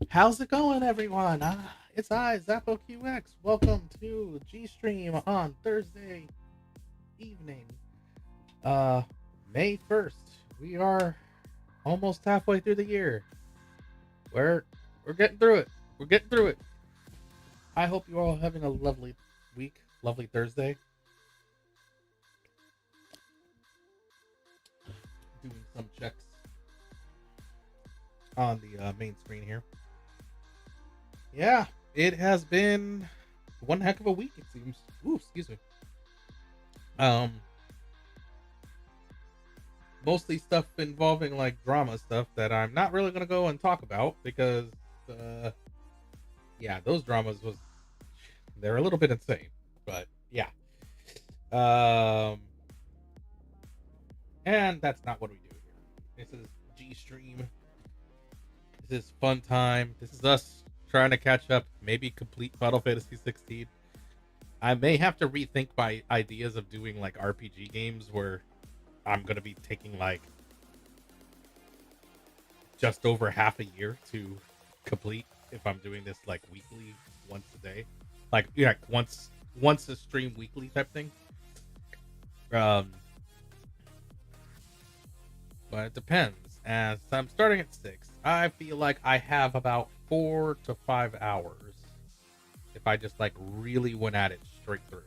How's it going, everyone? It's I, ZappoQX. Welcome to G Stream on Thursday evening, uh, May 1st. We are almost halfway through the year. We're we're getting through it. We're getting through it. I hope you're all having a lovely week, lovely Thursday. Doing some checks on the main screen here. Yeah, it has been one heck of a week. It seems. Ooh, excuse me. Um, Mostly stuff involving like drama stuff that I'm not really gonna go and talk about because uh yeah, those dramas was they're a little bit insane. But yeah. Um and that's not what we do here. This is G Stream. This is fun time. This is us trying to catch up, maybe complete Final Fantasy 16. I may have to rethink my ideas of doing like RPG games where I'm gonna be taking like just over half a year to complete if I'm doing this like weekly, once a day, like yeah, once a stream weekly type thing. Um, but it depends. As I'm starting at 6, I feel like I have about 4 to 5 hours if I just like really went at it straight through.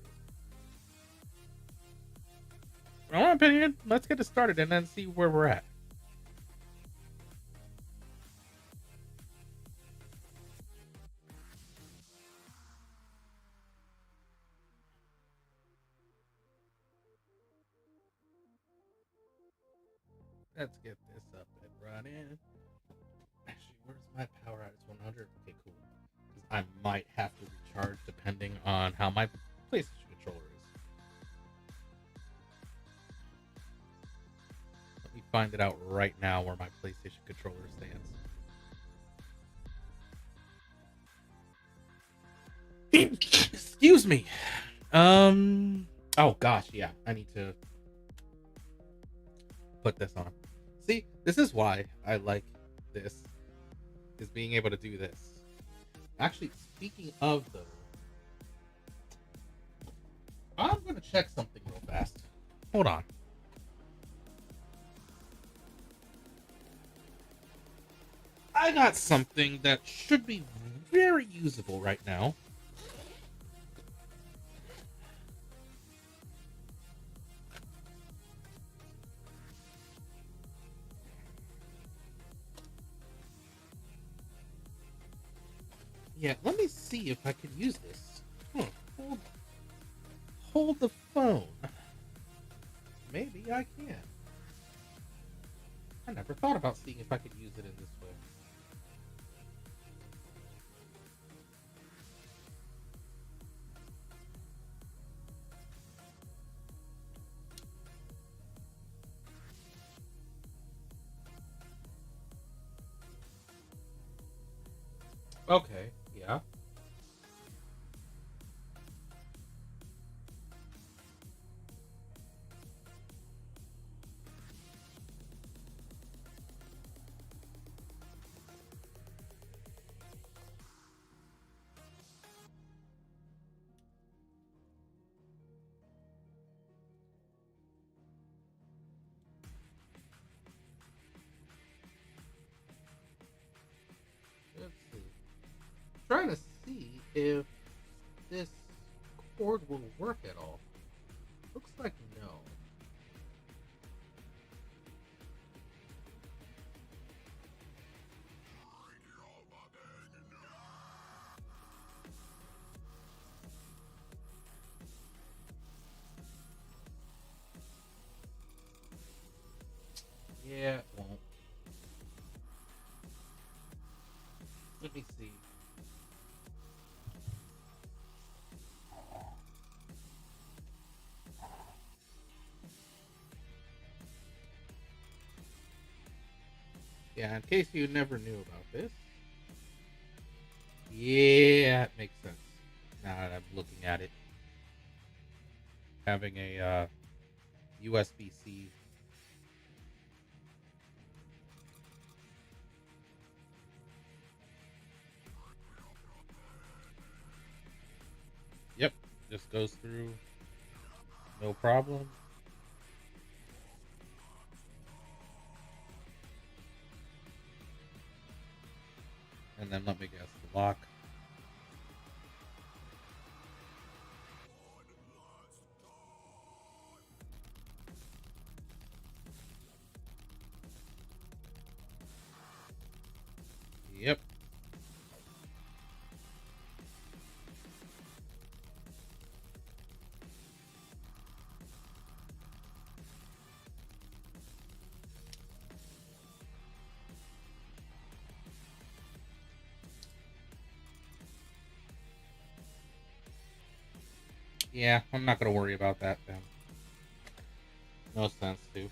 In my opinion, let's get it started and then see where we're at. Let's get this up and running. Actually, where's my power at? It's 100. Okay, cool. Because I might have to recharge depending on how my PlayStation controller is. Let me find it out right now where my PlayStation controller stands. Excuse me. Oh gosh, yeah. I need to put this on. See, this is why I like this. Is being able to do this. Actually, speaking of though, I'm gonna check something real fast. Hold on. I got something that should be very usable right now. Yeah, let me see if I can use this. Hold, hold the phone. Maybe I can. I never thought about seeing if I could use it in this way. Okay, yeah. Let's see. Trying to see if this cord will work at all. Looks like no. Yeah, it won't. Let me see. Yeah, in case you never knew about this. Yeah, it makes sense. Now that I'm looking at it. Having a USB C. Just goes through, no problem. And then let me guess, the lock. Yep. Yeah, I'm not gonna worry about that then. No sense to.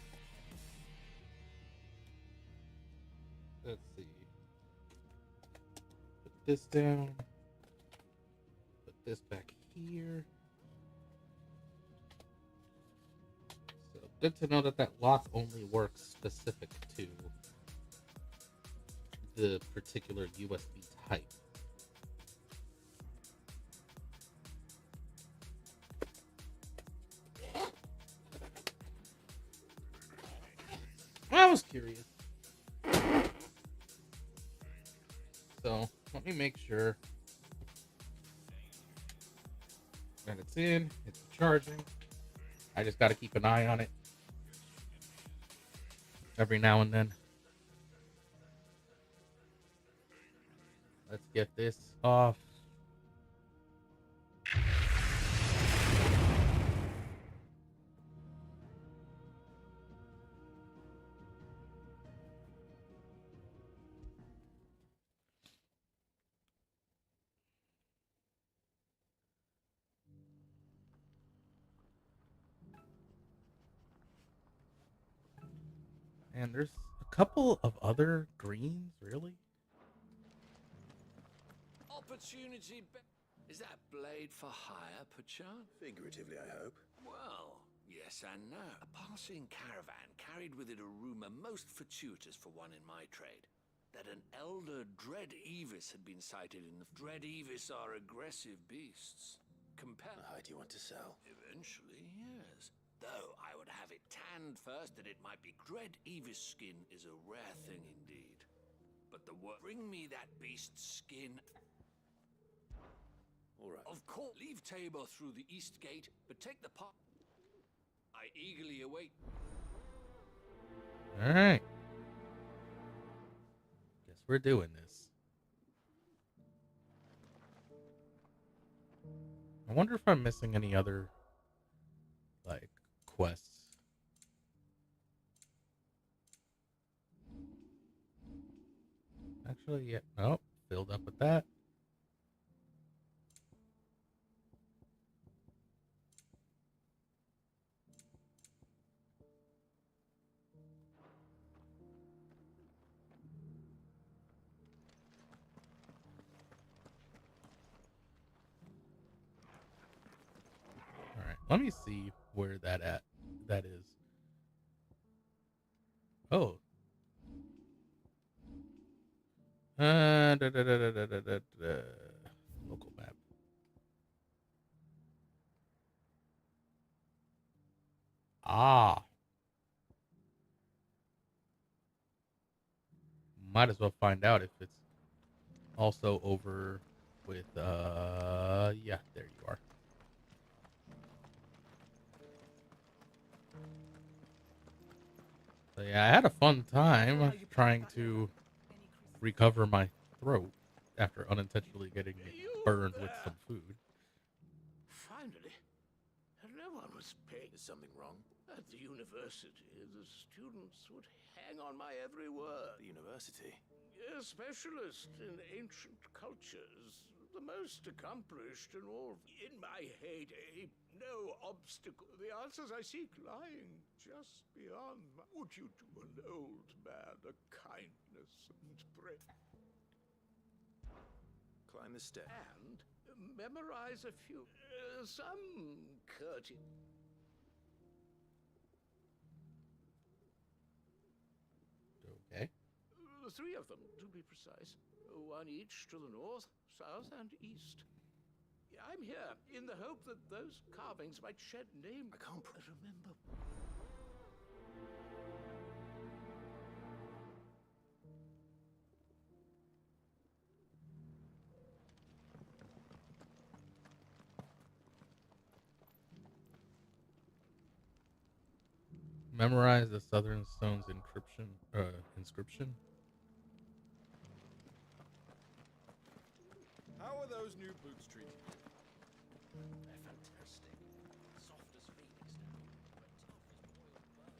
Let's see. Put this down. Put this back here. So good to know that that lock only works specific to the particular USB type. I was curious. So let me make sure that it's in, it's charging. I just got to keep an eye on it every now and then. Let's get this off. And there's a couple of other greens, really? Opportunity. Is that blade for hire, perchance? Figuratively, I hope. Well, yes and no. A passing caravan carried with it a rumor most fortuitous for one in my trade. That an elder Dread Evis had been sighted in the... Dread Evis are aggressive beasts. How high do you want to sell? Eventually, yes. Though I would have it tanned first that it might be... Dread Evis skin is a rare thing indeed. But the word... Bring me that beast's skin... All right. Of course, leave Tabor through the east gate, but take the path. I eagerly await. All right. Guess we're doing this. I wonder if I'm missing any other, like, quests. Actually, yeah. Nope. Filled up with that. All right. Let me see where that is. Oh. Local map. Ah. Might as well find out if it's also over with, yeah, there you are. So yeah, I had a fun time trying to recover my throat after unintentionally getting burned with some food. Finally, no one was paying. Is something wrong? At the university, the students would hang on my every word. The university? A specialist in ancient cultures, the most accomplished in all. In my heyday, no obstacle. The answers I seek lying just beyond. Would you do an old man a kindness and pray? Climb the step. And memorize a few. Some courteous. Okay. The three of them, to be precise. One each to the north, south, and east. I'm here in the hope that those carvings might shed name. I can't remember. Memorize the Southern Stone's inscription. How are those new boots treating you? They're fantastic. Soft as phoenix down, but tough as boiled bone.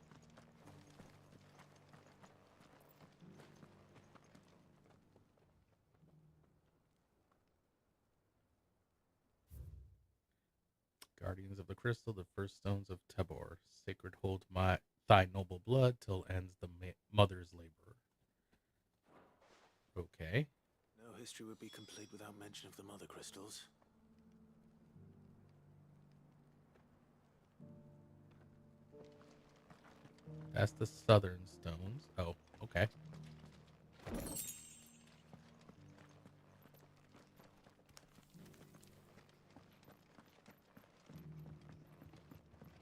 Guardians of the Crystal, the first stones of Tabor. Sacred hold thy noble blood till ends the mother's labor. Okay. No history would be complete without mention of the mother crystals. That's the Southern Stones. Oh, okay.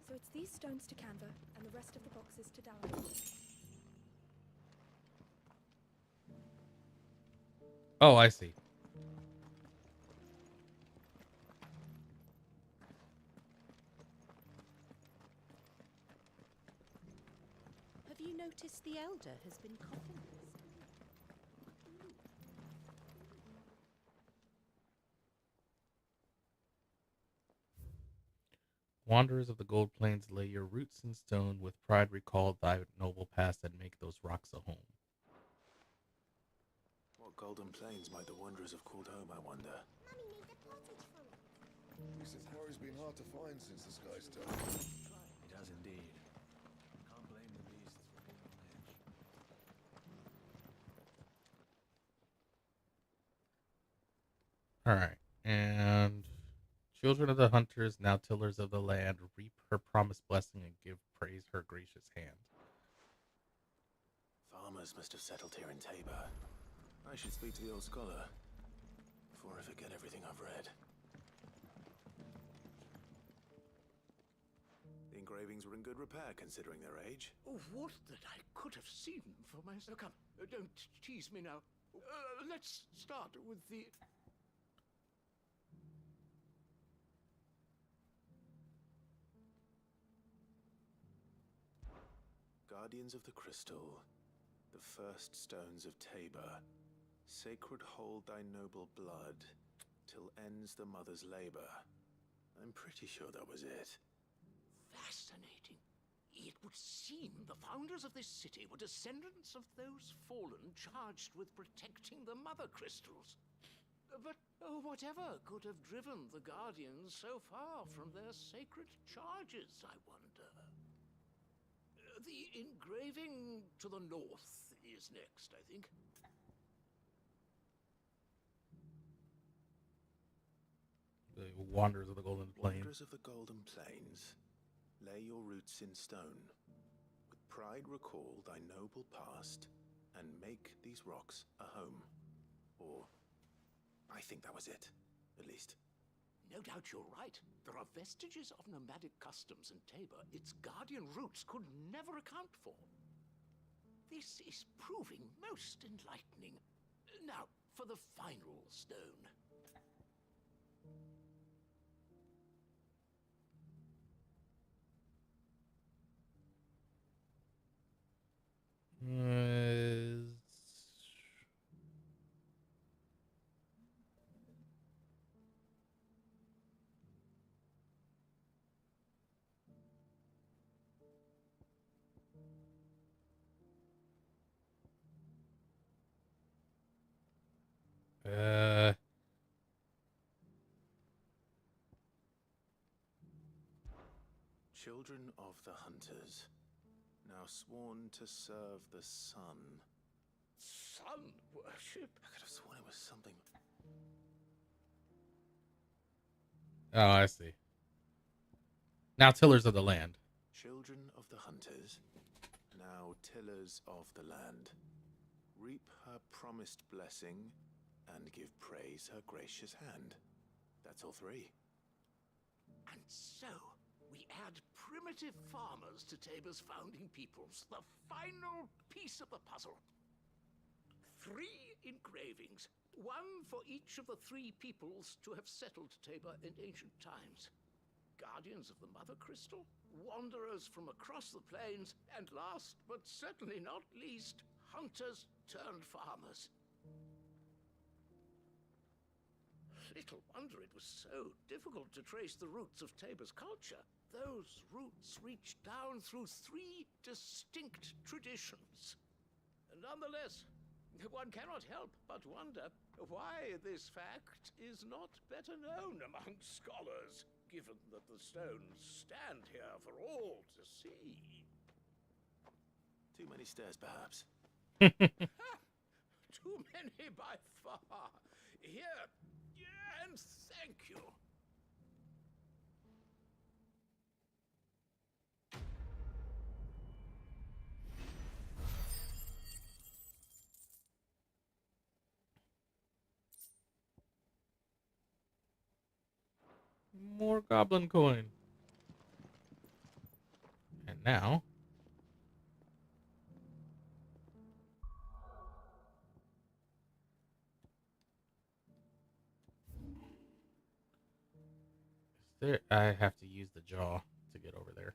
So it's these stones to Canva, and the rest of the boxes to Dallas. Oh, I see. Have you noticed the Elder has been coughing? Wanderers of the Gold Plains, lay your roots in stone, with pride recall thy noble past, and make those rocks a home. What golden plains might the wanderers have called home, I wonder? Mummy made the pottage for it. This quarry's been hard to find since the sky stone. It has indeed. Can't blame the beasts for being on edge. All right. And children of the hunters, now tillers of the land, reap her promised blessing and give praise her gracious hand. Farmers must have settled here in Tabor. I should speak to the old scholar before I forget everything I've read. The engravings were in good repair considering their age. Oh, what that I could have seen for myself. Come, don't tease me now. Let's start with the... Guardians of the Crystal, the first stones of Tabor, sacred hold thy noble blood, till ends the mother's labor. I'm pretty sure that was it. Fascinating. It would seem the founders of this city were descendants of those fallen charged with protecting the mother crystals. But whatever could have driven the Guardians so far from their sacred charges, I wonder? The engraving to the north is next, I think. The Wanderers of the Golden Plains. Wanderers of the Golden Plains, lay your roots in stone. With pride recall thy noble past, and make these rocks a home. Or, I think that was it, at least. No doubt you're right. There are vestiges of nomadic customs in Tabor its guardian roots could never account for. This is proving most enlightening. Now, for the final stone. Children of the Hunters, now sworn to serve the sun. Sun worship? I could have sworn it was something. Oh, I see. Now tillers of the land. Children of the Hunters, now tillers of the land, reap her promised blessing and give praise her gracious hand. That's all three. And so, we add primitive farmers to Tabor's founding peoples, the final piece of the puzzle. 3 engravings, one for each of the 3 peoples to have settled Tabor in ancient times. Guardians of the Mother Crystal, wanderers from across the plains, and last but certainly not least, hunters turned farmers. Little wonder it was so difficult to trace the roots of Tabor's culture. Those roots reach down through 3 distinct traditions. Nonetheless, one cannot help but wonder why this fact is not better known among scholars, given that the stones stand here for all to see. Too many stairs, perhaps. Too many by far. Here, and thank you. More goblin coin. And now, I have to use the jaw to get over there.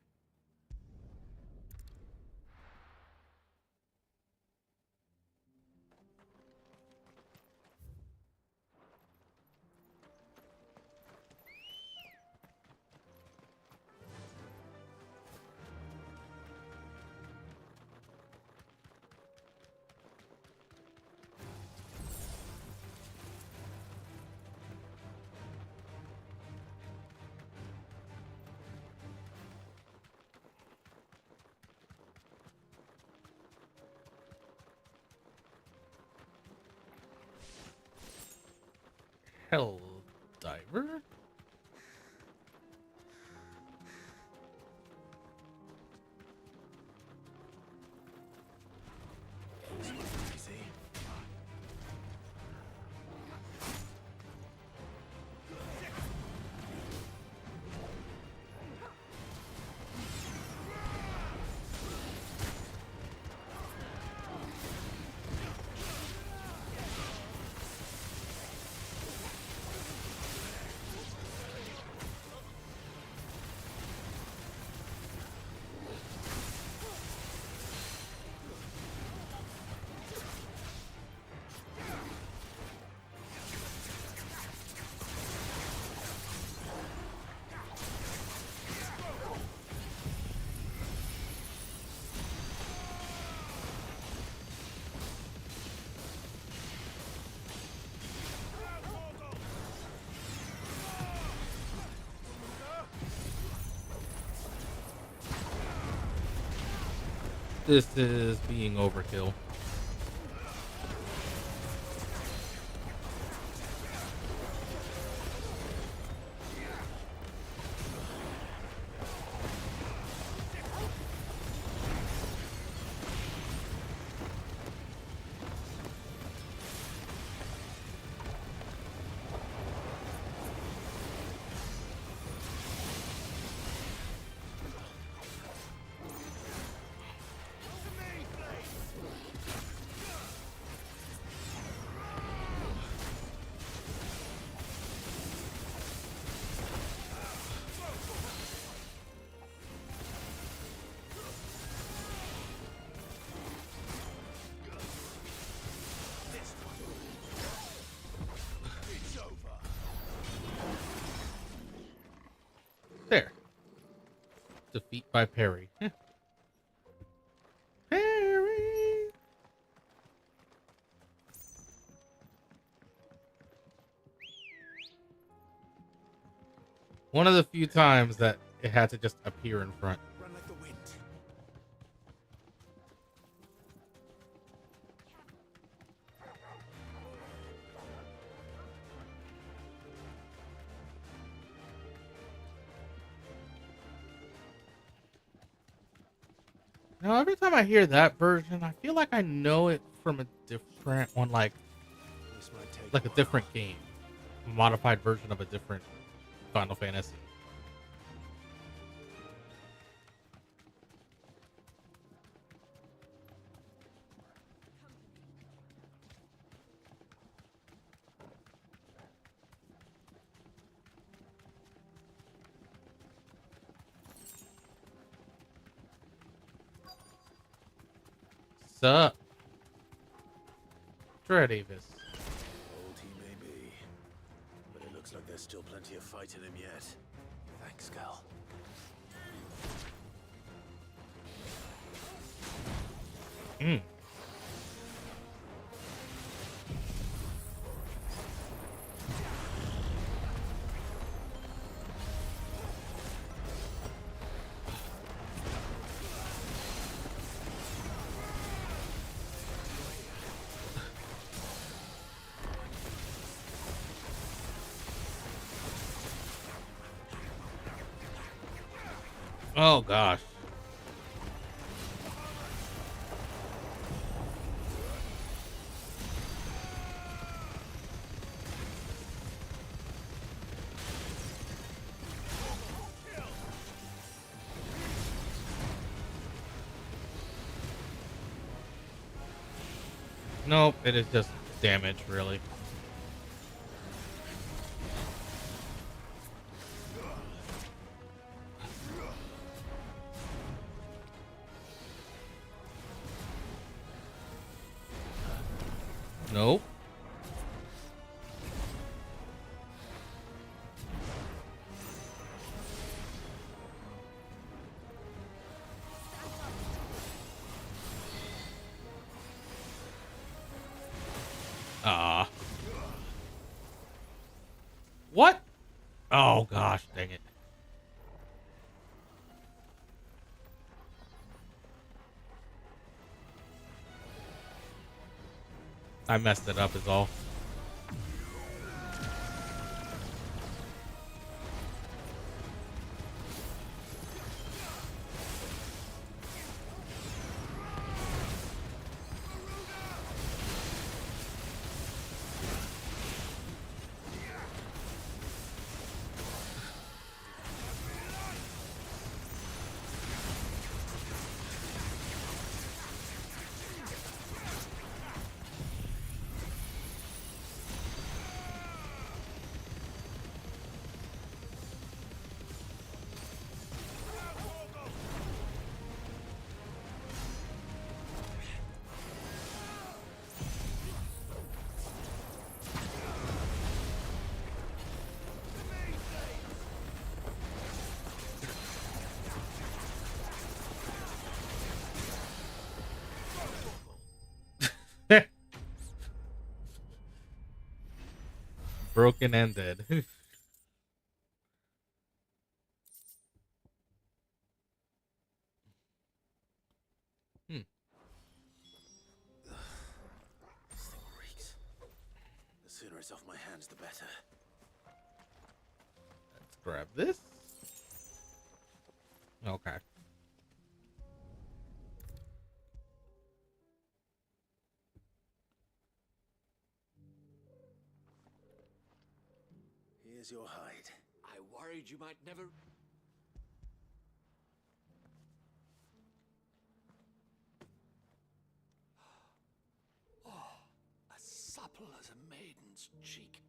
Hell diver? Easy. This is being overkill. There. Defeat by parry. Parry! One of the few times that it had to just appear in front. Run like the wind. Now, every time I hear that version, I feel like I know it from a different one, like This might take a while. different game. modified version of a different Final Fantasy. Sup? Dread Avis. Old he may be, but it looks like there's still plenty of fight in him yet. Thanks, Gal. Mm. Oh gosh. Nope, it is just damage, really. Nope. Ah. What? Oh gosh, dang it. I messed it up is all. Broken and dead. Hmm. This thing reeks. The sooner it's off my hands, the better. Let's grab this. Okay. Here's your hide. I worried you might never... Oh, as supple as a maiden's cheek,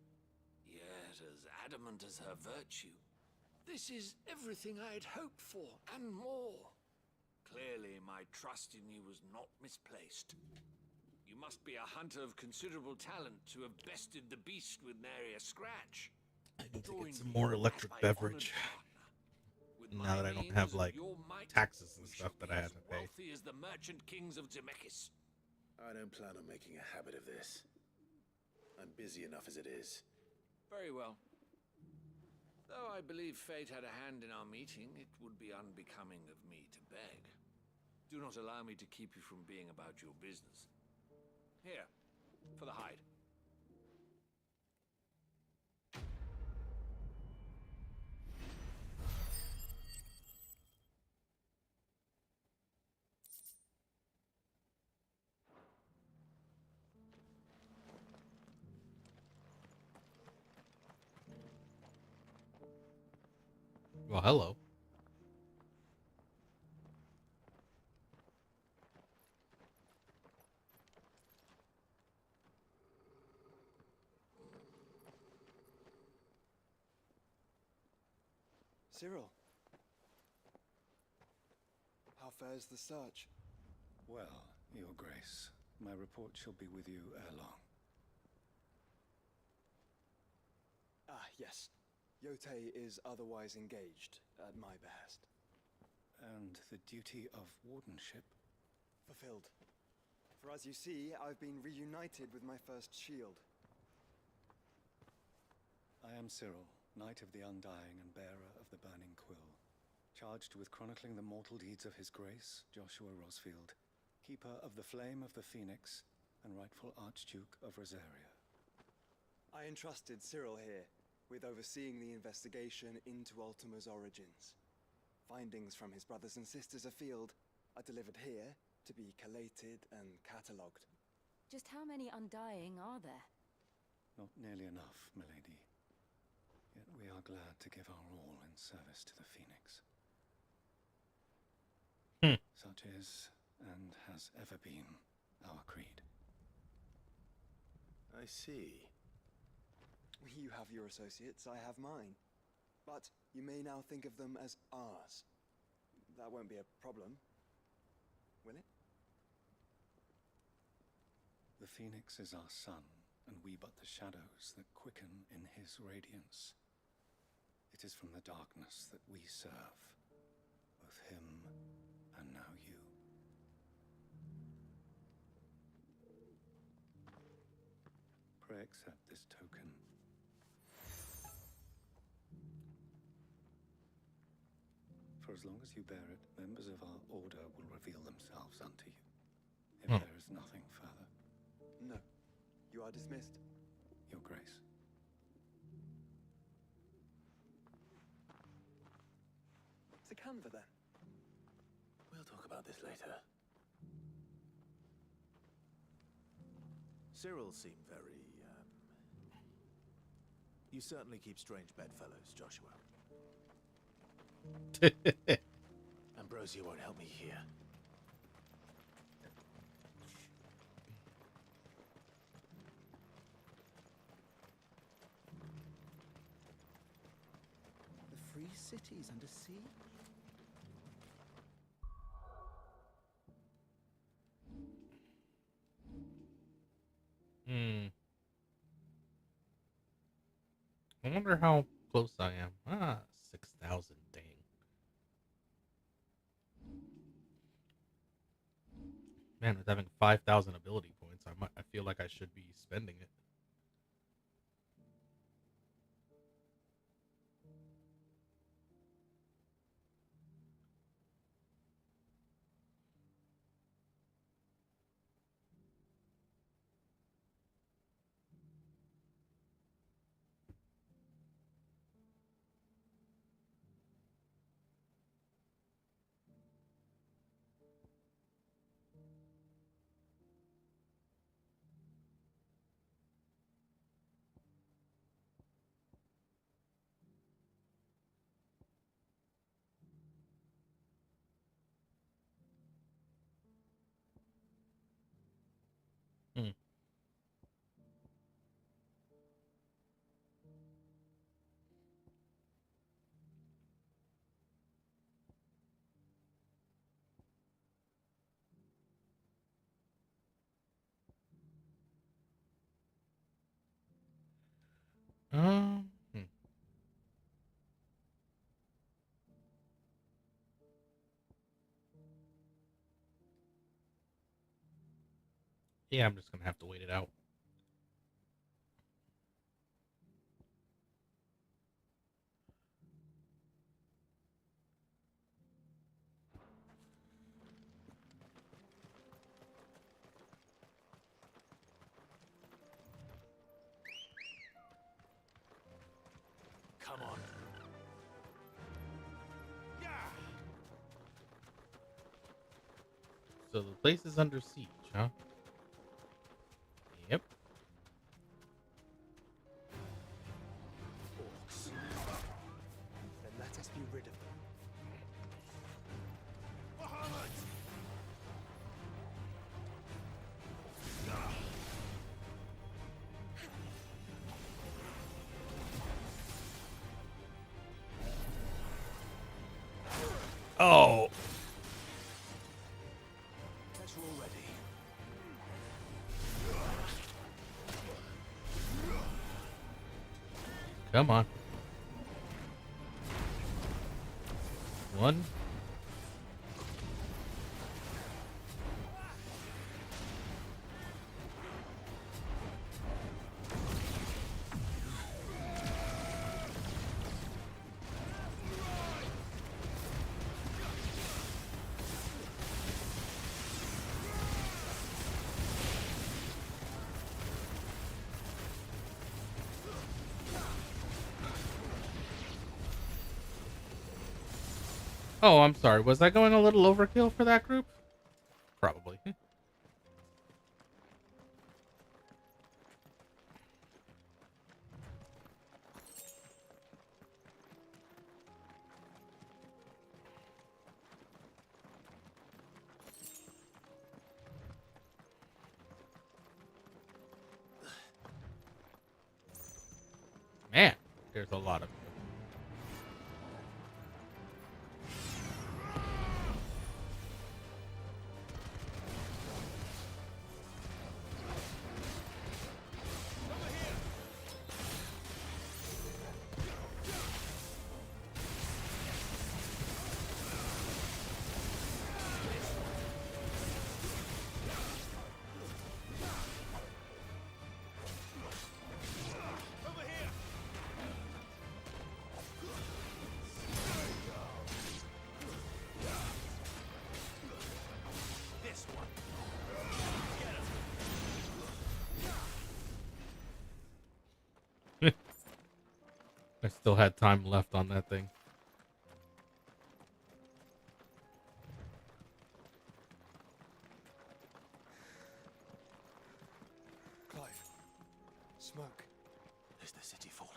yet as adamant as her virtue. This is everything I had hoped for, and more. Clearly, my trust in you was not misplaced. You must be a hunter of considerable talent to have bested the beast with nary a scratch. I need to Join get some me more as electric my beverage. honored partner. With Now that my I don't means have, and like, your might, taxes and we stuff shall that I be have as to pay. wealthy as the merchant kings of Zemeckis. I don't plan on making a habit of this. I'm busy enough as it is. Very well. Though I believe fate had a hand in our meeting, it would be unbecoming of me to beg. Do not allow me to keep you from being about your business. Here, for the hide. Oh, hello. Cyril, how fares the search? Well, Your Grace, my report shall be with you ere long. Ah, yes. Yotei is otherwise engaged, at my behest. And the duty of wardenship? Fulfilled. For as you see, I've been reunited with my first shield. I am Cyril, Knight of the Undying and bearer of the Burning Quill, charged with chronicling the mortal deeds of His Grace, Joshua Rosfield, keeper of the Flame of the Phoenix and rightful Archduke of Rosaria. I entrusted Cyril here with overseeing the investigation into Ultima's origins. Findings from his brothers and sisters afield are delivered here to be collated and catalogued. Just how many Undying are there? Not nearly enough, milady. Yet we are glad to give our all in service to the Phoenix. Such is, and has ever been, our creed. I see. You have your associates, I have mine. But you may now think of them as ours. That won't be a problem, will it? The Phoenix is our sun, and we but the shadows that quicken in his radiance. It is from the darkness that we serve, both him and now you. Pray accept this token. For as long as you bear it, members of our order will reveal themselves unto you. If there is nothing further. No. You are dismissed. Your Grace. To Canva, then. We'll talk about this later. Cyril seemed very, You certainly keep strange bedfellows, Joshua. Ambrosia won't help me here. The free city's under siege? I wonder how close I am. 6,000, dang. Man, with having 5,000 ability points, I feel like I should be spending it. Um, hmm. Yeah, I'm just gonna have to wait it out. Come on. So the place is under siege, huh? Yep. Orcs. Then let us be rid of them. Come on. One. Oh, I'm sorry. Was I going a little overkill for that group? Probably. Man, there's a lot of them. I still had time left on that thing. Clive. Smoke. Is the city fallen?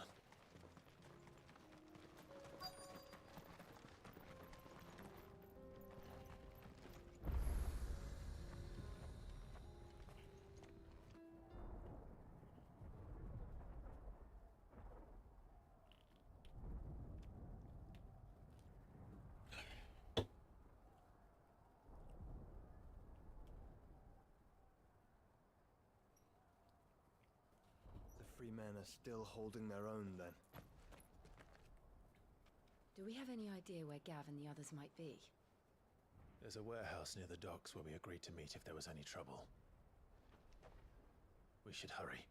The free men are still holding their own, then. Do we have any idea where Gav and the others might be? There's a warehouse near the docks where we agreed to meet if there was any trouble. We should hurry.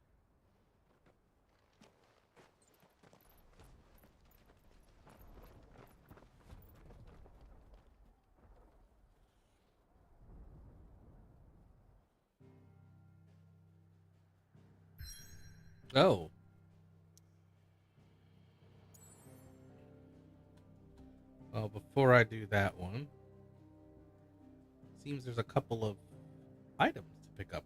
Oh. Well, before I do that one, seems there's a couple of items to pick up.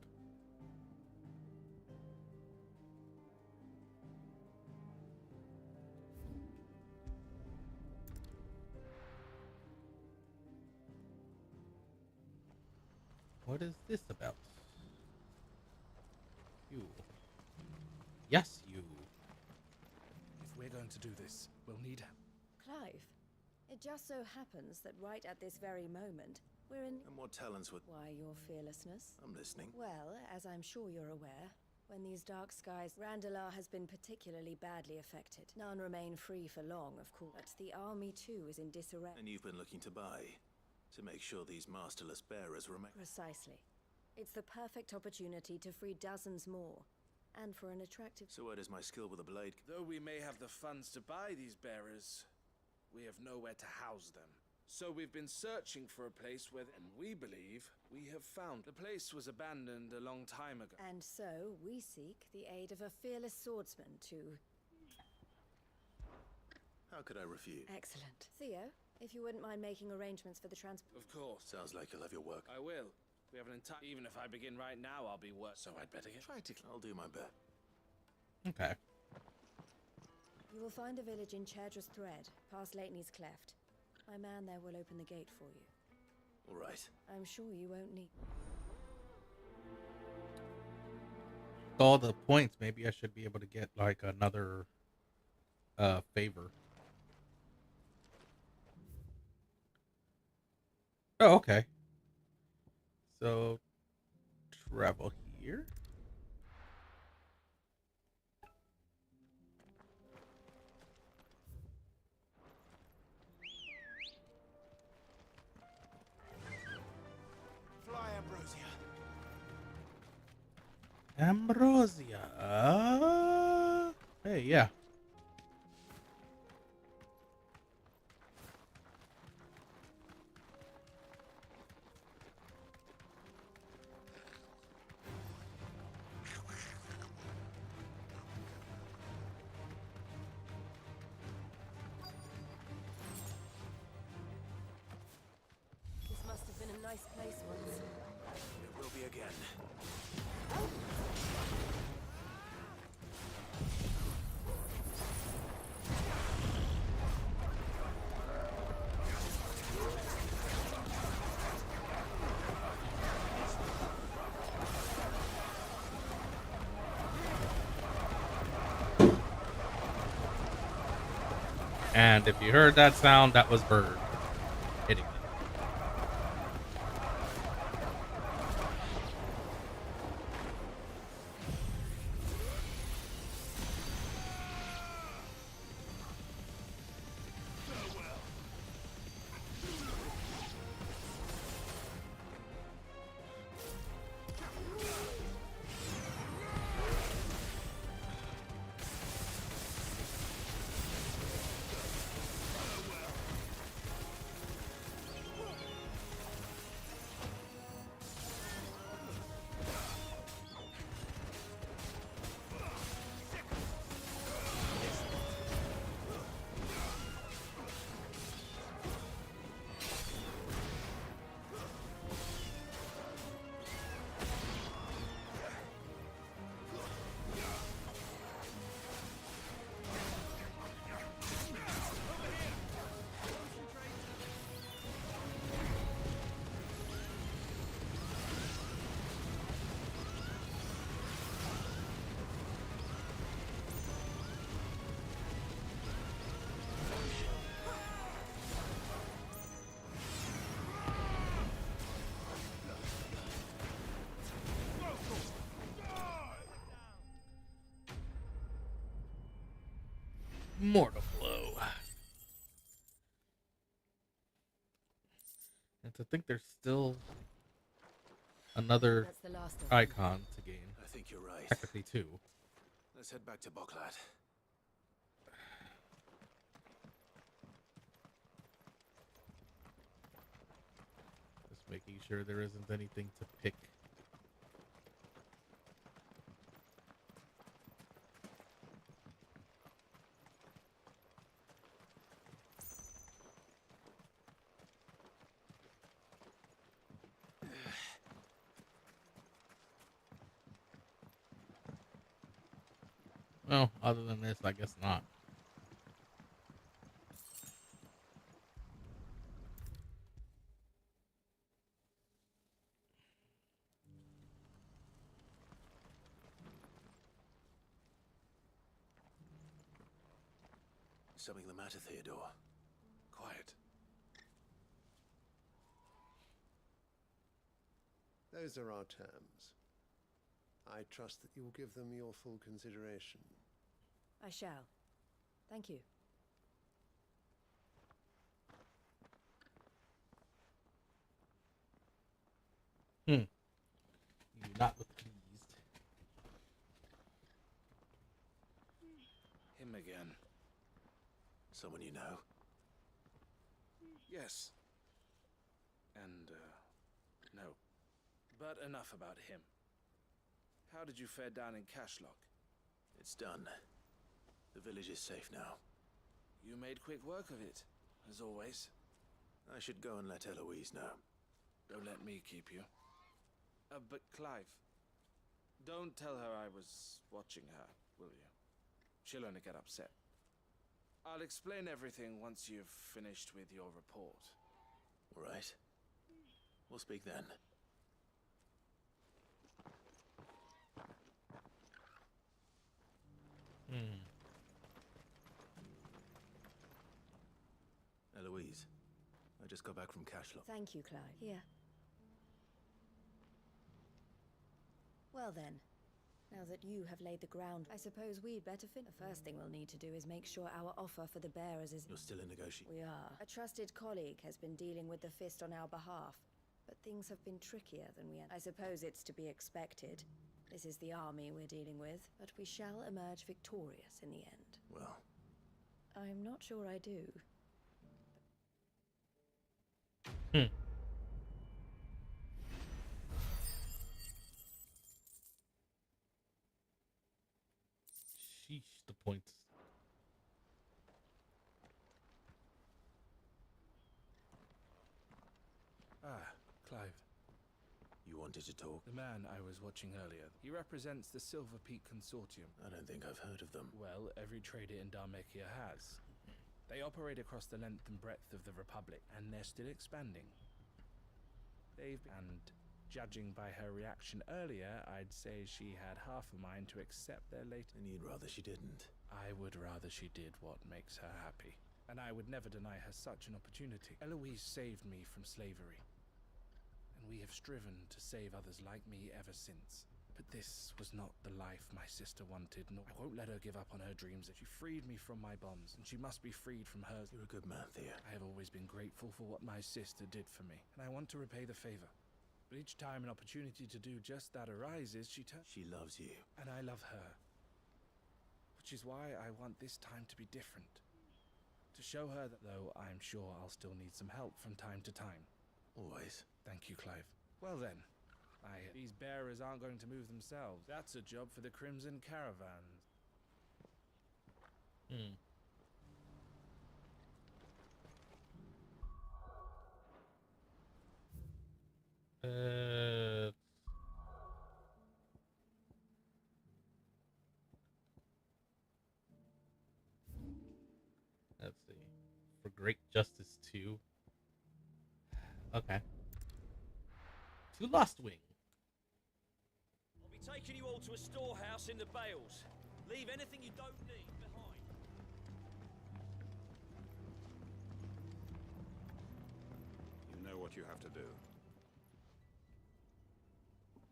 What is this about? You. Yes, you. If we're going to do this, we'll need help. Clive, it just so happens that right at this very moment, we're in... And what talents would... Why, your fearlessness? I'm listening. Well, as I'm sure you're aware, when these dark skies... Randalar has been particularly badly affected. None remain free for long, of course. But the army, too, is in disarray. And you've been looking to buy, to make sure these masterless bearers remain... Precisely. It's the perfect opportunity to free dozens more. And for an attractive... So where does my skill with a blade... Though we may have the funds to buy these bearers, we have nowhere to house them. So we've been searching for a place where... And we believe we have found. The place was abandoned a long time ago. And so we seek the aid of a fearless swordsman to... How could I refuse? Excellent. Theo, if you wouldn't mind making arrangements for the transport... Of course. Sounds like you'll have your work. I will. We have an entire... Even if I begin right now, I'll be worse. So I'd better get... Try to... I'll do my best. Okay. You will find a village in Chaidra's Thread, past Lateney's Cleft. My man there will open the gate for you. All right. I'm sure you won't need... All the points, maybe I should be able to get like another favor. Oh, okay. So travel here. Ambrosia. Hey, yeah. This must have been a nice place once. It will be again. And if you heard that sound, that was Bird hitting it. Mortal blow. And to think there's still another That's the last of them. icon to gain. I think you're right. Technically two. Let's head back to Boklat. Just making sure there isn't anything to pick. Well, other than this, I guess not. Something the matter, Theodore? Quiet. Those are our terms. I trust that you will give them your full consideration. I shall. Thank you. You do not look pleased. Him again. Someone you know? Yes. And, no. But enough about him. How did you fare down in Cashlock? It's done. The village is safe now. You made quick work of it, as always. I should go and let Eloise know. Don't let me keep you. But Clive, don't tell her I was watching her, will you? She'll only get upset. I'll explain everything once you've finished with your report. All right. We'll speak then. Eloise, I just got back from Cashlock. Thank you, Clive. Here. Well then, now that you have laid the ground, I suppose we'd better finish. The first thing we'll need to do is make sure our offer for the bearers is... You're still in negotiation? We are. A trusted colleague has been dealing with the Fist on our behalf, but things have been trickier than we had. I suppose it's to be expected. This is the army we're dealing with, but we shall emerge victorious in the end. Well, I'm not sure I do. Sheesh, the points. Ah, Clive. you wanted to talk? The man I was watching earlier. He represents the Silver Peak Consortium. I don't think I've heard of them. Well, every trader in Dharmekia has. They operate across the length and breadth of the Republic, and they're still expanding. And judging by her reaction earlier, I'd say she had half a mind to accept their latest. And you'd rather she didn't? I would rather she did what makes her happy. And I would never deny her such an opportunity. Eloise saved me from slavery. And we have striven to save others like me ever since. But this was not the life my sister wanted, nor I won't let her give up on her dreams. She freed me from my bonds, and she must be freed from hers. You're a good man, Thea. I have always been grateful for what my sister did for me, and I want to repay the favor. But each time an opportunity to do just that arises, she loves you. And I love her. Which is why I want this time to be different. To show her that, though I'm sure I'll still need some help from time to time. Always. Thank you, Clive. Well then, these bearers aren't going to move themselves. That's a job for the Crimson Caravans. Let's see. For Great Justice 2. Okay. To Lost Wing. I'll be taking you all to a storehouse in the Bales. Leave anything you don't need behind. You know what you have to do.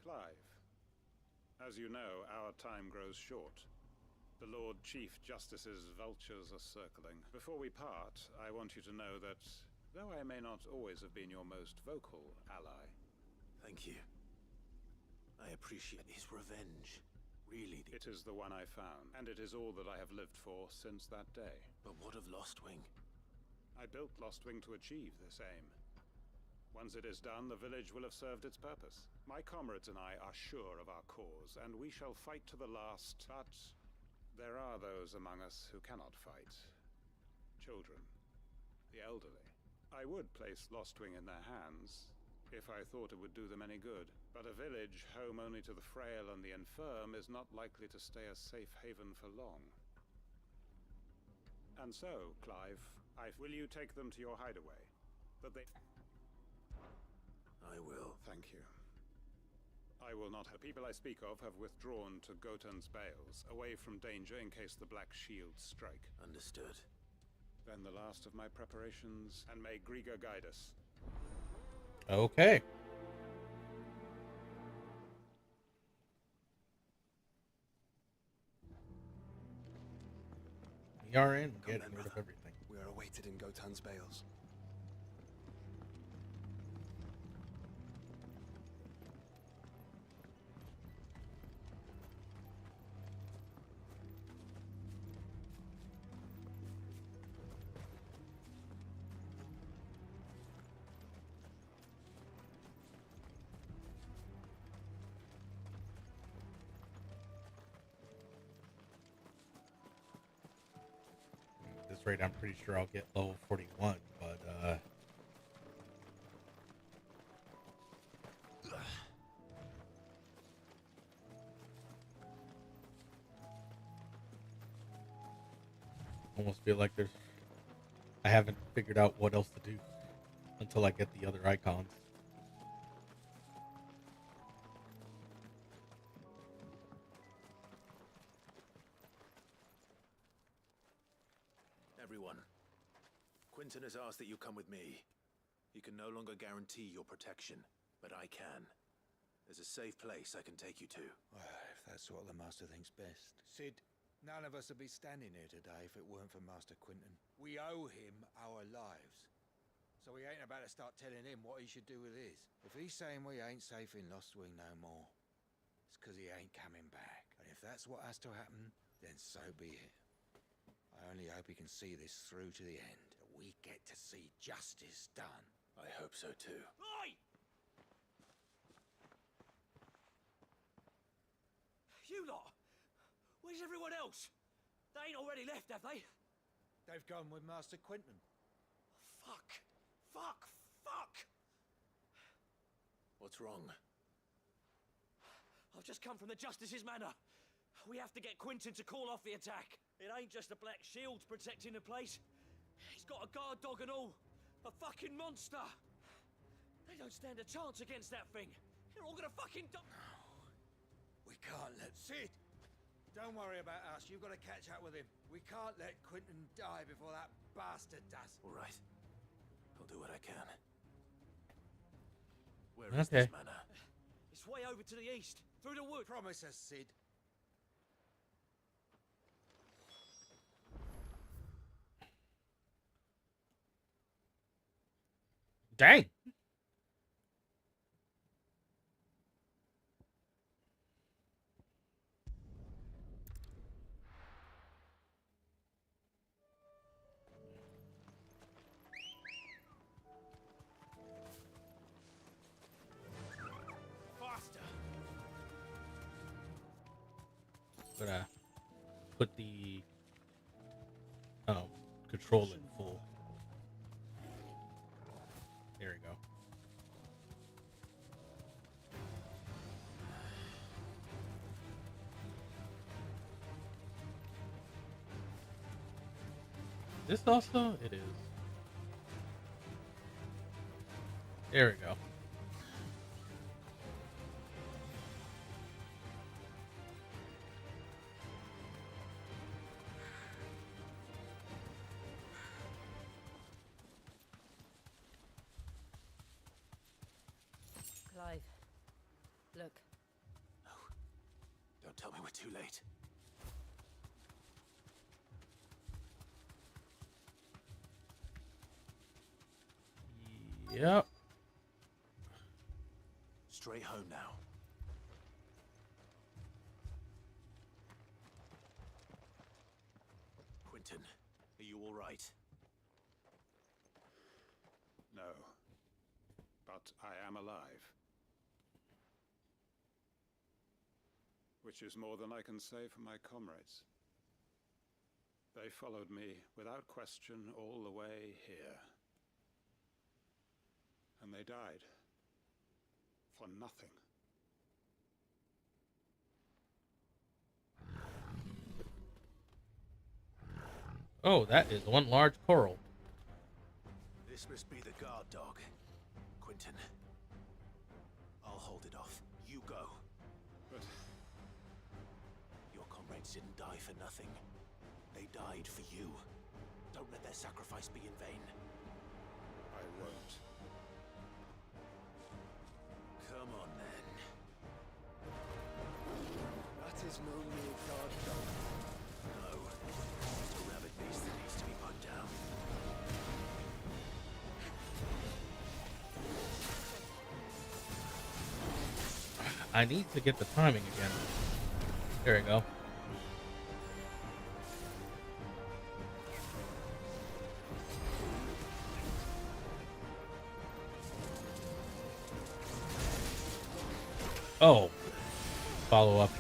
Clive, as you know, our time grows short. The Lord Chief Justice's vultures are circling. Before we part, I want you to know that, though I may not always have been your most vocal ally... Thank you. I appreciate his revenge. Really. It is the one I found, and it is all that I have lived for since that day. But what of Lostwing? I built Lostwing to achieve this aim. Once it is done, the village will have served its purpose. My comrades and I are sure of our cause, and we shall fight to the last. But there are those among us who cannot fight. Children. The elderly. I would place Lostwing in their hands, if I thought it would do them any good. But a village home only to the frail and the infirm is not likely to stay a safe haven for long. And so, Clive, will you take them to your hideaway? That they... I will. Thank you. I will not. The people I speak of have withdrawn to Gotan's Bales, away from danger in case the Black Shields strike. Understood. Then the last of my preparations, and may Griga guide us. Okay. We are in, getting rid of everything. We are awaited in Gotan's Bales. At this rate, I'm pretty sure I'll get level 41, but almost feel like I haven't figured out what else to do until I get the other icons. Everyone, Quinton has asked that you come with me. He can no longer guarantee your protection, but I can. There's a safe place I can take you to. Well, if that's what the Master thinks best. Sid, none of us would be standing here today if it weren't for Master Quinton. We owe him our lives. So we ain't about to start telling him what he should do with his. If he's saying we ain't safe in Lostwing no more, it's because he ain't coming back. And if that's what has to happen, then so be it. I only hope he can see this through to the end. That we get to see justice done. I hope so too. Oi! You lot! Where's everyone else? They ain't already left, have they? They've gone with Master Quinton. Fuck! Fuck! Fuck! What's wrong? I've just come from the Justice's manor. We have to get Quinton to call off the attack. It ain't just the Black Shields protecting the place. He's got a guard dog and all. A fucking monster. They don't stand a chance against that thing. They're all gonna fucking die. We can't let... Sid! Don't worry about us. You've got to catch up with him. We can't let Quinton die before that bastard does. All right. I'll do what I can. Where is this manor? It's way over to the east, through the wood. Promise us, Sid. Dang. Gonna put the control in full. There we go. This also it is. There we go. Clive, look. No. Don't tell me we're too late. Yep. Straight home now. Quinton, are you all right? No. But I am alive. Which is more than I can say for my comrades. They followed me without question all the way here. And they died. For nothing. Oh, that is one large coral. This must be the guard dog. Quinton. I'll hold it off. You go. But your comrades didn't die for nothing. They died for you. Don't let their sacrifice be in vain. I won't. Come on, then. That is no mere guard dog. No. It's a rabid beast that needs to be put down. I need to get the timing again. There we go. Oh. Follow up.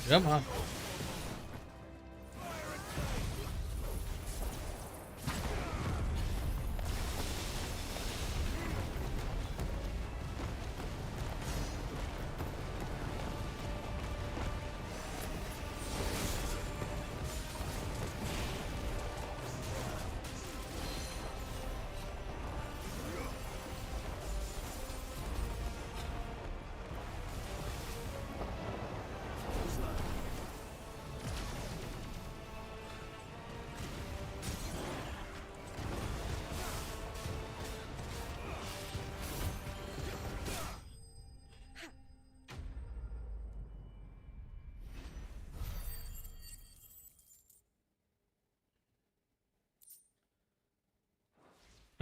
Come on.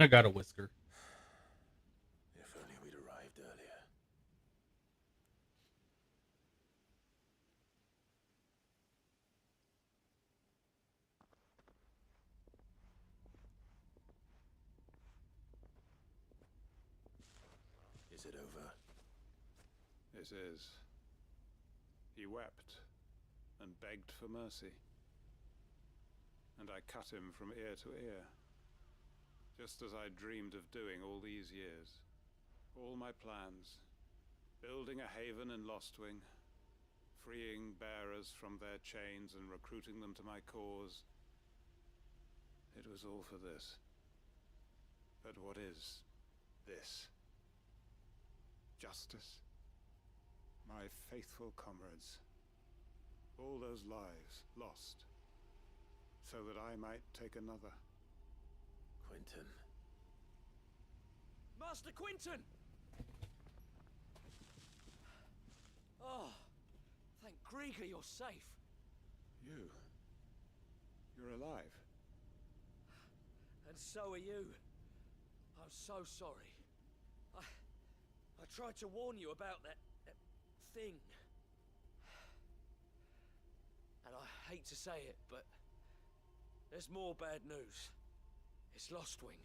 I got a whisker. If only we'd arrived earlier. Is it over? It is. He wept and begged for mercy. And I cut him from ear to ear, just as I dreamed of doing all these years. All my plans, building a haven in Lostwing, freeing bearers from their chains and recruiting them to my cause. It was all for this. But what is this? Justice? My faithful comrades. All those lives lost, so that I might take another. Quentin. Master Quentin! Oh, thank Grieger you're safe. You're alive. And so are you. I'm so sorry. I tried to warn you about that thing. And I hate to say it, but there's more bad news. It's Lostwing.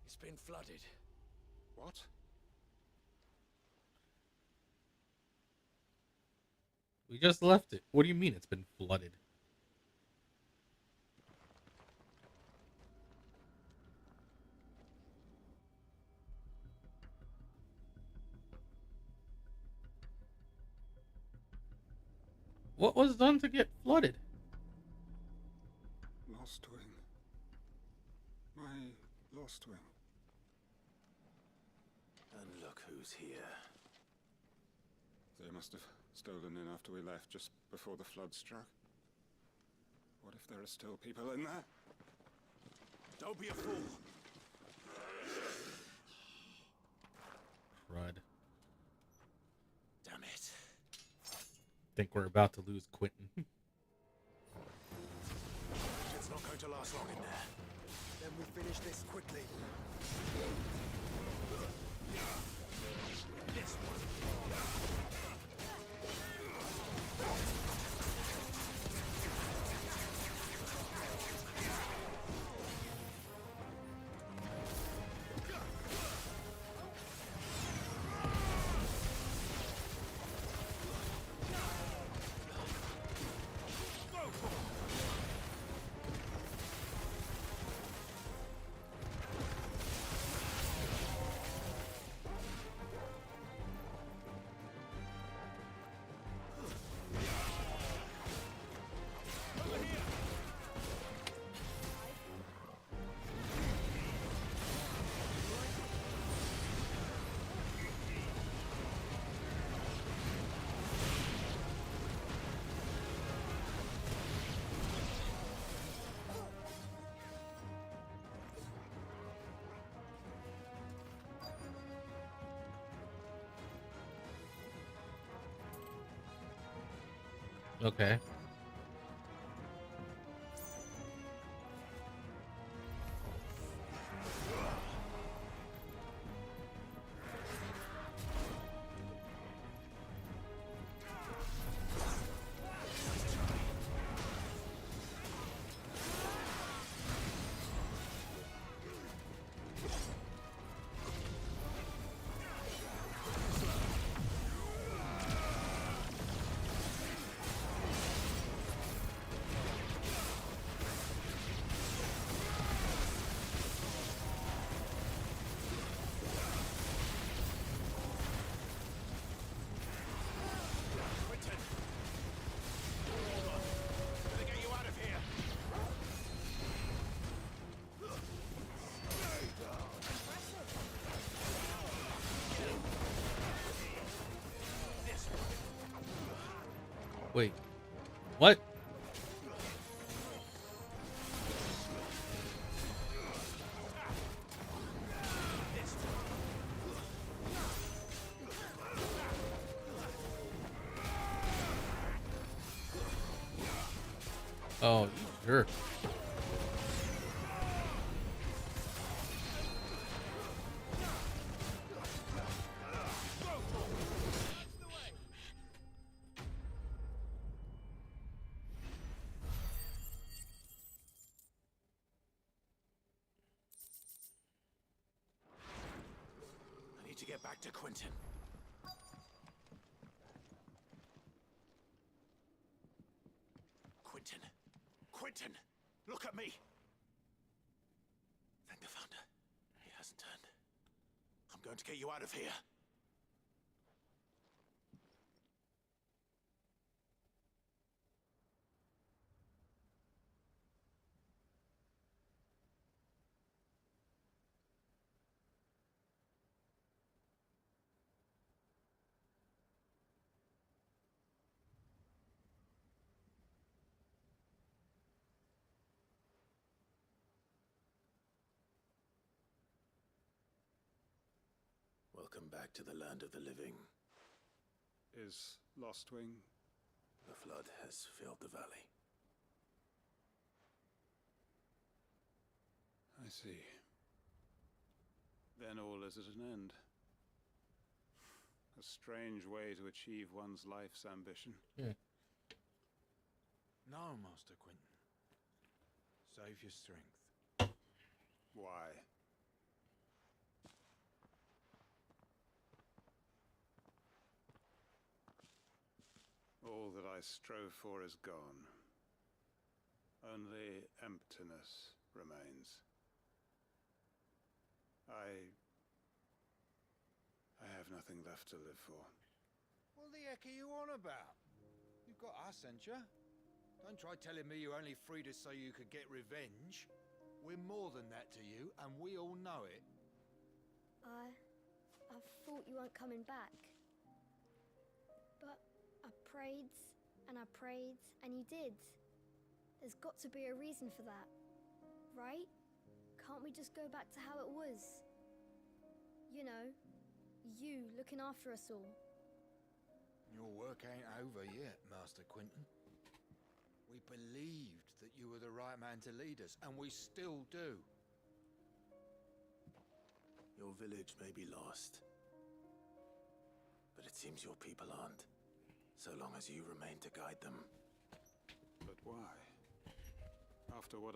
It's been flooded. What? We just left it. What do you mean it's been flooded? What was done to get flooded? Lostwing. My Lostwing. And look who's here. They must have stolen in after we left, just before the flood struck. What if there are still people in there? Don't be a fool. Crud. Damn it. Think we're about to lose Quentin. It's not going to last long in there. Then we finish this quickly. This one. Okay. Wait. What? Oh, you jerk. Inspector Quinton. Quinton. Quinton! Look at me! Thank the Founder. He hasn't turned. I'm going to get you out of here. Welcome back to the land of the living. Is Lostwing? The flood has filled the valley. I see. Then all is at an end. A strange way to achieve one's life's ambition. Yeah. No, Master Quinton. Save your strength. Why? All that I strove for is gone. Only emptiness remains. I have nothing left to live for. What the heck are you on about? You've got us, ain't you? Don't try telling me you're only freed us so you could get revenge. We're more than that to you, and we all know it. I thought you weren't coming back. But I prayed, and I prayed, and you did. There's got to be a reason for that, right? Can't we just go back to how it was? You know, you looking after us all. Your work ain't over yet, Master Quinton. We believed that you were the right man to lead us, and we still do. Your village may be lost, but it seems your people aren't, so long as you remain to guide them. But why? After what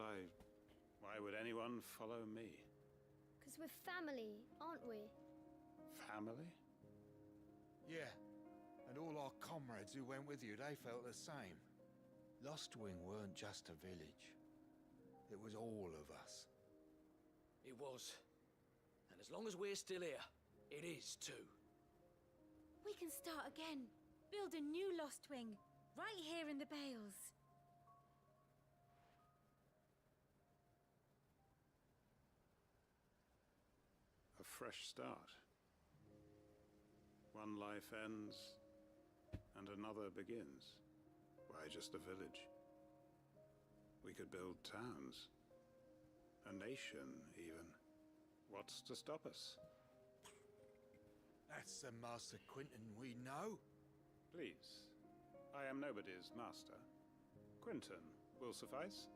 why would anyone follow me? 'Cause we're family, aren't we? Family? Yeah, and all our comrades who went with you, they felt the same. Lostwing weren't just a village. It was all of us. It was. And as long as we're still here, it is too. We can start again. Build a new Lost Wing, right here in the Bales. A fresh start. One life ends, and another begins. Why just a village? We could build towns. A nation, even. What's to stop us? That's the Master Quinton we know. Please. I am nobody's master. Quinton will suffice.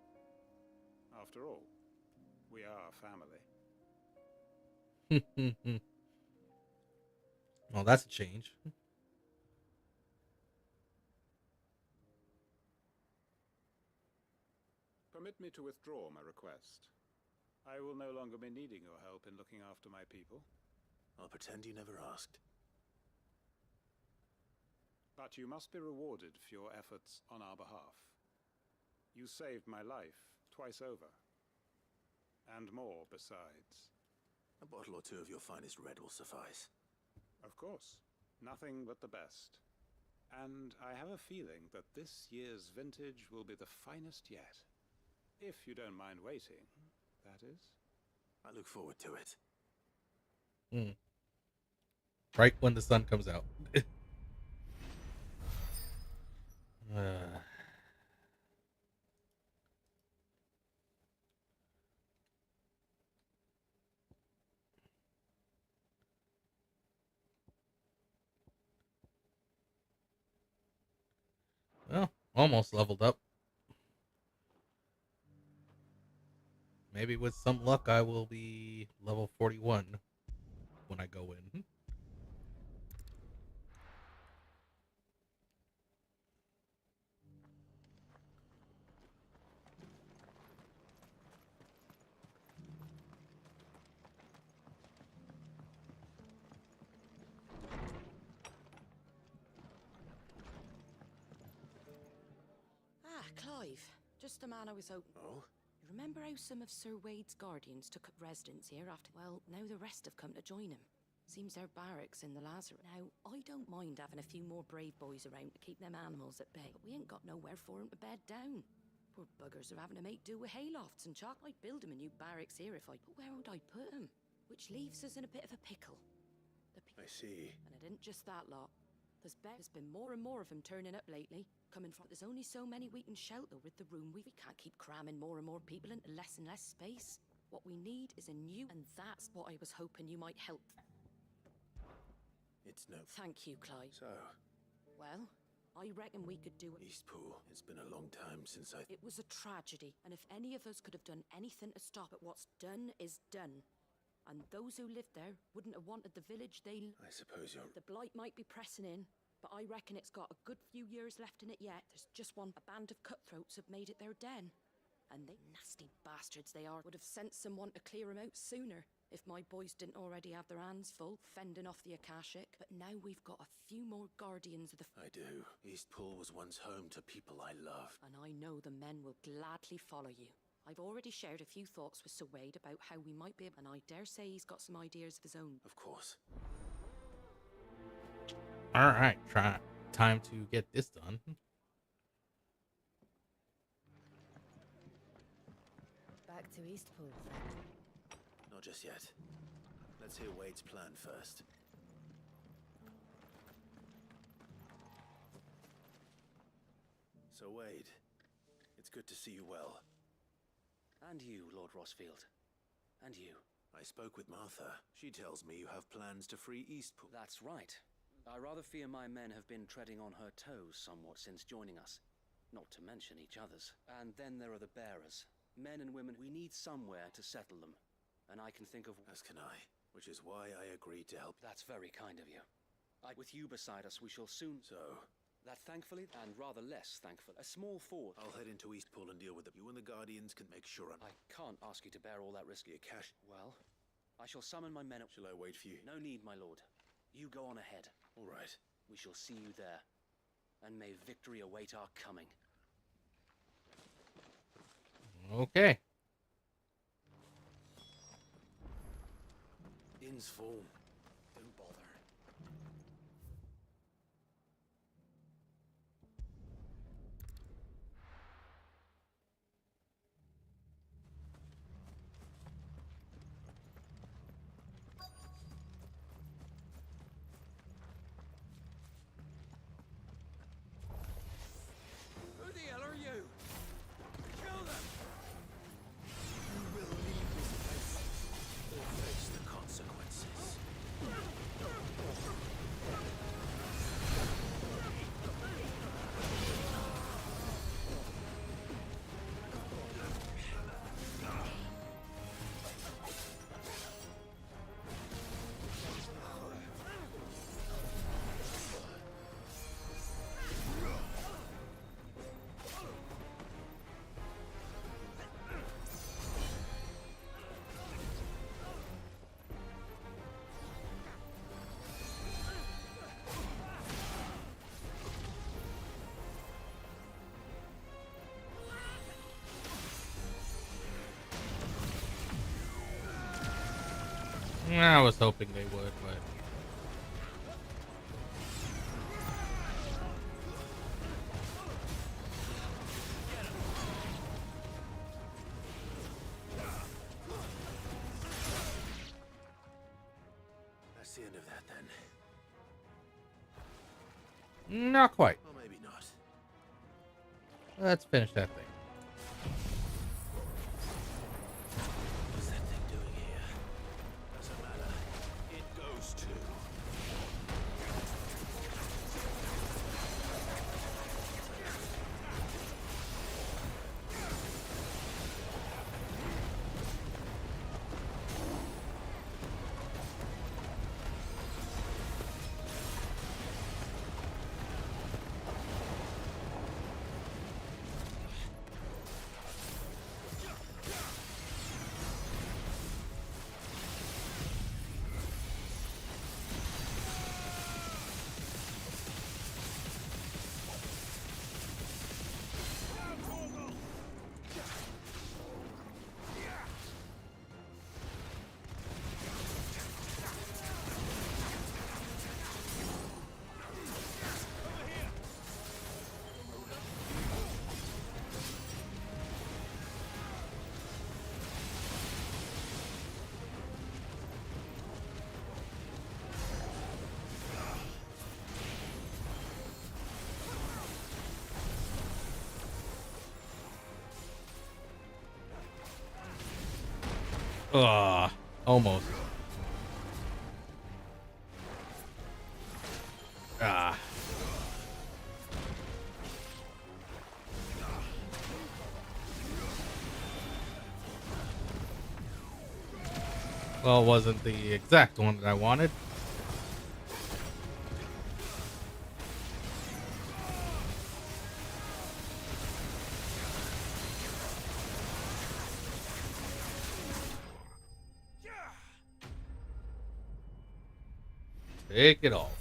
After all, we are family. Well, that's a change. Permit me to withdraw my request. I will no longer be needing your help in looking after my people. I'll pretend you never asked. But you must be rewarded for your efforts on our behalf. You saved my life twice over. And more besides. A bottle or two of your finest red will suffice. Of course. Nothing but the best. And I have a feeling that this year's vintage will be the finest yet. If you don't mind waiting, that is. I look forward to it. Right when the sun comes out. Well, almost leveled up. Maybe with some luck I will be level 41 when I go in. Clive. Just the man I was hoping. Oh? You remember how some of Sir Wade's guardians took up residence here after... Well, now the rest have come to join him. Seems they're barracks in the Lazarus. Now, I don't mind having a few more brave boys around to keep them animals at bay, but we ain't got nowhere for 'em to bed down. Poor buggers are having to make do with haylofts and chalk. I'd build 'em a new barracks here if I... But where would I put 'em? Which leaves us in a bit of a pickle. I see. And it isn't just that lot. There's been more and more of them turning up lately. Coming from... There's only so many we can shelter with the room. We can't keep cramming more and more people into less and less space. What we need is a new... And that's what I was hoping you might help. It's no... Thank you, Clive. So... Well, I reckon we could do it. Eastpool. It's been a long time since I... It was a tragedy, and if any of us could have done anything to stop it, what's done is done. And those who lived there wouldn't have wanted the village they... I suppose you're... The blight might be pressing in, but I reckon it's got a good few years left in it yet. There's just one. A band of cutthroats have made it their den. And they nasty bastards they are. Would have sent someone to clear them out sooner, if my boys didn't already have their hands full, fending off the Akashic. But now we've got a few more guardians of the... I do. Eastpool was once home to people I loved. And I know the men will gladly follow you. I've already shared a few thoughts with Sir Wade about how we might be able... And I dare say he's got some ideas of his own. Of course. Alright, time to get this done. Back to Eastpool. Not just yet. Let's hear Wade's plan first. So Wade, it's good to see you well. And you, Lord Rosfield. And you. I spoke with Martha. She tells me you have plans to free Eastpool. That's right. I rather fear my men have been treading on her toes somewhat since joining us. Not to mention each other's. And then there are the bearers. Men and women, we need somewhere to settle them. And I can think of... As can I. Which is why I agreed to help. That's very kind of you. With you beside us, we shall soon... So... That thankfully, and rather less thankful, a small fort... I'll head into Eastpool and deal with it. You and the Guardians can make sure I can't ask you to bear all that risk. Your cash. Well, I shall summon my men... Shall I wait for you? No need, my lord. You go on ahead. All right. We shall see you there. And may victory await our coming. Okay. Inn's full. Don't bother. Who the hell are you? Kill them! You will leave this place or face the consequences. I was hoping they would, but... That's the end of that, then. Not quite. Or maybe not. Let's finish that thing. What's that thing doing here? Doesn't matter. It goes too. Ah, almost. Ah. Well, it wasn't the exact one that I wanted. Take it all.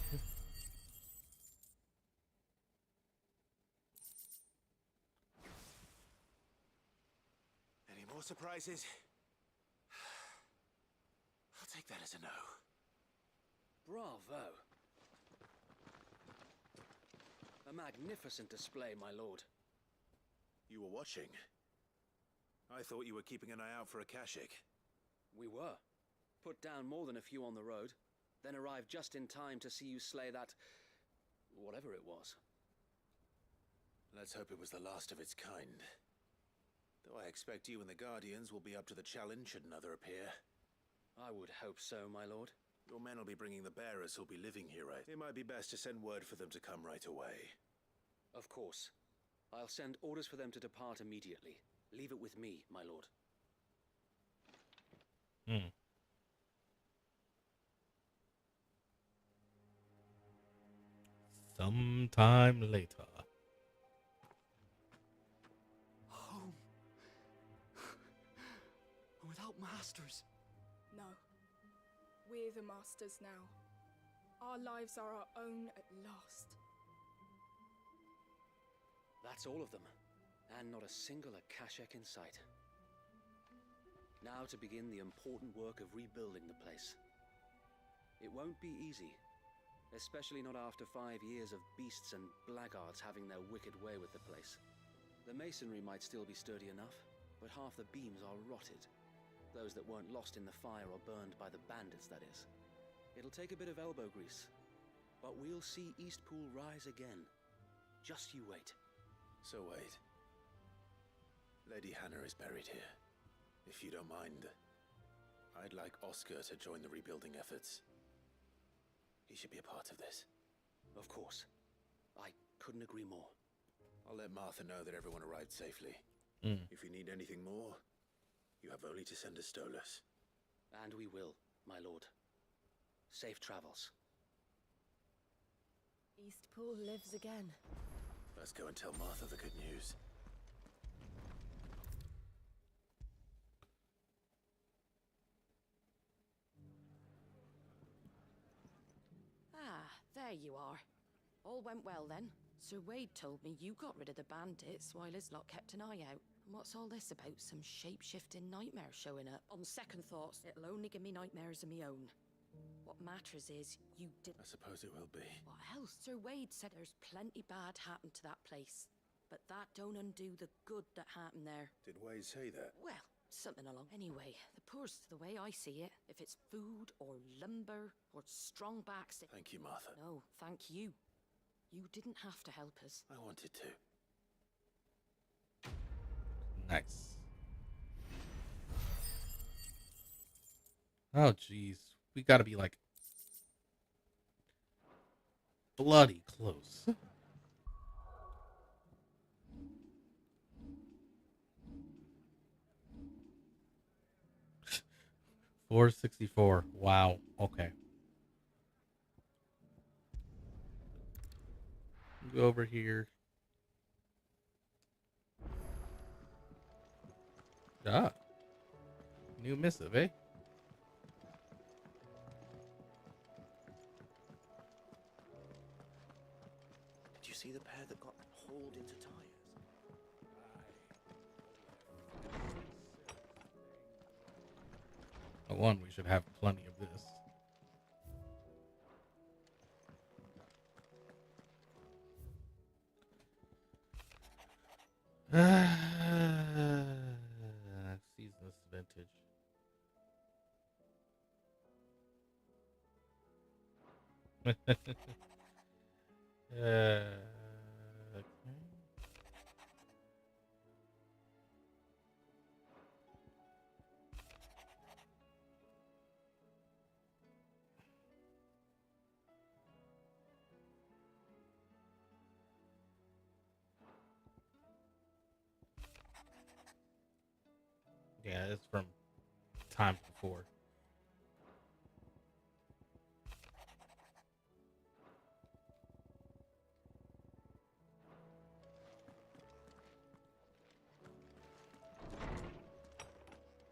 Any more surprises? I'll take that as a no. Bravo. A magnificent display, my lord. You were watching. I thought you were keeping an eye out for a Kashik. We were. Put down more than a few on the road, then arrived just in time to see you slay that... whatever it was. Let's hope it was the last of its kind. Though I expect you and the Guardians will be up to the challenge should another appear. I would hope so, my lord. Your men will be bringing the bearers who'll be living here, right? It might be best to send word for them to come right away. Of course. I'll send orders for them to depart immediately. Leave it with me, my lord. Sometime later. Home. Without masters. No. We're the masters now. Our lives are our own at last. That's all of them. And not a single Akashek in sight. Now to begin the important work of rebuilding the place. It won't be easy. Especially not after 5 years of beasts and blackguards having their wicked way with the place. The masonry might still be sturdy enough, but half the beams are rotted. Those that weren't lost in the fire or burned by the bandits, that is. It'll take a bit of elbow grease, but we'll see Eastpool rise again. Just you wait. So wait. Lady Hannah is buried here. If you don't mind, I'd like Oscar to join the rebuilding efforts. He should be a part of this. Of course. I couldn't agree more. I'll let Martha know that everyone arrived safely. If you need anything more, you have only to send a Stolas. And we will, my lord. Safe travels. Eastpool lives again. Let's go and tell Martha the good news. Ah, there you are. All went well then. Sir Wade told me you got rid of the bandits while his lot kept an eye out. And what's all this about some shape-shifting nightmare showing up? On second thoughts, it'll only give me nightmares of me own. What matters is you did... I suppose it will be. What else? Sir Wade said there's plenty bad happened to that place. But that don't undo the good that happened there. Did Wade say that? Well, something along. Anyway, the poor's the way I see it. If it's food or lumber or strong backs... Thank you, Martha. No, thank you. You didn't have to help us. I wanted to. Nice. Oh, jeez. We gotta be, like, bloody close. $464. Wow. Okay. Go over here. Ah. New missive, eh? Did you see the pair that got hauled into tires? One, we should have plenty of this. Seasonless vintage. Okay. Yeah, it's from time before.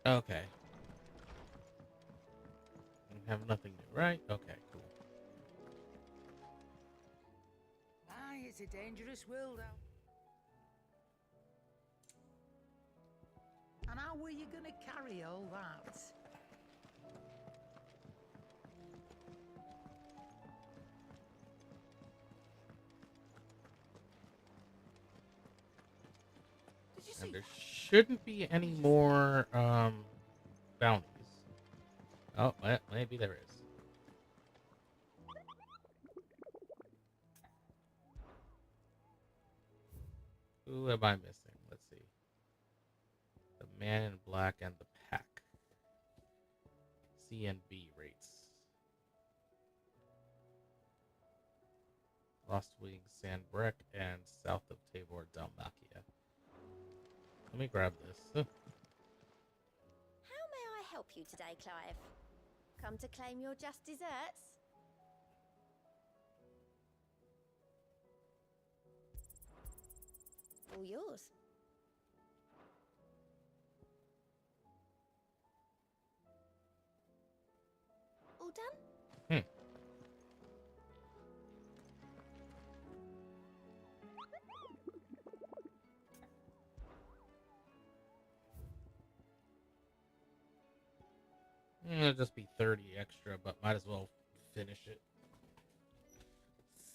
Okay. We have nothing new, right? Okay, cool. Aye, it's a dangerous world out. And how were you gonna carry all that? And there shouldn't be any more bounties. Oh, well, maybe there is. Who am I missing? Let's see. The Man in Black and the Pack. C and B rates. Lost Wings, Sandbreck, and south of Tabor, Dalmatia. Let me grab this. How may I help you today, Clive? Come to claim your just desserts? All yours. All done? It'll just be 30 extra, but might as well finish it.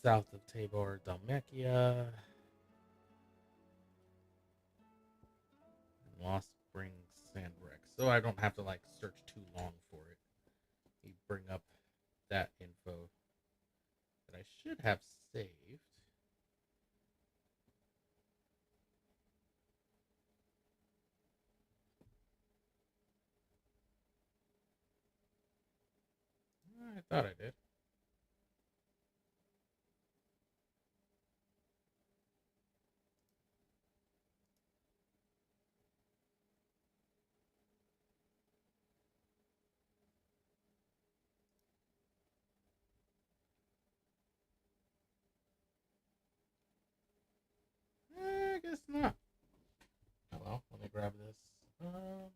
South of Tabor, Dalmatia. Lost Springs, Sandbreck. So I don't have to like search too long for it. You bring up that info that I should have saved. I thought I did. I guess not. Oh well, let me grab this. Oh,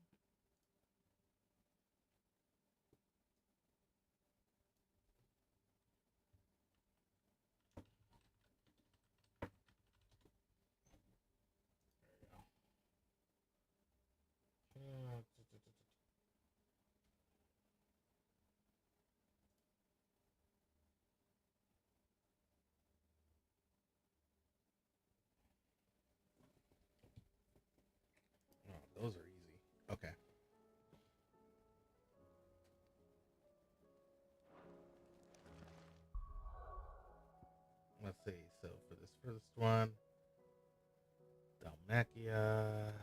those are easy. Okay. Let's see. So for this first one, Dalmatia.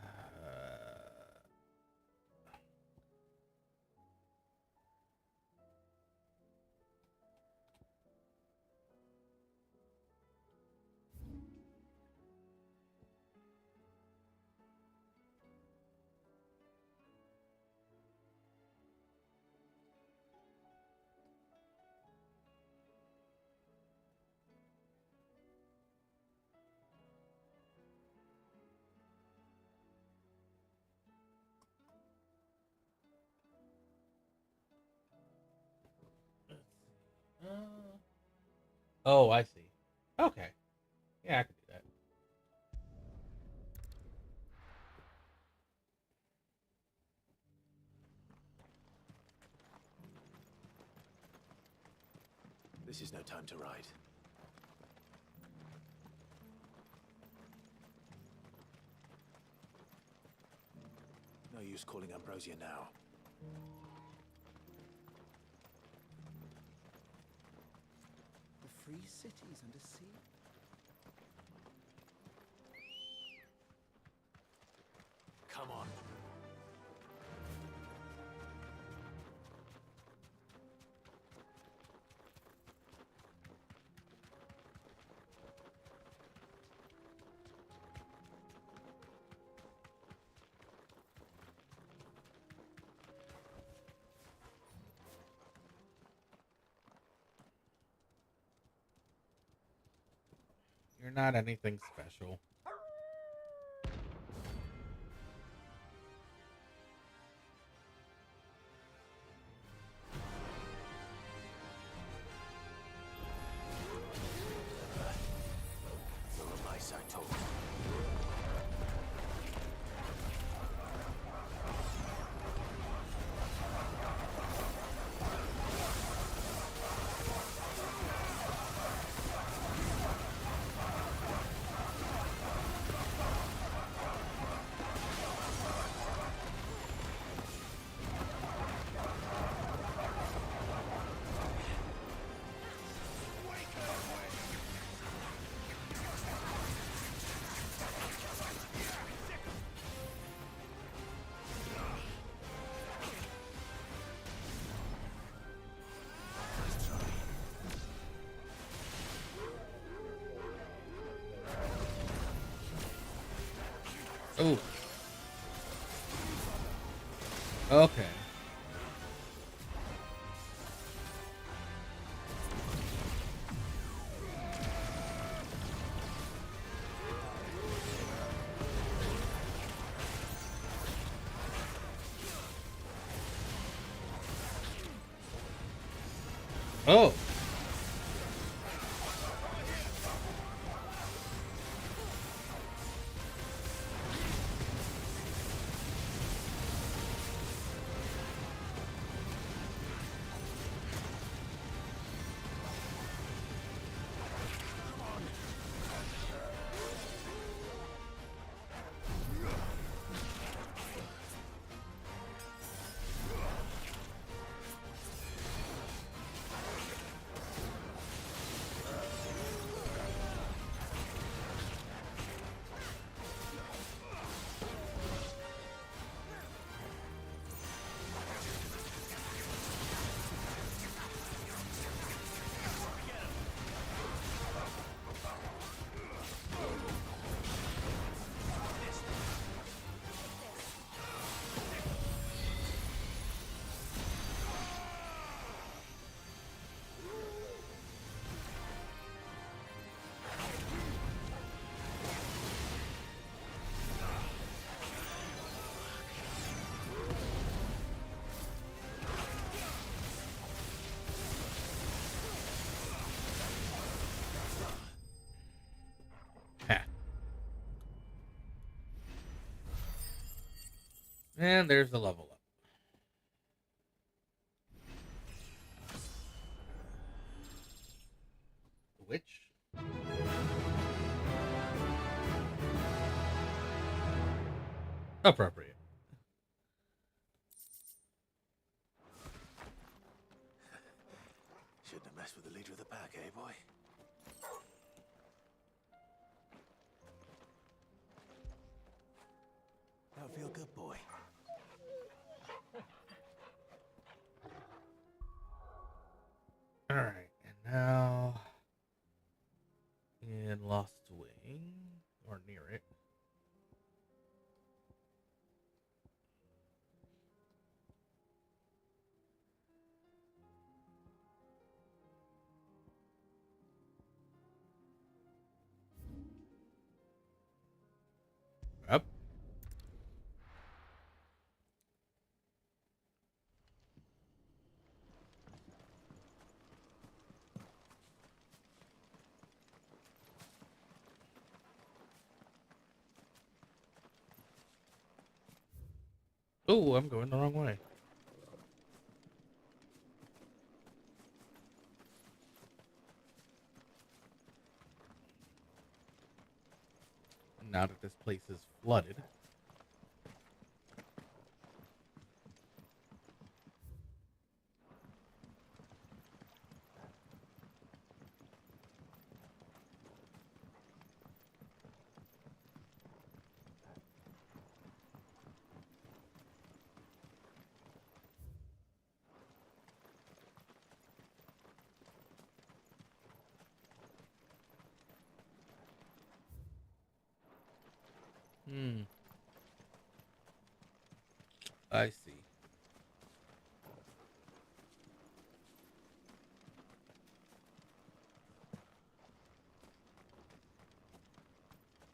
Oh, I see. Okay. Yeah, I can do that. This is no time to ride. No use calling Ambrosia now. The free cities under sea. Come on. You're not anything special. Oh. Okay. Oh. And there's the level up. Which? Appropriate. Shouldn't have messed with the leader of the pack, eh, boy? Don't feel good, boy. Alright, and now in Lost Wing, or near it. Up. Oh, I'm going the wrong way. Now that this place is flooded. I see.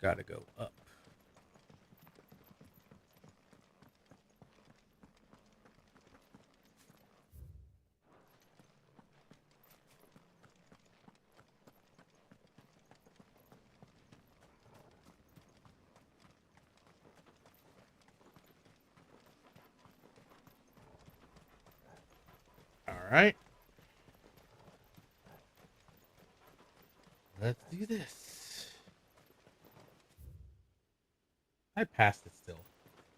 Gotta go up. All right. Let's do this. I passed it still.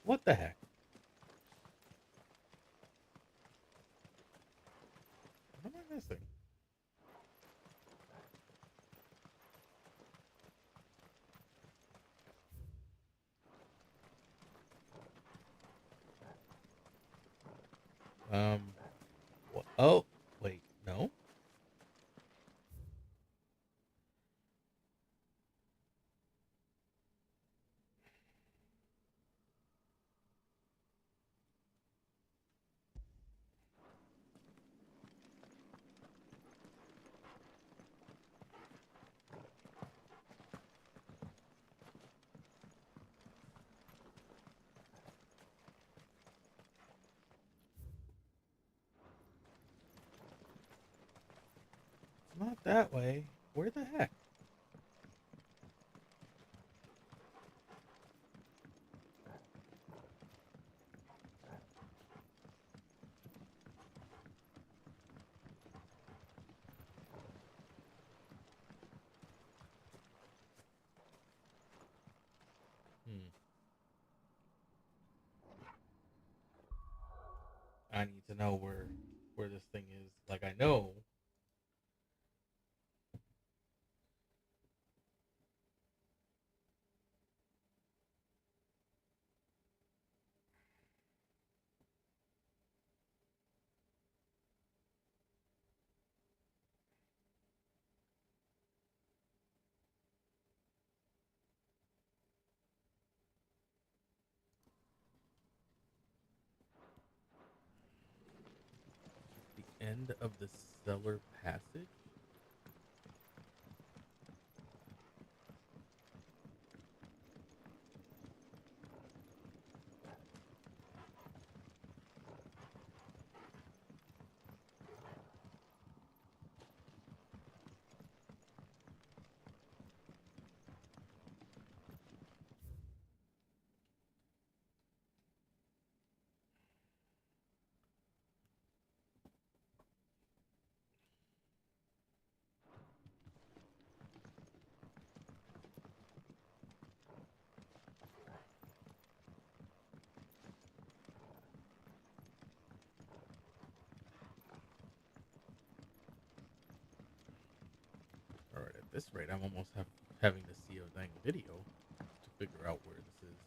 What the heck? What am I missing? Oh, wait, no. It's not that way. Where the heck? I need to know where this thing is. Like, I know. The end of the cellar passage? Alright, at this rate, I'm almost having to see a dang video to figure out where this is.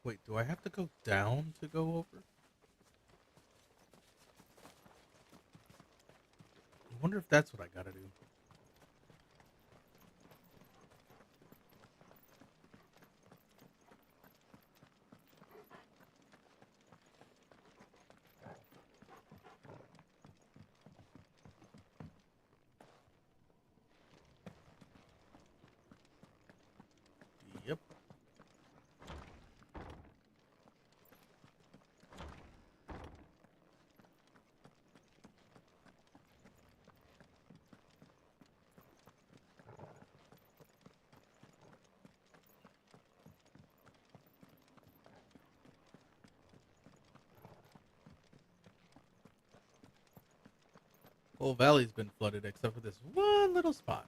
Wait, do I have to go down to go over? I wonder if that's what I gotta do. Yep. Whole valley's been flooded except for this one little spot.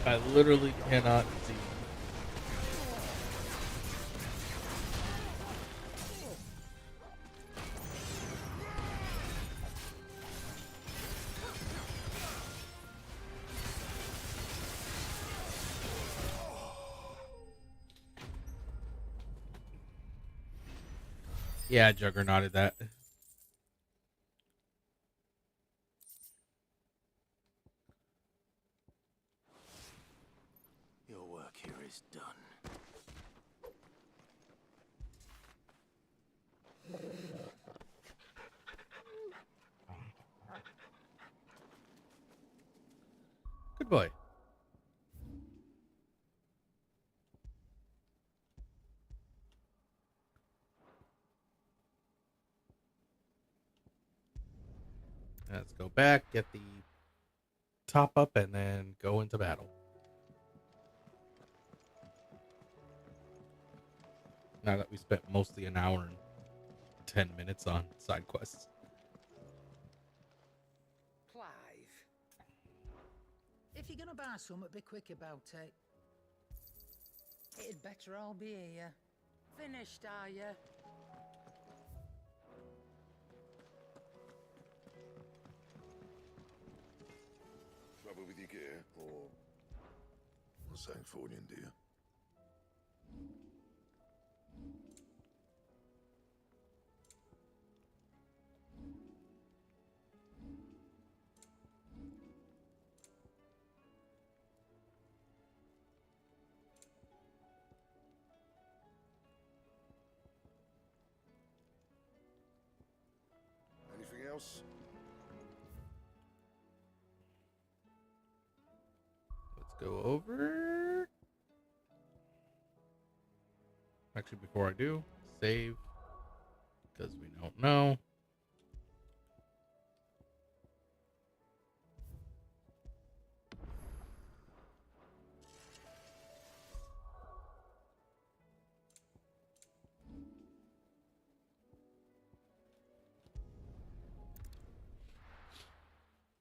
I literally cannot see. Yeah, Juggernauted that. Your work here is done. Good boy. Let's go back, get the top up, and then go into battle. Now that we spent mostly an hour and 10 minutes on side quests. Clive. If you're gonna buy something, be quick about it. It'd better all be here. Finished, are you? Trouble with your gear, or something for you, dear? Anything else? Let's go over. Actually, before I do, save. Because we don't know.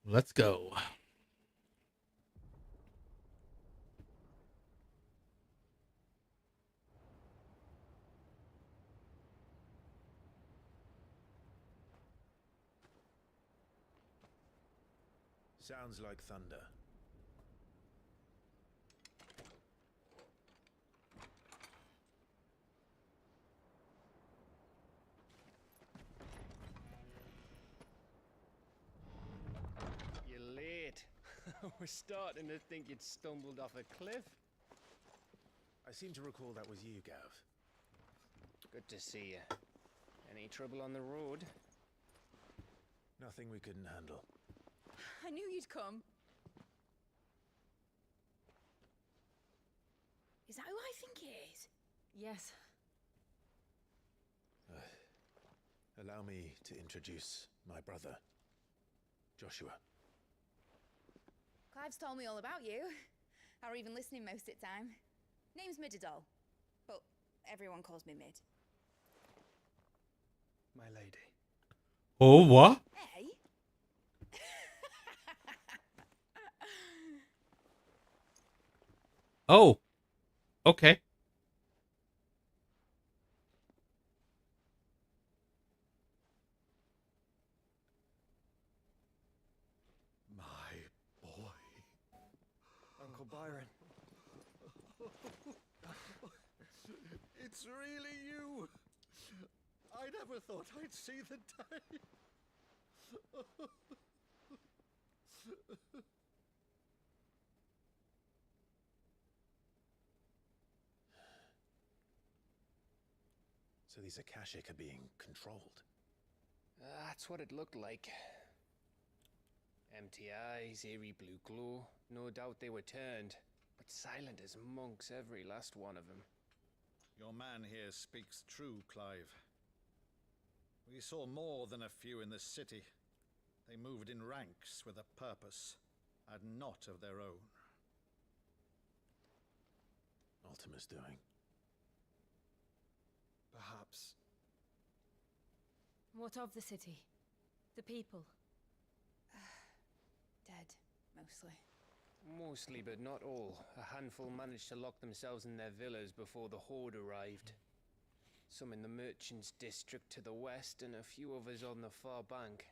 Let's go. Sounds like thunder. You're late. We're starting to think you'd stumbled off a cliff. I seem to recall that was you, Gav. Good to see you. Any trouble on the road? Nothing we couldn't handle. I knew you'd come. Is that who I think it is? Yes. Allow me to introduce my brother, Joshua. Clive's told me all about you. Or even listening most of the time. Name's Midadol, but everyone calls me Mid. My lady. Oh, what? Hey? Oh. Okay. My boy. Uncle Byron. It's really you! I never thought I'd see the day. So these Akashic are being controlled. That's what it looked like. Empty eyes, eerie blue glow. No doubt they were turned, but silent as monks, every last one of them. Your man here speaks true, Clive. We saw more than a few in this city. They moved in ranks with a purpose, and not of their own. Ultima's doing. Perhaps. What of the city? The people? Dead, mostly. Mostly, but not all. A handful managed to lock themselves in their villas before the horde arrived. Some in the merchants' district to the west, and a few others on the far bank.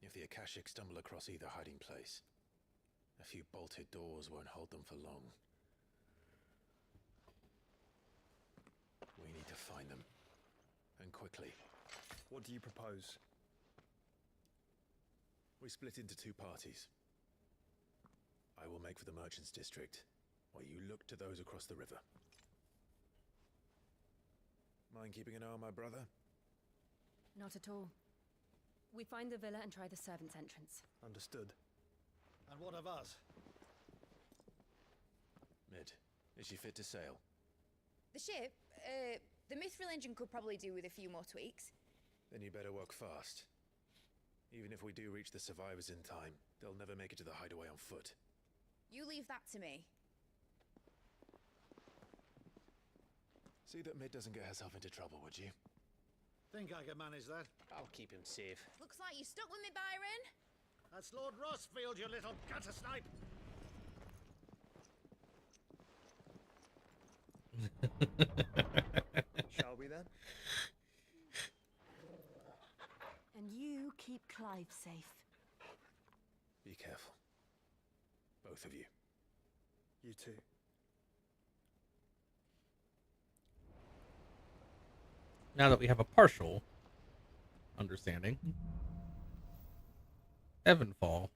If the Akashic stumble across either hiding place, a few bolted doors won't hold them for long. We need to find them. And quickly. What do you propose? We split into two parties. I will make for the merchants' district, while you look to those across the river. Mind keeping an eye on my brother? Not at all. We find the villa and try the servants' entrance. Understood. And what of us? Mid, is she fit to sail? The ship, the mithril engine could probably do with a few more tweaks. Then you better work fast. Even if we do reach the survivors in time, they'll never make it to the hideaway on foot. You leave that to me. See that Mid doesn't get herself into trouble, would you? Think I can manage that? I'll keep him safe. Looks like you stuck with me, Byron. That's Lord Rossfield, you little gutter snipe! Shall we then? And you keep Clive safe. Be careful. Both of you. You too. Now that we have a partial understanding, Evanfall. All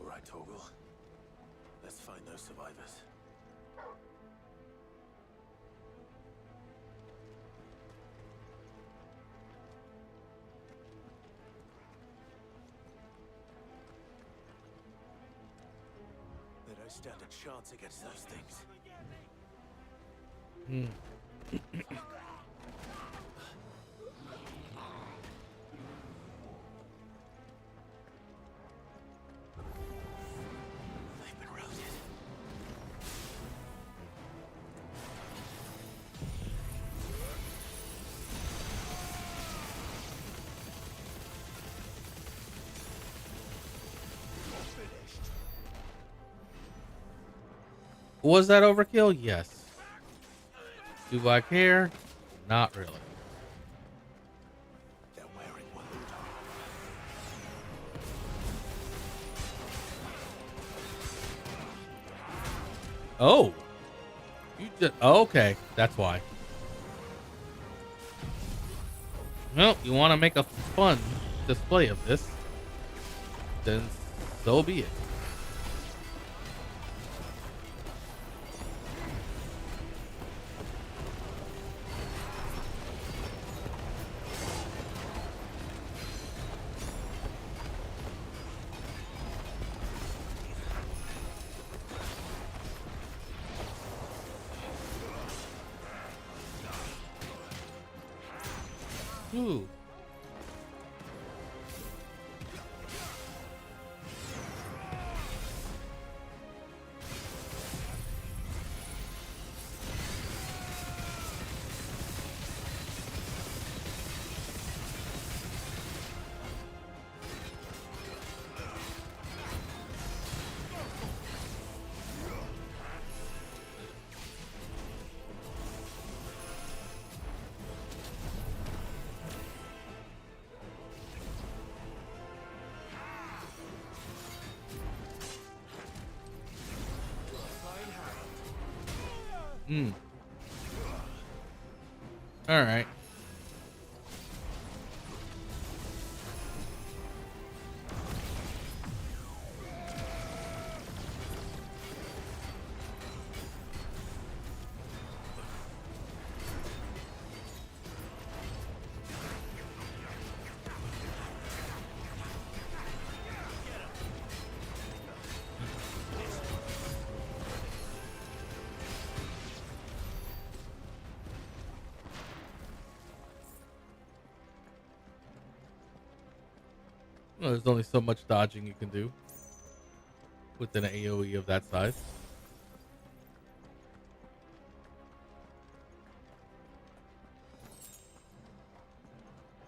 right, Torgal. Let's find those survivors. They don't stand a chance against those things. They've been routed. Finished. Was that overkill? Yes. Do I care? Not really. They're wearing one. Oh. You just okay. That's why. Well, you want to make a fun display of this, then so be it. Ooh. All right. Well, there's only so much dodging you can do with an AoE of that size.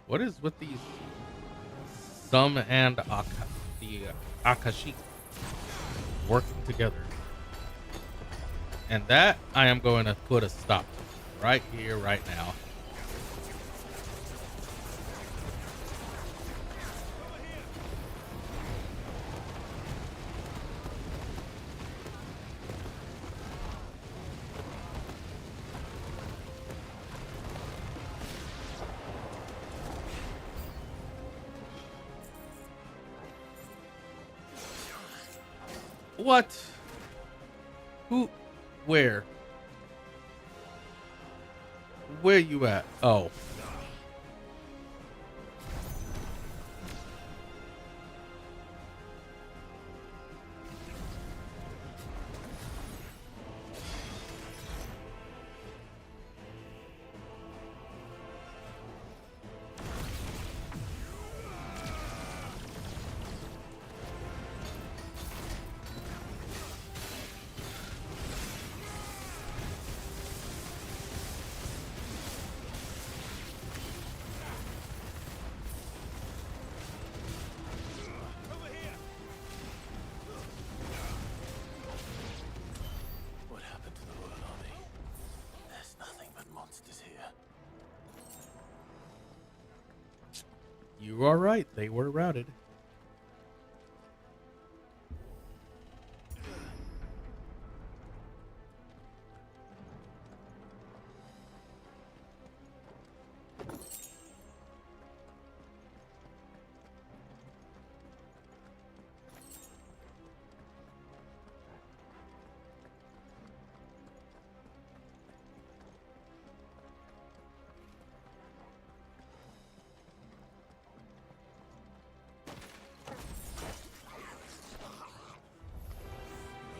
What is with these Thumb and the Akashi working together. And that I am going to put a stop to right here, right now. What? Who? Where? Where you at? Oh. What happened to the Royal Army? There's nothing but monsters here. You are right. They were routed.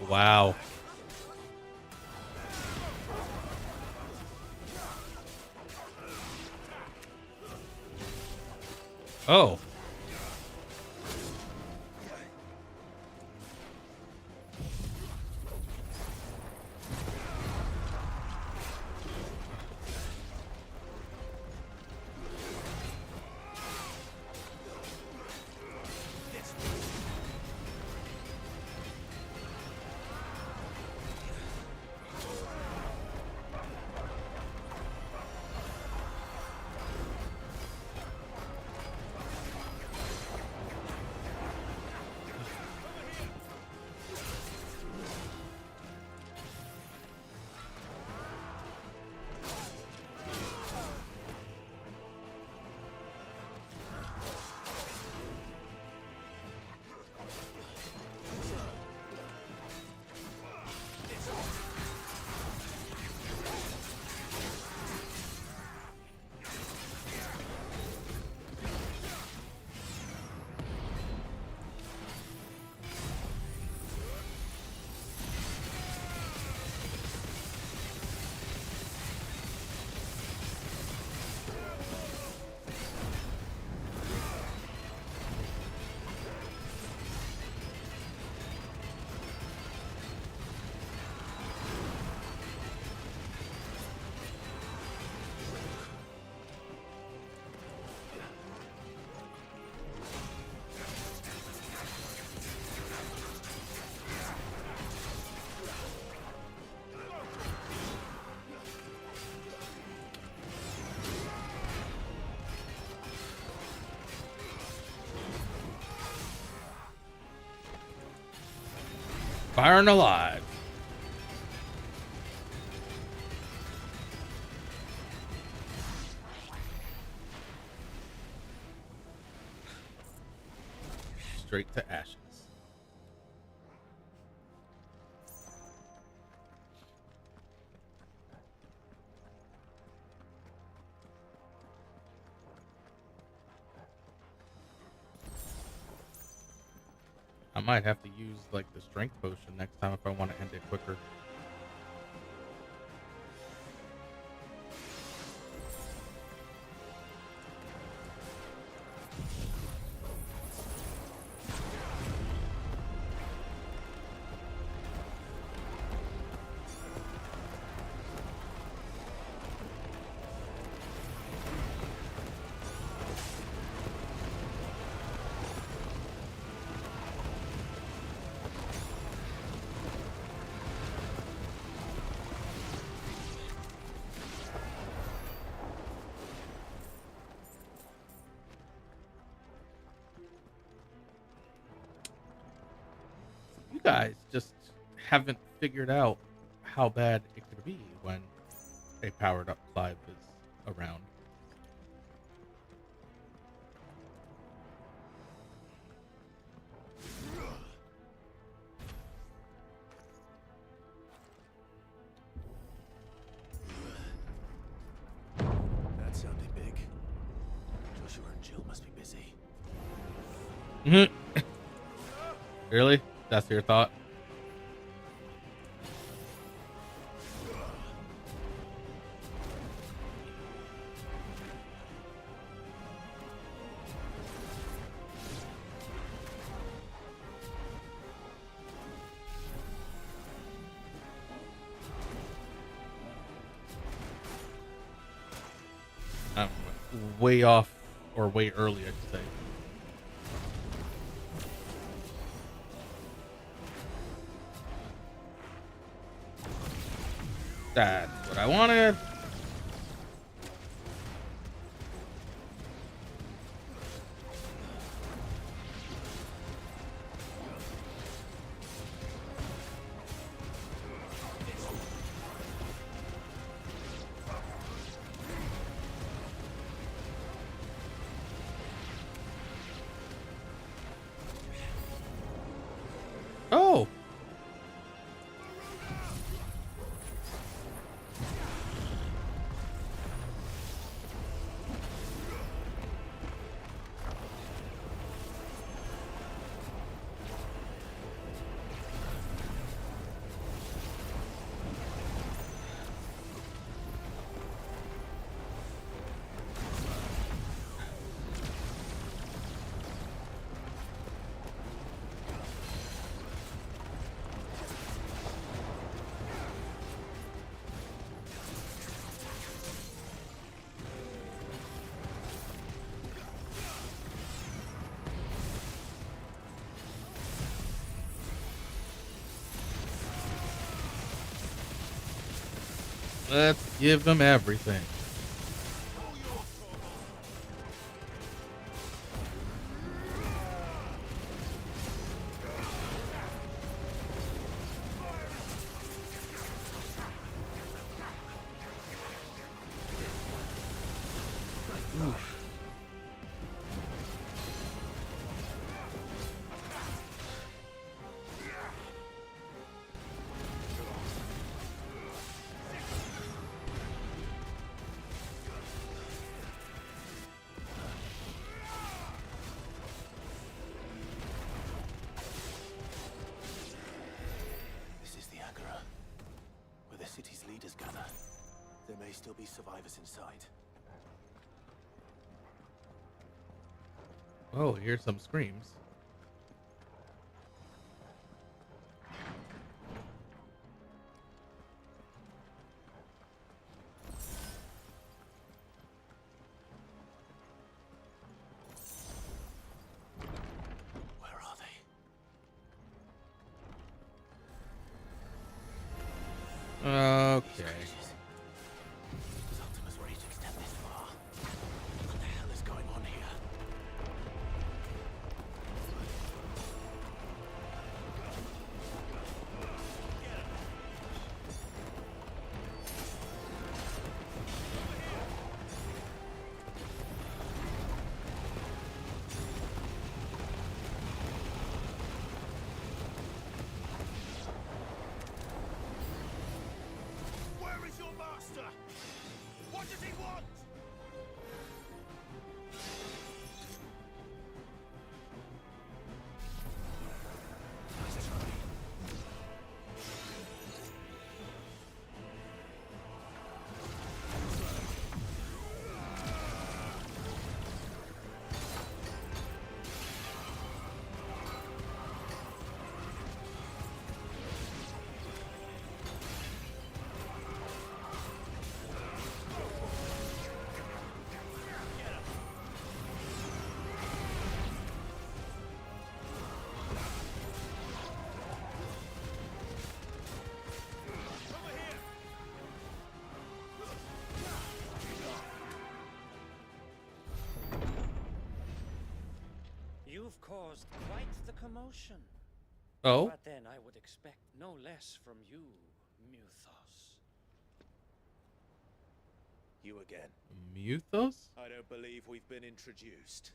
Wow. Oh. Firing alive. Straight to ashes. I might have to use like the strength potion next time if I want to end it quicker. guys just haven't figured out how bad it could be when a powered up Clive is around. That sounded big. Joshua and Jill must be busy. Really? That's your thought? Way off, or way early, I should say. That's what I wanted. Oh. Let's give them everything. Oof. This is the Agora, where the city's leaders gather. There may still be survivors inside. Oh, here's some screams. Where are they? Okay. Does Ultima's reach extend this far? What the hell is going on here? Where is your master? What does he want? You've caused quite the commotion. Oh? But then I would expect no less from you, Muthos. You again. Muthos? I don't believe we've been introduced.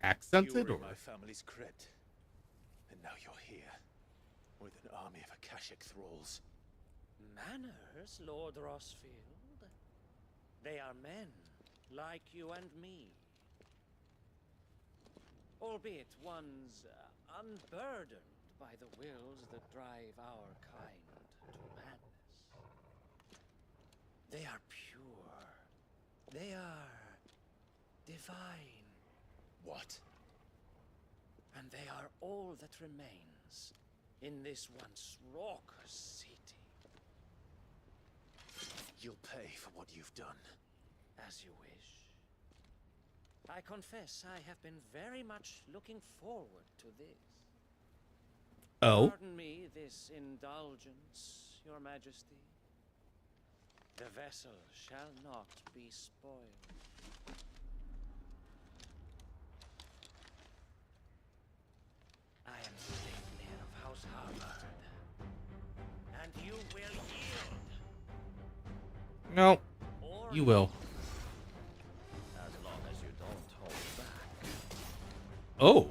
Accented You or? were in my family's crypt, and now you're here with an army of Akashic thralls. Manners, Lord Rosfield. They are men, like you and me. Albeit ones unburdened by the wills that drive our kind to madness. They are pure. They are divine. What? And they are all that remains in this once raucous city. You'll pay for what you've done. As you wish. I confess I have been very much looking forward to this. Oh? Pardon me this indulgence, Your Majesty. The vessel shall not be spoiled. I am Sleipnir of House Harvard, and you will yield. No. You will. As long as you don't hold back. Oh.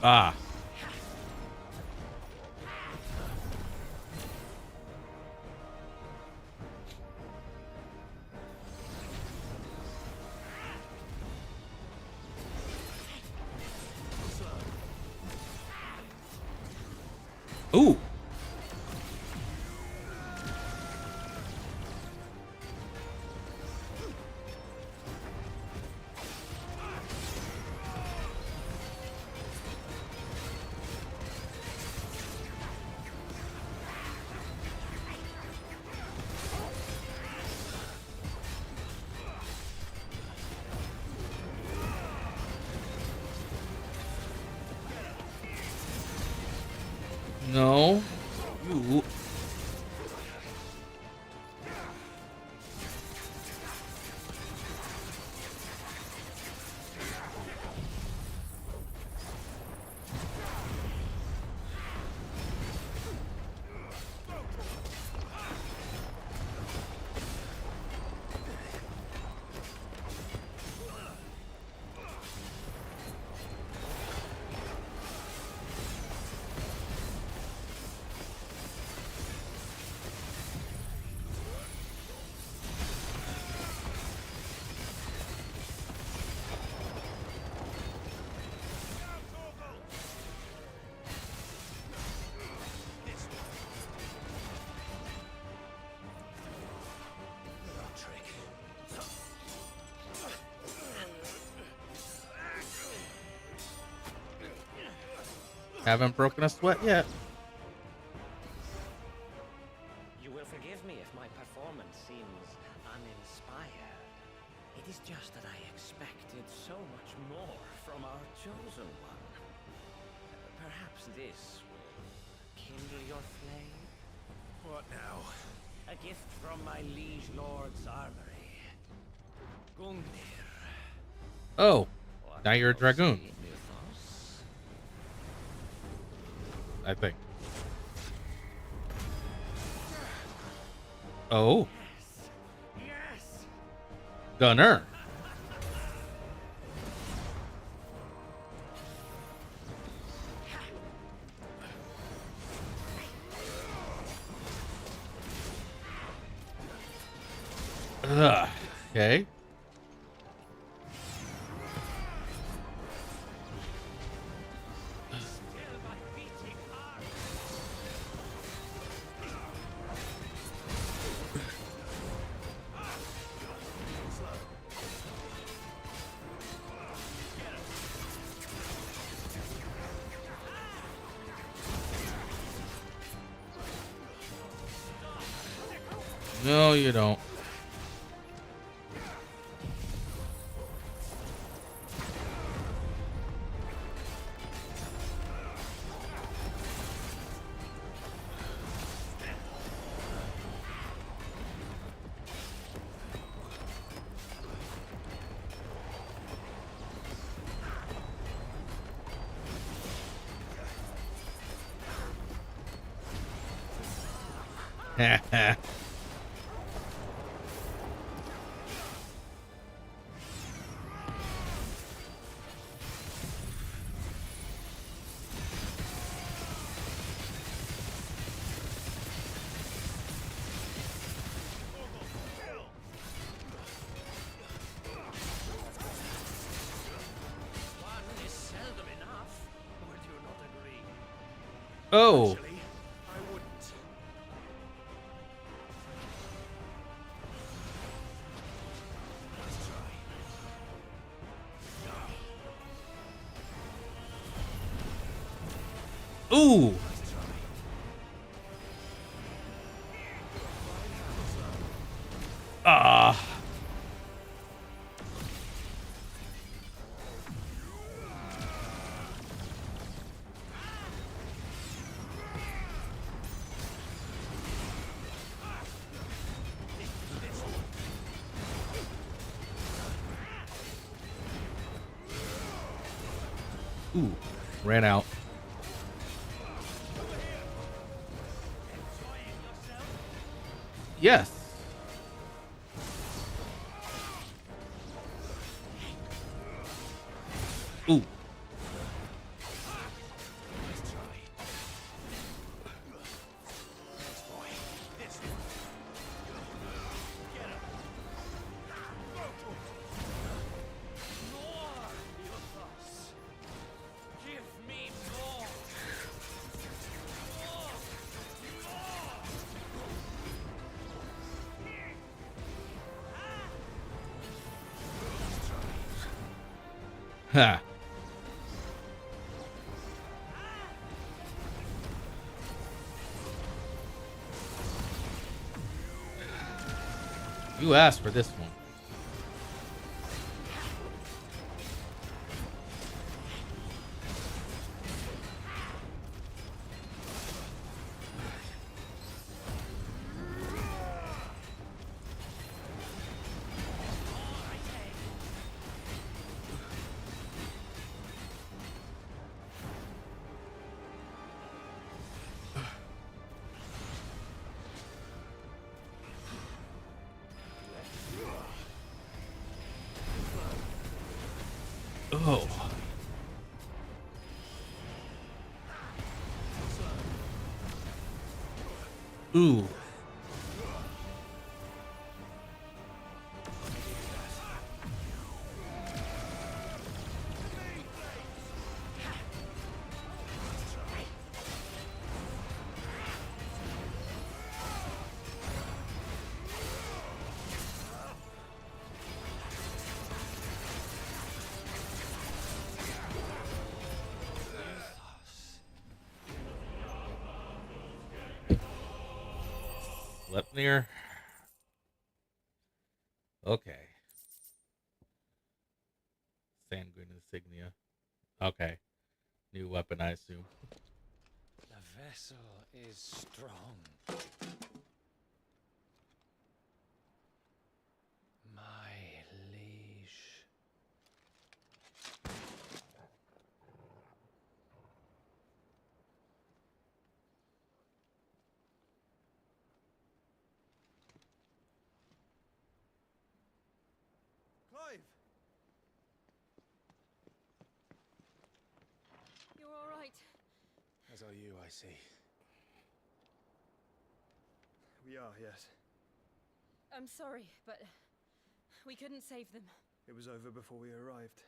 Ah. Ooh. No. You. Haven't broken a sweat yet. You will forgive me if my performance seems uninspired. It is just that I expected so much more from our chosen one. Perhaps this will kindle your flame? What now? A gift from my liege lord's armory. Gungnir. Oh. Now you're a dragoon. I think. Oh. Yes. Gunner. Ugh. Okay. No, you don't. One is seldom enough. Would you not agree? Oh. Actually, I wouldn't. Ooh. Ah. Ooh. Ran out. Yes. Ooh. Give me more. Ha. You asked for this one. Oh. Ooh. Sleipnir. Okay. Sanguine insignia. Okay. New weapon, I assume. The vessel is strong. My liege. Clive! You're all right. As are you, I see. We are, yes. I'm sorry, but we couldn't save them. It was over before we arrived.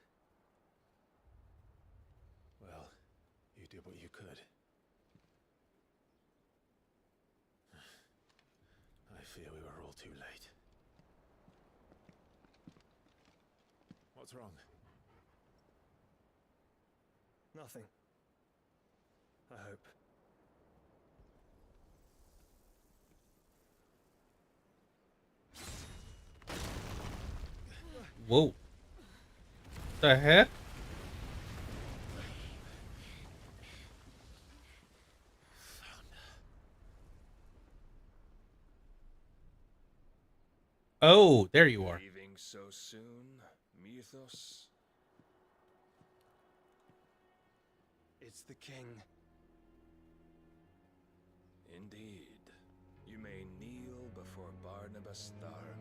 Well, you did what you could. I fear we were all too late. What's wrong? Nothing. I hope. Whoa. The heck? Oh, there you are. Leaving so soon, Mythos? It's the king. Indeed. You may Barnabas Tharm,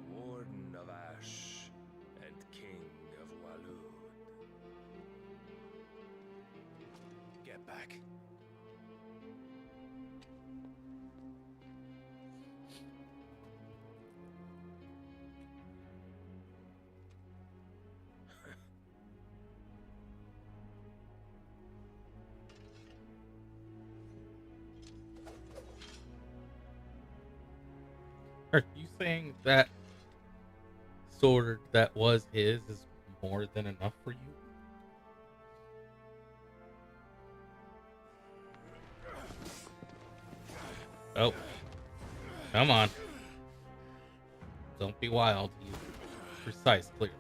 Warden of Ash and King of Walud. Get back. Are you saying that sword that was his is more than enough for you? Oh. Come on. Don't be wild. He's precise, clearly.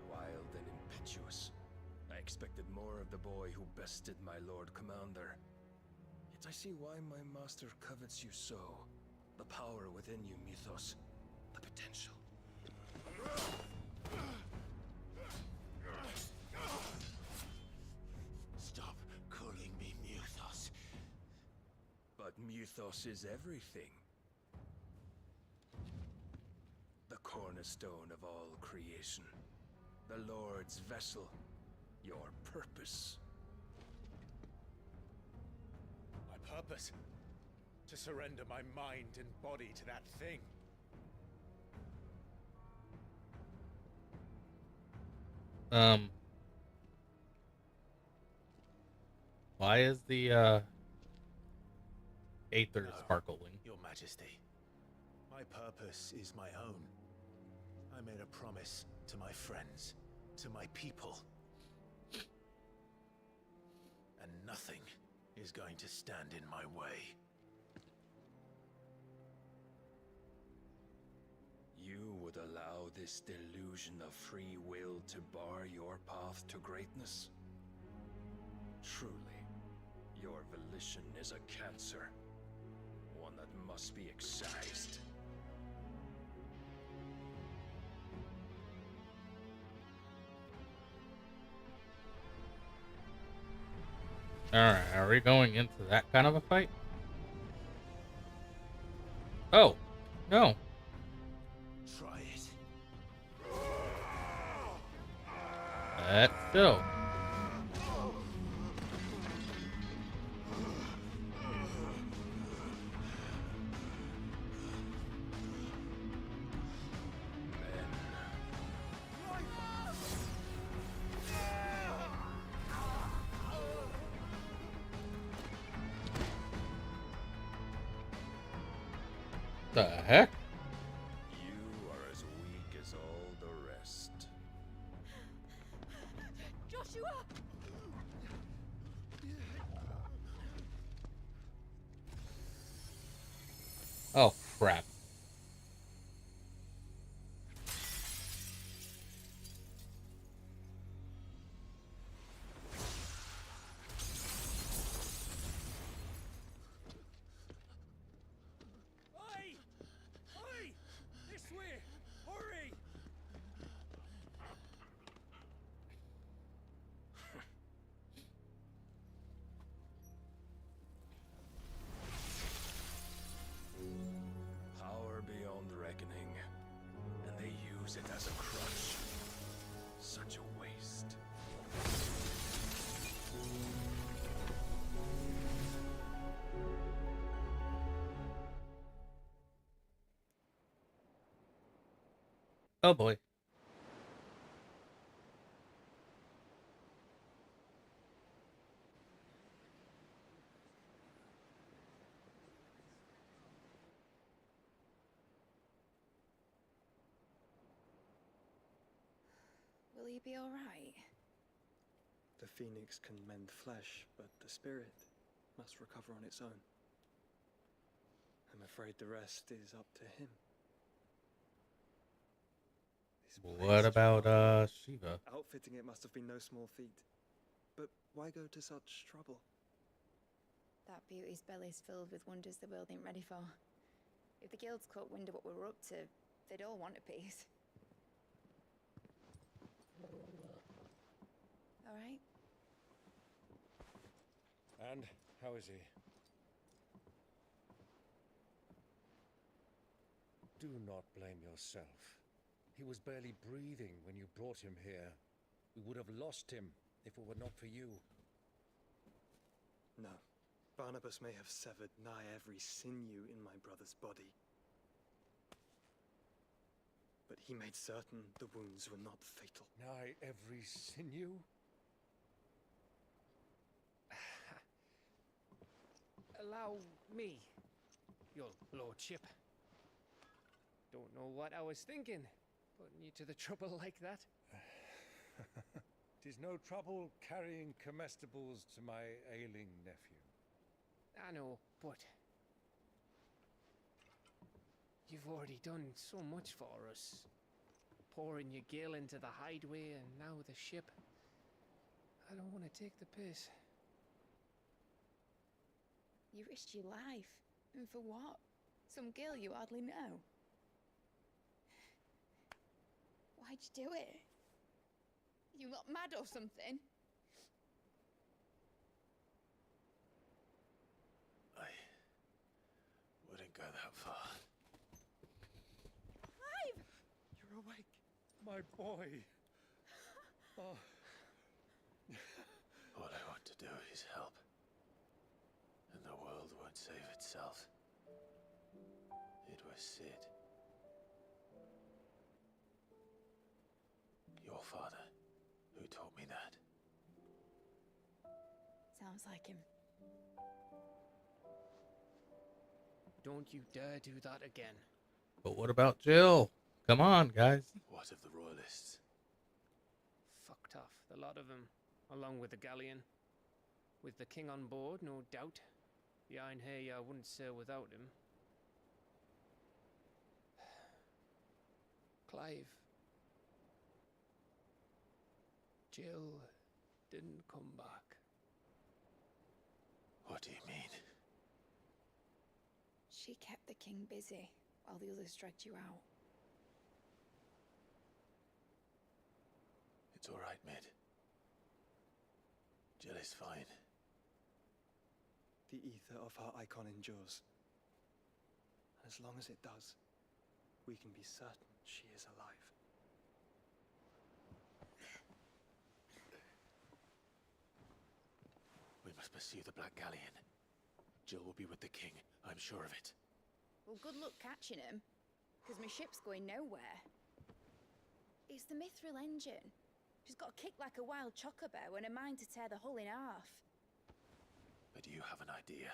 Wild and impetuous. I expected more of the boy who bested my Lord Commander. Yet I see why my master covets you so. The power within you, Mythos. The potential. Stop calling me Mythos. But Mythos is everything. The cornerstone of all creation. The Lord's vessel. Your purpose. My purpose? To surrender my mind and body to that thing. Why is the Aether sparkling? Your Majesty, my purpose is my own. I made a promise to my friends, to my people. And nothing is going to stand in my way. You would allow this delusion of free will to bar your path to greatness? Truly, your volition is a cancer. One that must be excised. Alright, are we going into that kind of a fight? Oh, no. Try it. That's still. The heck? You are as weak as all the rest. Joshua! Oh, crap. Oi! Oi! This way! Hurry! Power beyond reckoning, and they use it as a crutch. Such a waste. Oh boy. Will you be alright? The phoenix can mend flesh, but the spirit must recover on its own. I'm afraid the rest is up to him. What about Shiva? Outfitting it must have been no small feat. But why go to such trouble? That beauty's belly's filled with wonders the world ain't ready for. If the guilds caught wind of what we're up to, they'd all want a piece. All right. And how is he? Do not blame yourself. He was barely breathing when you brought him here. We would have lost him if it were not for you. No. Barnabas may have severed nigh every sinew in my brother's body. But he made certain the wounds were not fatal. Nigh every sinew? Allow me, your lordship. Don't know what I was thinking, putting you to the trouble like that. 'Tis no trouble carrying comestibles to my ailing nephew. I know, but you've already done so much for us. Pouring your gill into the hideaway and now the ship. I don't want to take the piss. You risked your life. And for what? Some girl you hardly know. Why'd you do it? You not mad or something? I wouldn't go that far. Clive! You're awake, my boy. Oh. All I want to do is help. And the world won't save itself. It was Sid. Your father, who taught me that. Sounds like him. Don't you dare do that again. But what about Jill? Come on, guys. What of the royalists? Fucked off, the lot of them, along with the galleon. With the king on board, no doubt. Behind here, I wouldn't sail without him. Clive. Jill didn't come back. What do you mean? She kept the king busy while the others dragged you out. It's all right, Mid. Jill is fine. The ether of her icon endures. And as long as it does, we can be certain she is alive. We must pursue the Black Galleon. Jill will be with the king, I'm sure of it. Well, good luck catching him, because my ship's going nowhere. It's the Mithril engine. She's got a kick like a wild chocobo and a mind to tear the hull in half. But do you have an idea?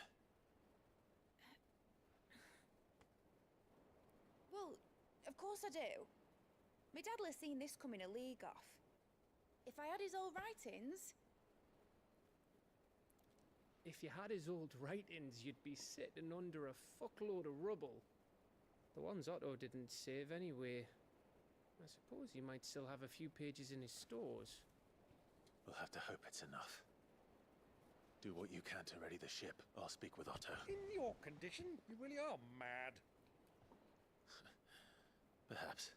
Well, of course I do. My dad'll have seen this coming a league off. If I had his old writings... If you had his old writings, you'd be sitting under a fuckload of rubble. The ones Otto didn't save anyway. I suppose he might still have a few pages in his stores. We'll have to hope it's enough. Do what you can to ready the ship. I'll speak with Otto. In your condition, you really are mad. Perhaps.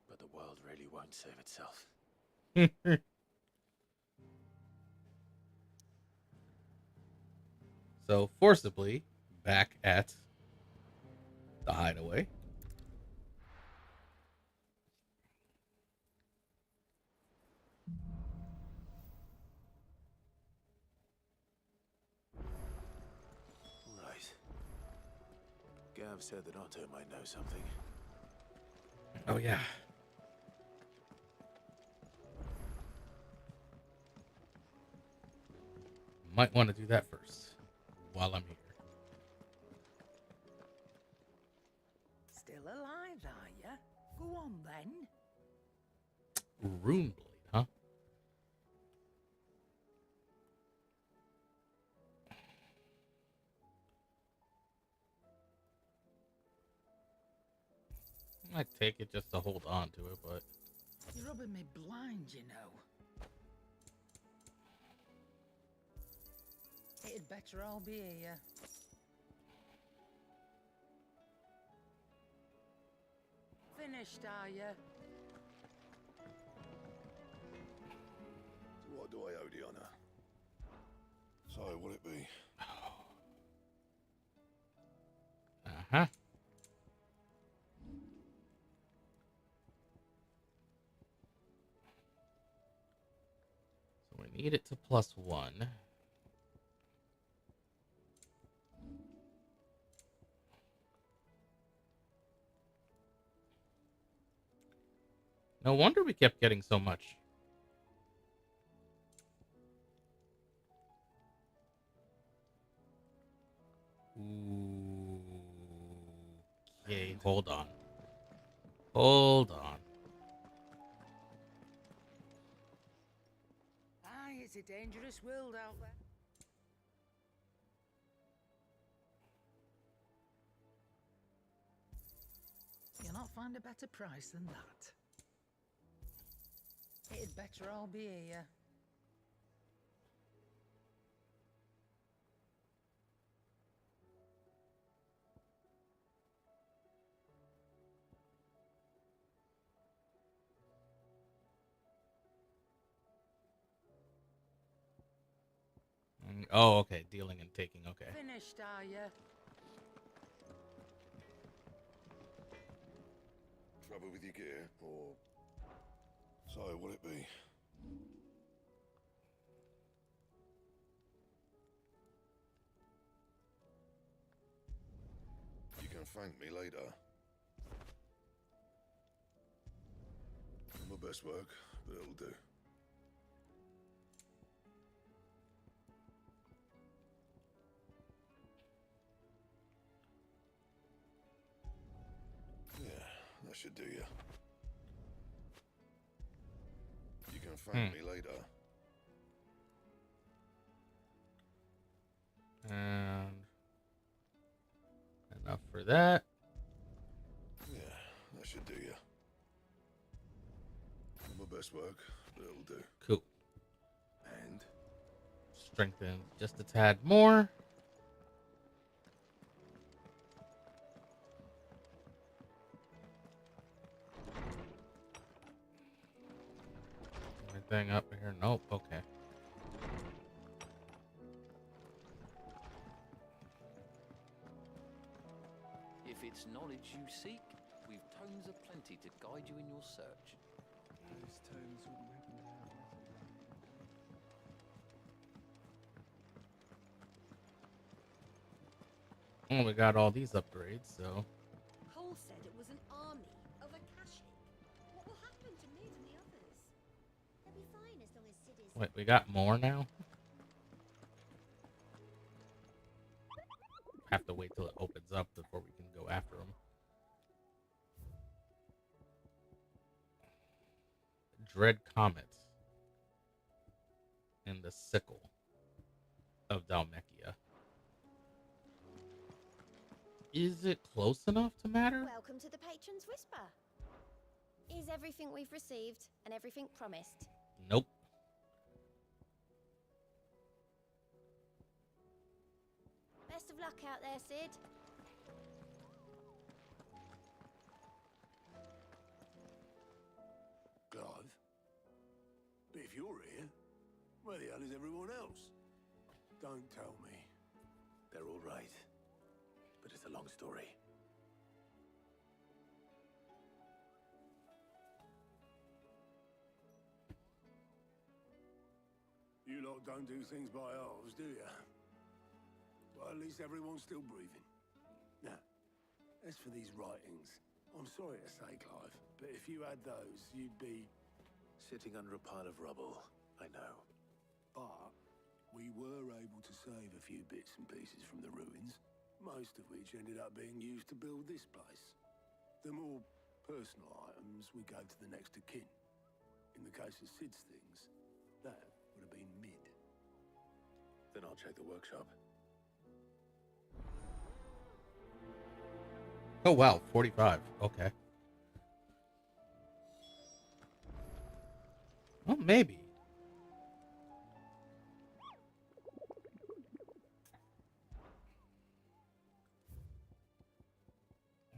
But the world really won't save itself. So, forcibly, back at the hideaway. Right. Gav said that Otto might know something. Oh, yeah. Might want to do that first, while I'm here. Still alive, are ya? Go on, then. Runeblade, huh? I might take it just to hold on to it, but... You're rubbing me blind, you know. It'd better all be here. Finished, are you? What do I owe the honor? So, will it be? Uh-huh. So we need it to +1. No wonder we kept getting so much. Ooh. Okay, hold on. Hold on. Aye, it's a dangerous world out there. You'll not find a better price than that. It'd better all be here. Oh, okay. Dealing and taking. Okay. Finished, are you? Trouble with your gear, or so will it be? You can thank me later. My best work, but it'll do. Yeah, that should do you. You can thank me later. And enough for that. Yeah, that should do you. My best work, but it'll do. Cool. And Strengthen just a tad more. Anything up here? Nope. Okay. If it's knowledge you seek, we've tomes aplenty to guide you in your search. Those tomes wouldn't happen to have Well, we got all these upgrades, so. Cole said it was an army of Akashi. What will happen to me and the others? They'll be fine as long as Sid is... Wait, we got more now? Have to wait till it opens up before we can go after them. Dread Comet. And the Sickle of Dalmekia. Is it close enough to matter? Welcome to the Patron's Whisper. Is everything we've received and everything promised? Nope. Best of luck out there, Sid. Clive? But if you're here, where the hell is everyone else? Don't tell me. They're all right. But it's a long story. You lot don't do things by halves, do you? Well, at least everyone's still breathing. Now, as for these writings, I'm sorry to say, Clive, but if you had those, you'd be... Sitting under a pile of rubble, I know. But we were able to save a few bits and pieces from the ruins, most of which ended up being used to build this place. The more personal items we gave to the next of kin. In the case of Sid's things, that would have been mid. Then I'll check the workshop. Oh, wow. 45. Okay. Well, maybe.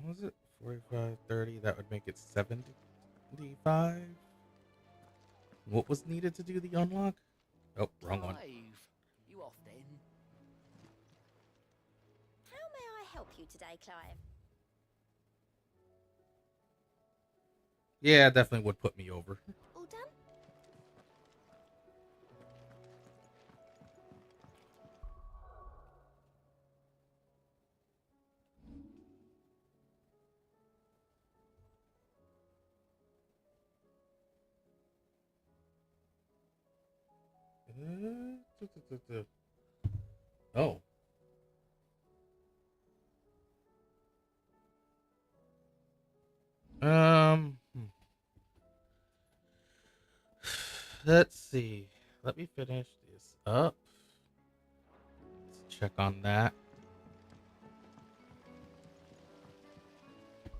What was it? 45, 30. That would make it 75. What was needed to do the unlock? Oh, wrong one. Clive, you off then? How may I help you today, Clive? Yeah, definitely would put me over. All done? Oh. Let's see. Let me finish this up. Let's check on that.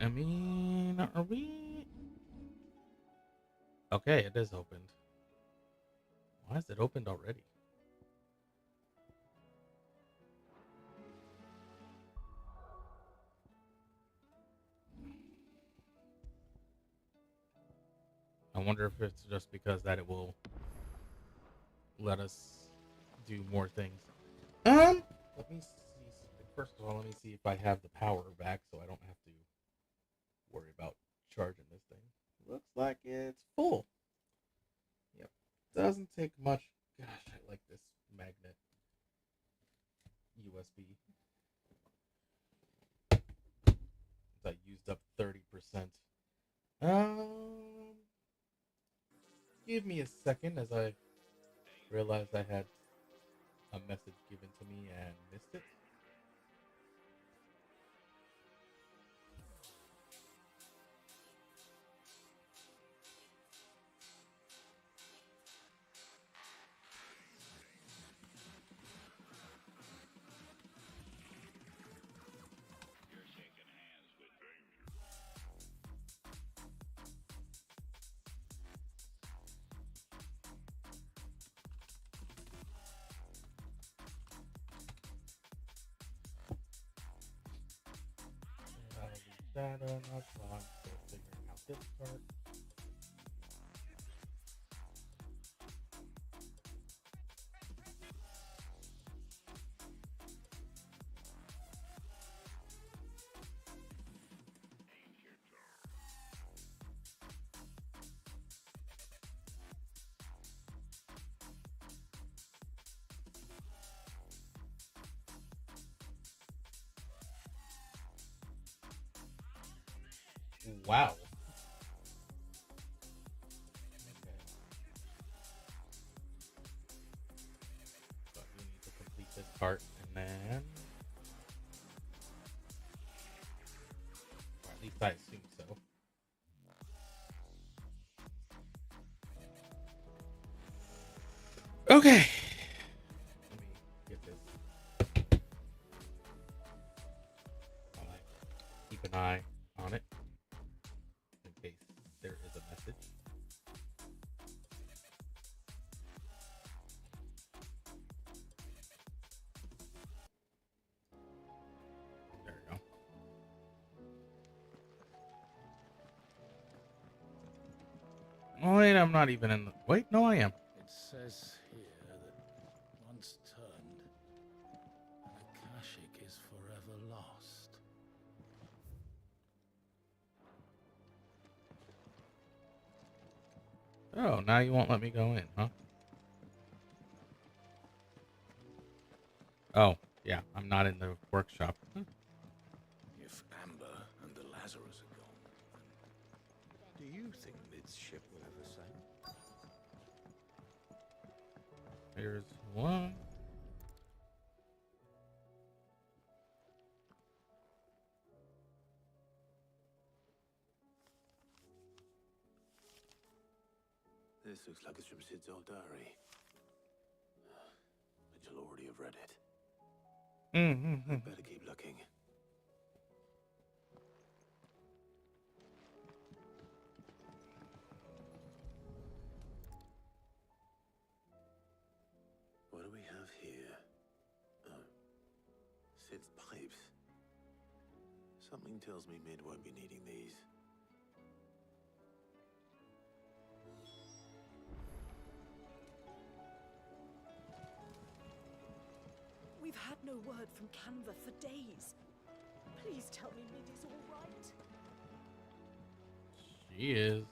I mean, are we? Okay, it is opened. Why is it opened already? I wonder if it's just because that it will let us do more things. Let me see. First of all, let me see if I have the power back so I don't have to worry about charging this thing. Looks like it's full. Yep. Doesn't take much. Gosh, I like this magnet. USB. I used up 30%. Give me a second as I realized I had a message given to me and missed it. That not wrong. Still figuring out this part. Wow. So we need to complete this part and then, or at least I assume so. Okay. Let me get this. I'll keep an eye on it in case there is a message. There we go. Wait, I'm not even in the... Wait, no, I am. It says here that once turned, an Akashic is forever lost. Oh, now you won't let me go in, huh? Oh, yeah, I'm not in the workshop. If Amber and the Lazarus are gone, do you think this ship will ever sail? Here's one. This looks like it's from Sid's old diary. But you'll already have read it. I'd better keep looking. What do we have here? Oh, Sid's pipes. Something tells me Mid won't be needing these. no word from Canva for days. Please tell me Mid is all right. She is.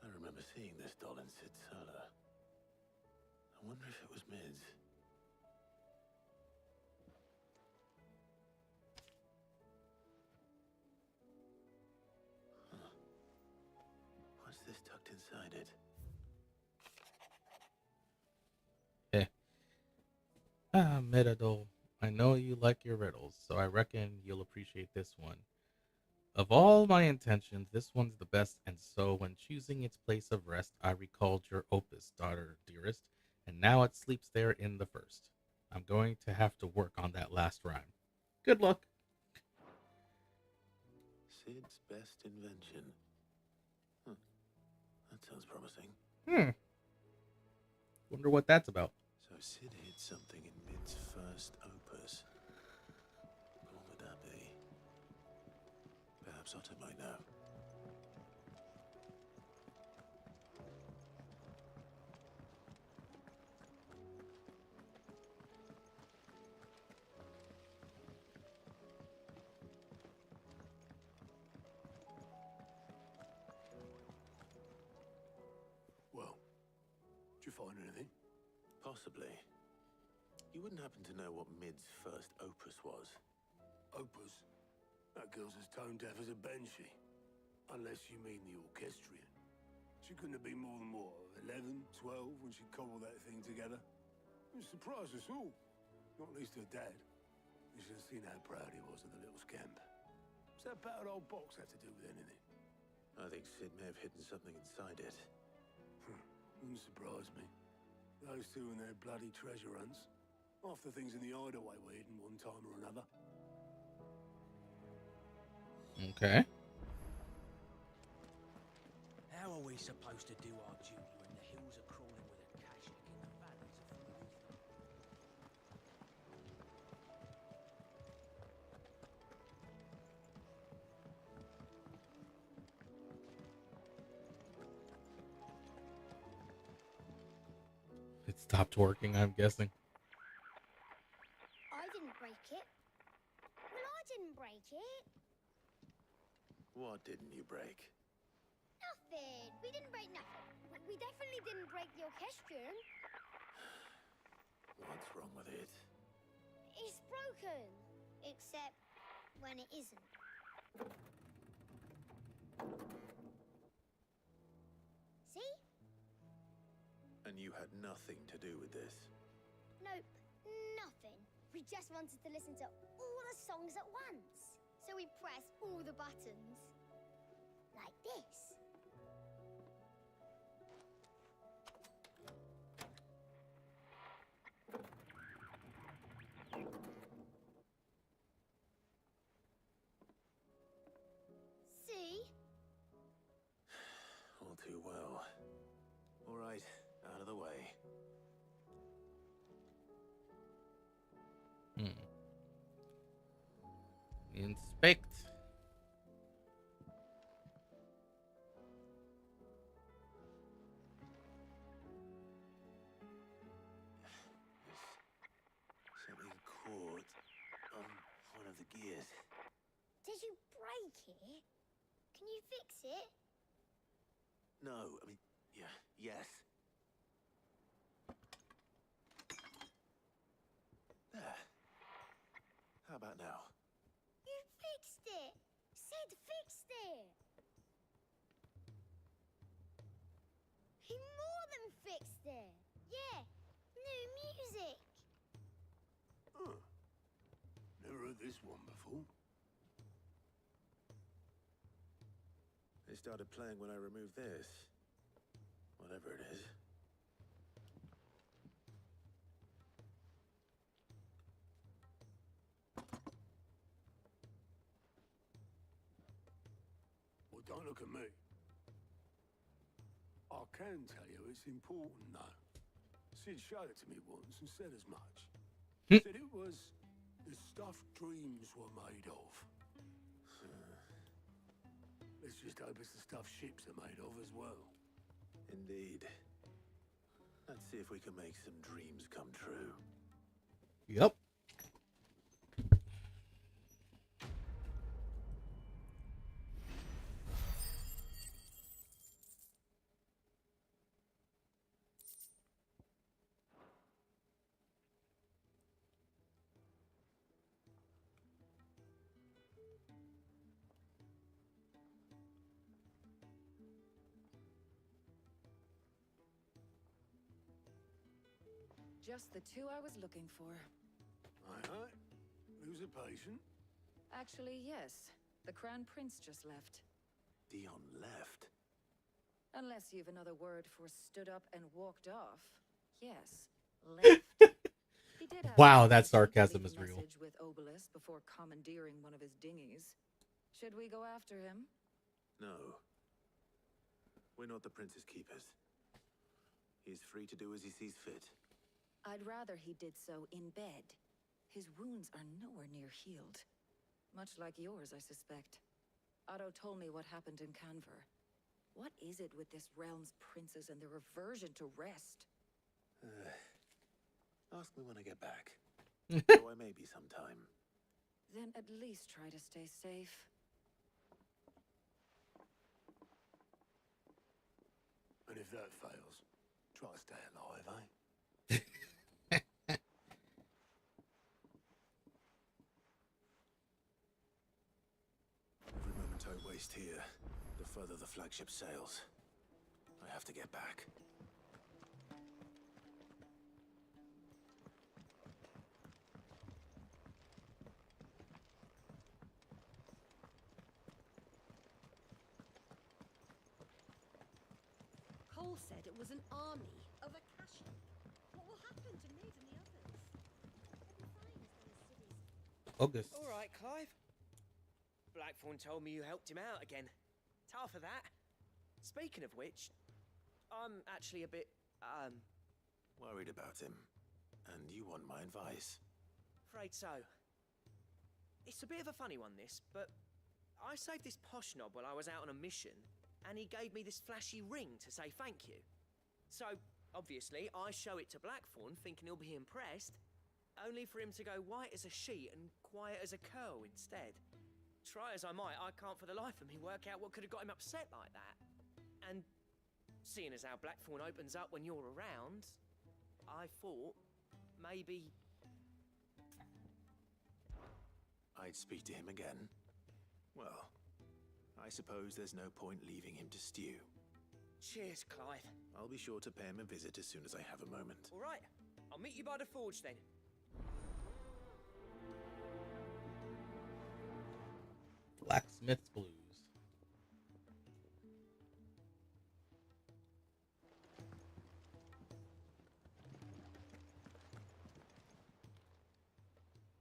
I remember seeing this doll in Sid Solar. I wonder if it was Mid's. Huh. What's this tucked inside it? Metadol, I know you like your riddles, so I reckon you'll appreciate this one. Of all my intentions, this one's the best, and so when choosing its place of rest, I recalled your opus, daughter dearest, and now it sleeps there in the first. I'm going to have to work on that last rhyme. Good luck. Sid's best invention. Huh. That sounds promising. Wonder what that's about. So Sid hid something in Mid's first opus. What would that be? Perhaps Otto might know. Well, did you find anything? Possibly. You wouldn't happen to know what Mid's first opus was? Opus? That girl's as tone deaf as a banshee. Unless you mean the orchestrion. She couldn't have been more than, what, 11, 12 when she cobbled that thing together? It surprised us all. Not least her dad. You should have seen how proud he was of the little scamp. What's that battered old box have to do with anything? I think Sid may have hidden something inside it. Wouldn't surprise me. Those two and their bloody treasure hunts. Half the things in the hideaway were hidden one time or another. Okay. How are we supposed to do our duty when the hills are crawling with a cache and the valleys are full of wisdom? It stopped working, I'm guessing. I didn't break it. Well, I didn't break it. What didn't you break? Nothing. We didn't break nothing. We definitely didn't break the orchestrion. What's wrong with it? It's broken. Except when it isn't. See? And you had nothing to do with this? Nope. Nothing. We just wanted to listen to all the songs at once. So we pressed all the buttons. Like this. See? All too well. All right, out of the way. Inspect. Something caught on one of the gears. Did you break it? Can you fix it? No, I mean, yes. There. How about now? You fixed it! Sid fixed it! He more than fixed it! Yeah, new music! Huh. Never heard this one before. They started playing when I removed this. Whatever it is. Well, don't look at me. I can tell you it's important, though. Sid showed it to me once and said as much. Said it was the stuff dreams were made of. Let's just hope it's the stuff ships are made of as well. Indeed. Let's see if we can make some dreams come true. Yep. Just the two I was looking for. Aye. Lose a patient? Actually, yes. The Crown Prince just left. Dion left? Unless you've another word for stood up and walked off. Yes, left. He did have Wow, that a sarcasm is leave a real. message with Obelisk before commandeering one of his dinghies. Should we go after him? No. We're not the prince's keepers. He's free to do as he sees fit. I'd rather he did so in bed. His wounds are nowhere near healed. Much like yours, I suspect. Otto told me what happened in Canver. What is it with this realm's princes and their aversion to rest? Ask me when I get back. Though I may be sometime. Then at least try to stay safe. And if that fails, try to stay alive, eh? Every moment I waste here, the further the flagship sails. I have to get back. Cole said it was an army of Akashi. What will happen to Nid and the others? They'll be fine as long as cities. August. All right, Clive. Blackthorn told me you helped him out again. Tough for that. Speaking of which, I'm actually a bit, Worried about him. And you want my advice? afraid so. It's a bit of a funny one, this, but I saved this posh knob while I was out on a mission, and he gave me this flashy ring to say thank you. So, obviously, I show it to Blackthorn, thinking he'll be impressed, only for him to go white as a sheet and quiet as a curl instead. Try as I might, I can't for the life of me work out what could have got him upset like that. And seeing as how Blackthorn opens up when you're around, I thought maybe... I'd speak to him again. Well, I suppose there's no point leaving him to stew. Cheers, Clive. I'll be sure to pay him a visit as soon as I have a moment. All right, I'll meet you by the forge then. Blacksmith's Blues.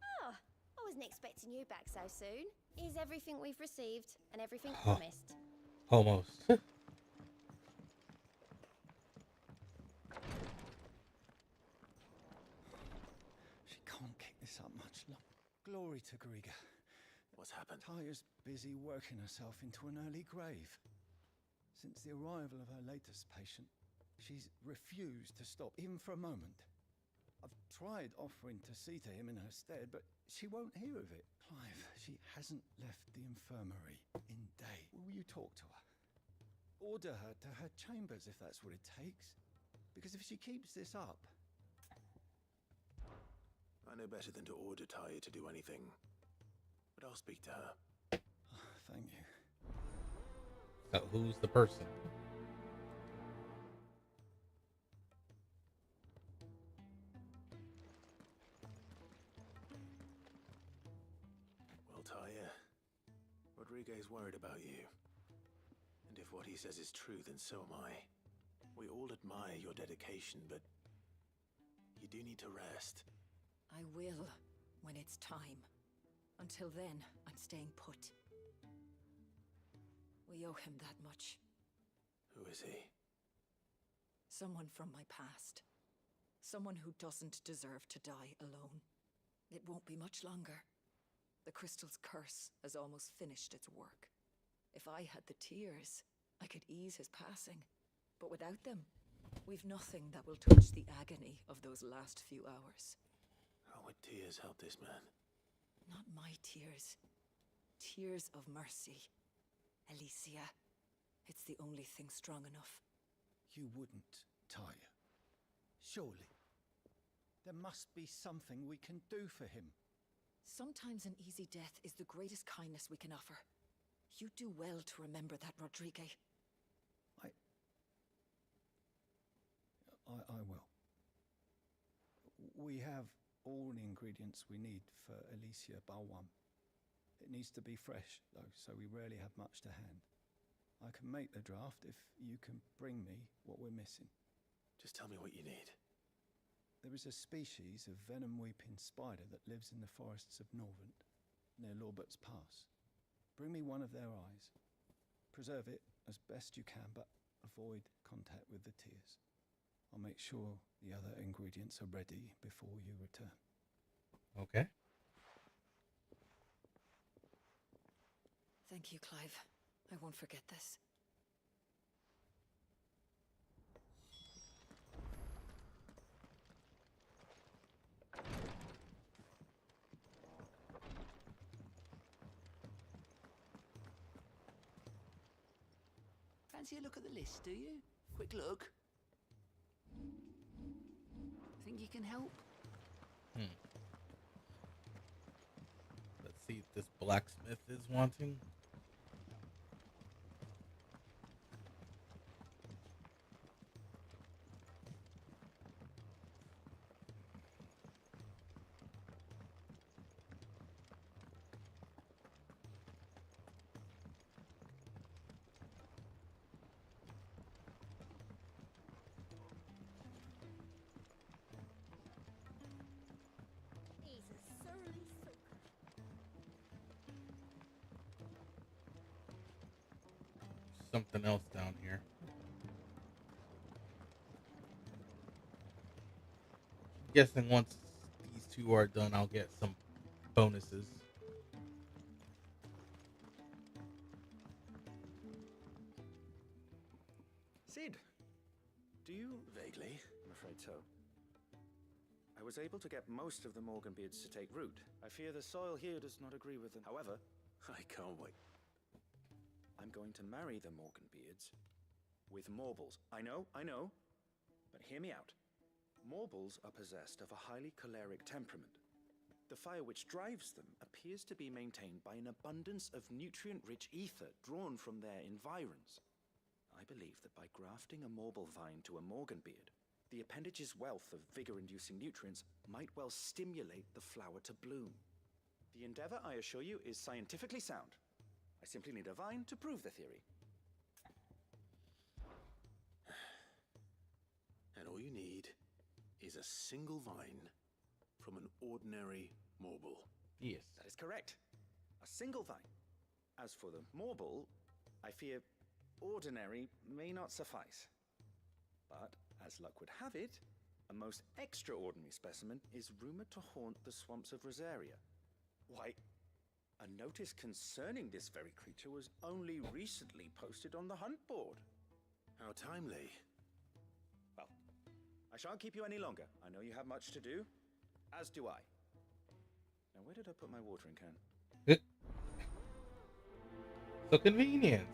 Oh, I wasn't expecting you back so soon. Is everything we've received and everything promised? Almost. She can't kick this up much longer. Glory to Griga. What's happened? Taya's busy working herself into an early grave. Since the arrival of her latest patient, she's refused to stop, even for a moment. I've tried offering to see to him in her stead, but she won't hear of it. Clive, she hasn't left the infirmary in day. Will you talk to her? Order her to her chambers if that's what it takes. Because if she keeps this up... I know better than to order Taya to do anything. But I'll speak to her. Thank you. So who's the person? Well, Taya, Rodriguez worried about you. And if what he says is true, then so am I. We all admire your dedication, but you do need to rest. I will, when it's time. Until then, I'm staying put. We owe him that much. Who is he? Someone from my past. Someone who doesn't deserve to die alone. It won't be much longer. The crystal's curse has almost finished its work. If I had the tears, I could ease his passing. But without them, we've nothing that will touch the agony of those last few hours. How would tears help this man? Not my tears. Tears of mercy. Alicia, it's the only thing strong enough. You wouldn't, Taya. Surely. There must be something we can do for him. Sometimes an easy death is the greatest kindness we can offer. You do well to remember that, Rodrigue. I will. We have all the ingredients we need for Alicia Balwam. It needs to be fresh, though, so we rarely have much to hand. I can make the draft if you can bring me what we're missing. Just tell me what you need. There is a species of venom-weeping spider that lives in the forests of Norvent, near Lorbert's Pass. Bring me one of their eyes. Preserve it as best you can, but avoid contact with the tears. I'll make sure the other ingredients are ready before you return. Okay. Thank you, Clive. I won't forget this. Fancy a look at the list, do you? Quick look. Think you can help? Let's see if this blacksmith is wanting. He's a surly soaker. Something else down here. Guessing once these two are done, I'll get some bonuses. Sid, do you... Vaguely. I'm afraid so. I was able to get most of the Morganbeards to take root. I fear the soil here does not agree with them. However, I can't wait. I'm going to marry the Morganbeards with Morbles. I know, but hear me out. Morbles are possessed of a highly choleric temperament. The fire which drives them appears to be maintained by an abundance of nutrient-rich ether drawn from their environs. I believe that by grafting a Morble vine to a Morganbeard, the appendage's wealth of vigor-inducing nutrients might well stimulate the flower to bloom. The endeavor, I assure you, is scientifically sound. I simply need a vine to prove the theory. And all you need is a single vine from an ordinary Morble. Yes. That is correct. A single vine. As for the Morble, I fear ordinary may not suffice. But, as luck would have it, a most extraordinary specimen is rumored to haunt the swamps of Rosaria. Why, a notice concerning this very creature was only recently posted on the hunt board. How timely. Well, I shan't keep you any longer. I know you have much to do, as do I. Now, where did I put my watering can? So convenient.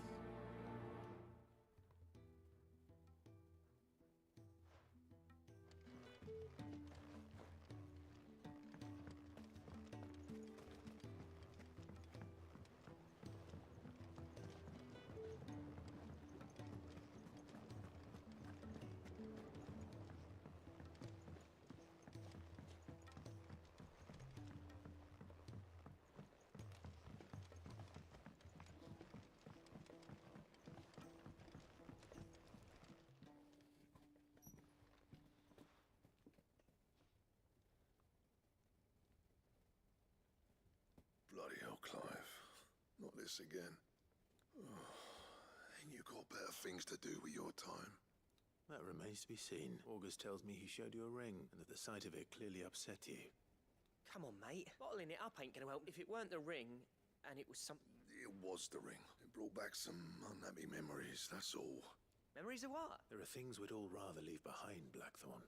Bloody hell, Clive. Not this again. Ain't you got better things to do with your time? That remains to be seen. August tells me he showed you a ring, and that the sight of it clearly upset you. Come on, mate. Bottling it up ain't gonna help. If it weren't the ring, and it was something... It was the ring. brought back some unhappy memories, that's all. Memories of what? There are things we'd all rather leave behind, Blackthorn.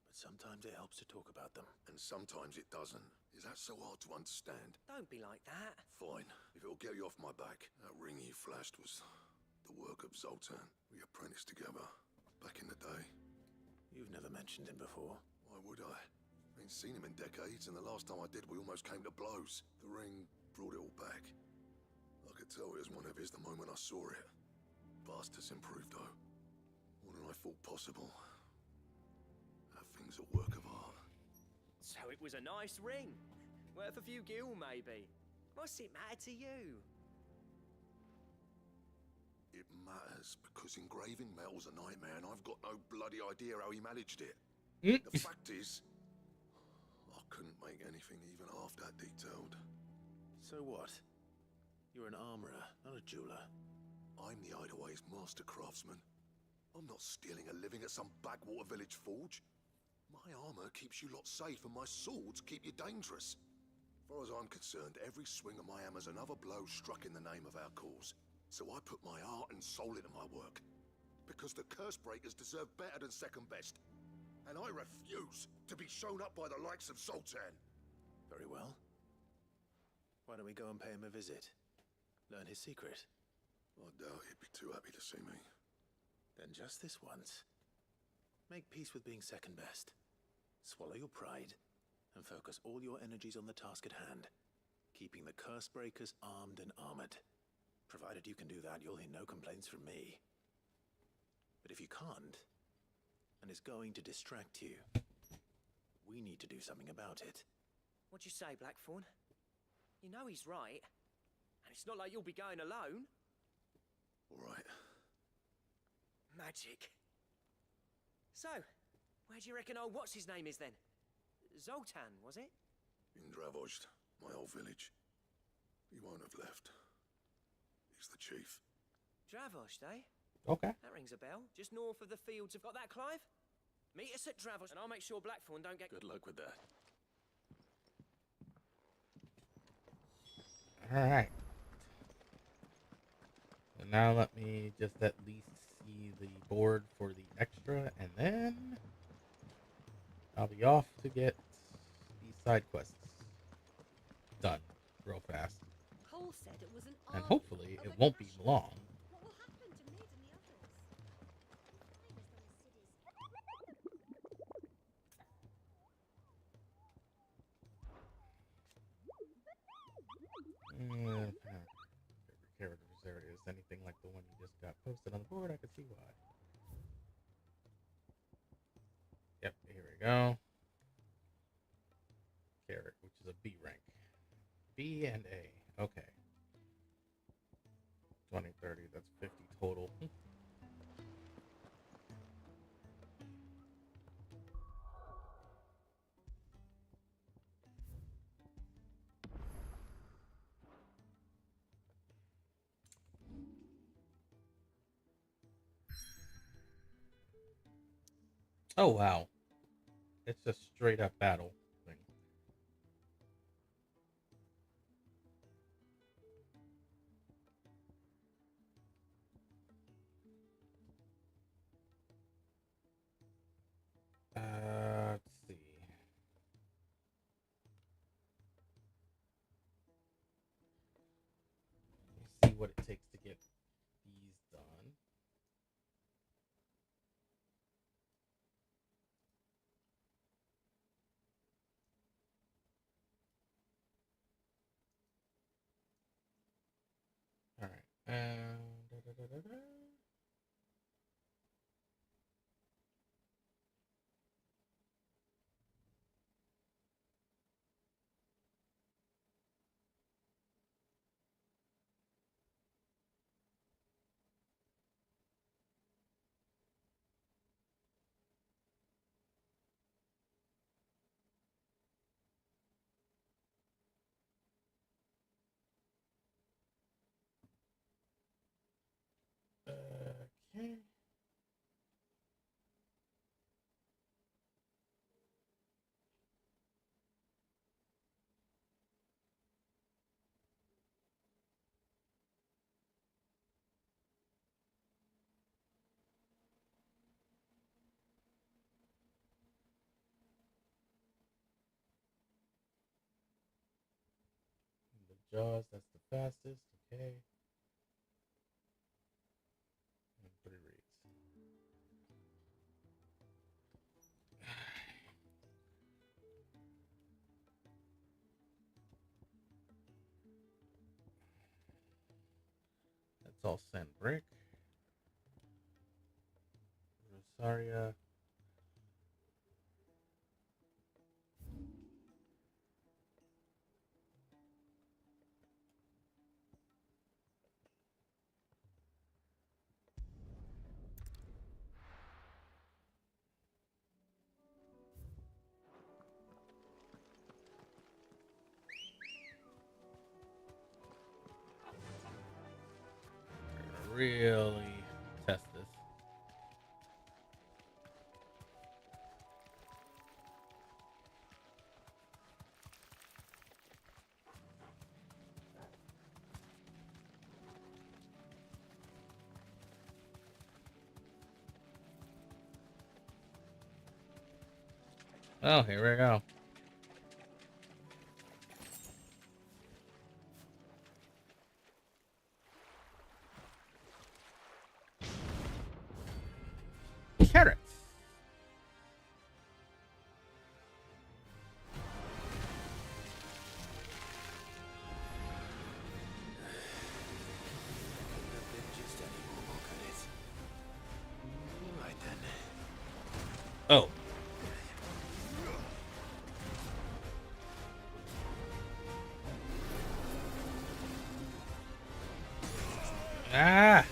But sometimes it helps to talk about them. And sometimes it doesn't. Is that so hard to understand? Don't be like that. Fine. If it'll get you off my back. That ring you flashed was the work of Zoltan. We apprenticed together back in the day. You've never mentioned him before. Why would I? Ain't seen him in decades, and the last time I did, we almost came to blows. The ring brought it all back. I could tell it was one of his the moment I saw it. Vast has improved, though. More than I thought possible. That thing's a work of art. So it was a nice ring. Worth a few gil, maybe. What's it matter to you? It matters, because engraving metal's a nightmare, and I've got no bloody idea how he managed it. The fact is, I couldn't make anything even half that detailed. So what? You're an armorer, not a jeweler. I'm the Hideaway's master craftsman. I'm not stealing a living at some backwater village forge. My armor keeps you lot safe, and my swords keep you dangerous. As far as I'm concerned, every swing of my hammer's another blow struck in the name of our cause. So I put my heart and soul into my work. Because the curse breakers deserve better than second best. And I refuse to be shown up by the likes of Zoltan. Very well. Why don't we go and pay him a visit? Learn his secret. I doubt he'd be too happy to see me. Then just this once, make peace with being second best. Swallow your pride and focus all your energies on the task at hand, keeping the curse breakers armed and armored. Provided you can do that, you'll hear no complaints from me. But if you can't, and it's going to distract you, we need to do something about it. What'd you say, Blackthorn? You know he's right. And it's not like you'll be going alone. All right. Magic. So, where do you reckon old what's-his-name is then? Zoltan, was it? In Dravozd, my old village. He won't have left. He's the chief. Dravozd, eh? Okay. That rings a bell. Just north of the fields of... Got that, Clive? Meet us at Dravozd, and I'll make sure Blackthorn don't get... Good luck with that. Alright. So now let me just at least see the board for the extra, and then I'll be off to get these side quests done real fast. Cole said it was an And army hopefully of it a won't be castle. long. What will happen to Mid and the others? Favorite characters, there it is. Anything like the one you just got posted on the board, I can see why. Yep, here we go. Carrot, which is a B rank. B and A. Okay. 20, 30, that's 50 total. Oh, wow. It's a straight up battle thing. Let's see. Let's see what it takes to get these done. All right. Okay. Jaws, that's the fastest. Okay. And 3 reads. That's all sent brick. Rosaria. Really test this. Oh, here we go. Carrots. Right then. Oh. Ah.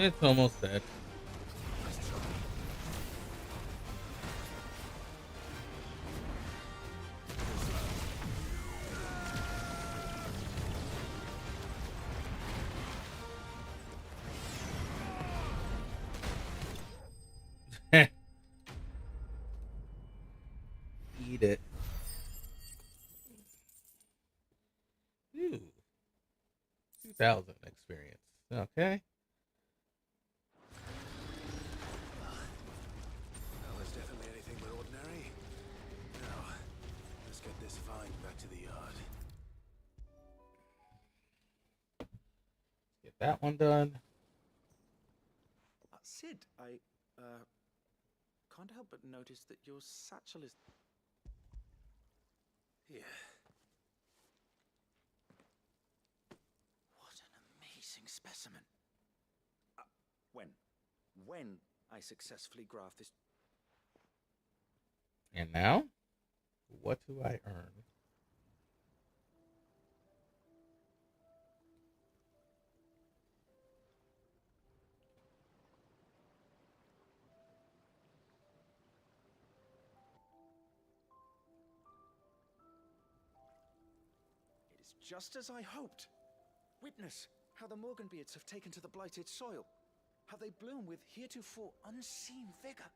It's almost dead. Eat it. Ooh. 2,000 experience. Okay. Well, there's definitely anything but ordinary. Now, let's get this vine back to the yard. Get that one done. Sid, I can't help but notice that your satchel is... Here. What an amazing specimen. When I successfully graft this... And now, what do I earn? It is just as I hoped. Witness how the Morganbeards have taken to the blighted soil. How they bloom with heretofore unseen vigor.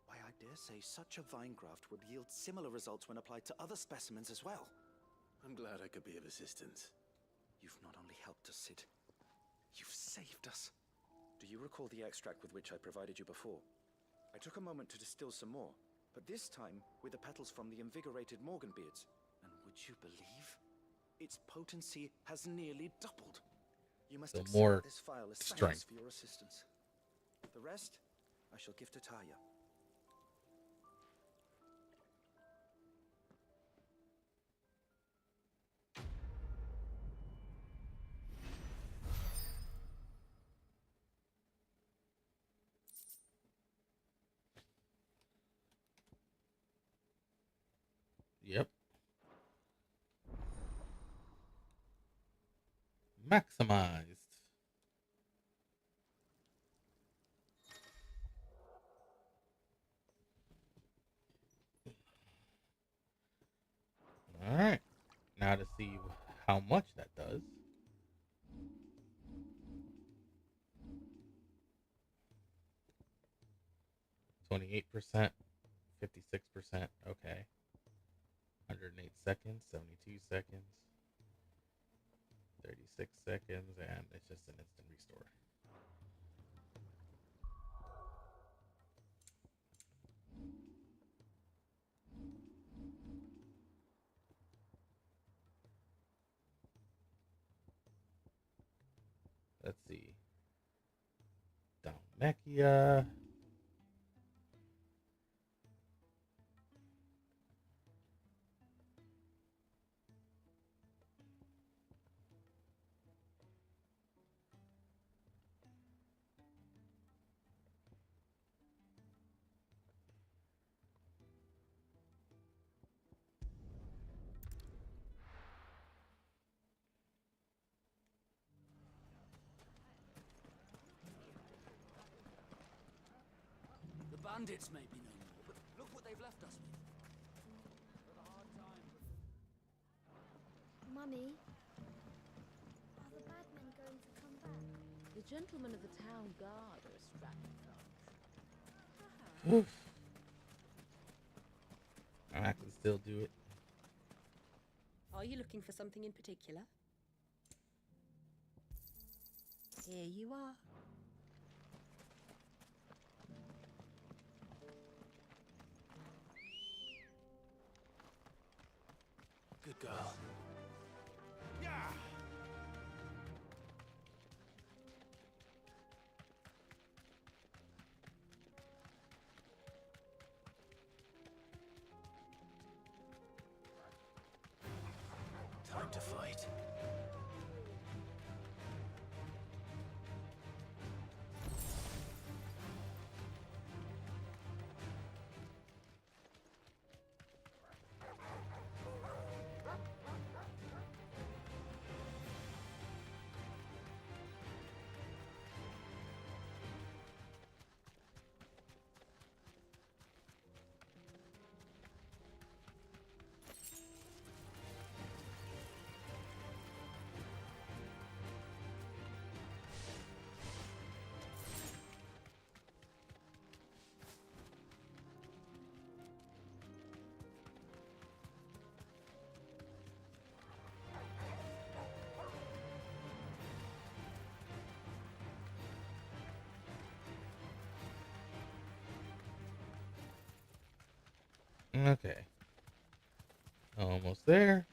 Why, I dare say such a vine graft would yield similar results when applied to other specimens as well. I'm glad I could be of assistance. You've not only helped us, Sid, you've saved us. Do you recall the extract with which I provided you before? I took a moment to distill some more, but this time with the petals from the invigorated Morganbeards. And would you believe? Its potency has nearly doubled. You must So accept more this file as strength. thanks for your assistance. The rest, I shall give to Taya. Yep. Maximized. All right. Now to see how much that does. %, 56%. Okay. 108 seconds, 72 seconds, 36 seconds, and it's just an instant restore. Let's see. Dalmechia. The bandits may be no more, but look what they've left us with. Mummy, are the bad men going to come back? The gentlemen of the town guard are a strapping bunch. Oof. I can still do it. Are you looking for something in particular? Here you are. Good girl. Time to fight. Okay. Almost there.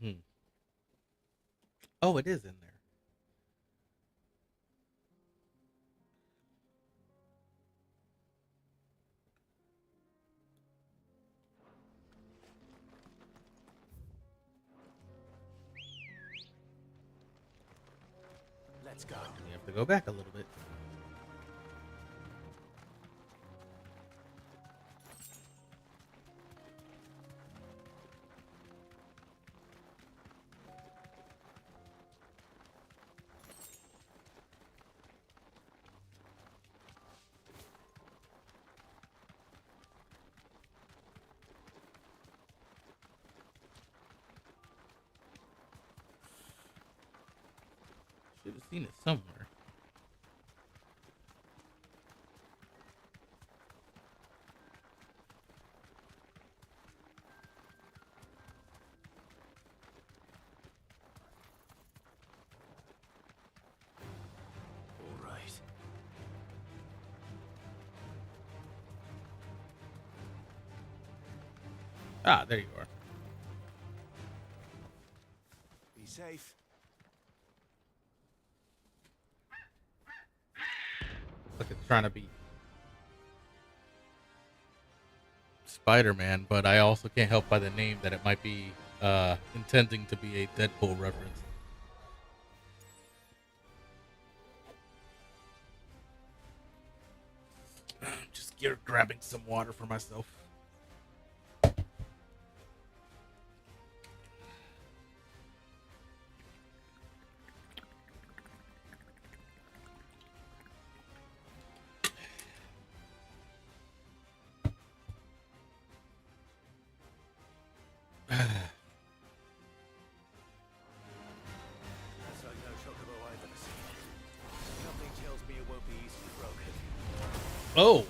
Hmm. Oh, it is in there. Let's go. You have to go back a little bit. Should have seen it somewhere. All right. Ah, there you are. Be safe. Like it's trying to be Spider-Man, but I also can't help by the name that it might be intending to be a Deadpool reference. Just here grabbing some water for myself. That's like no chocobo I've ever seen. Something tells me it won't be easily broken. Oh.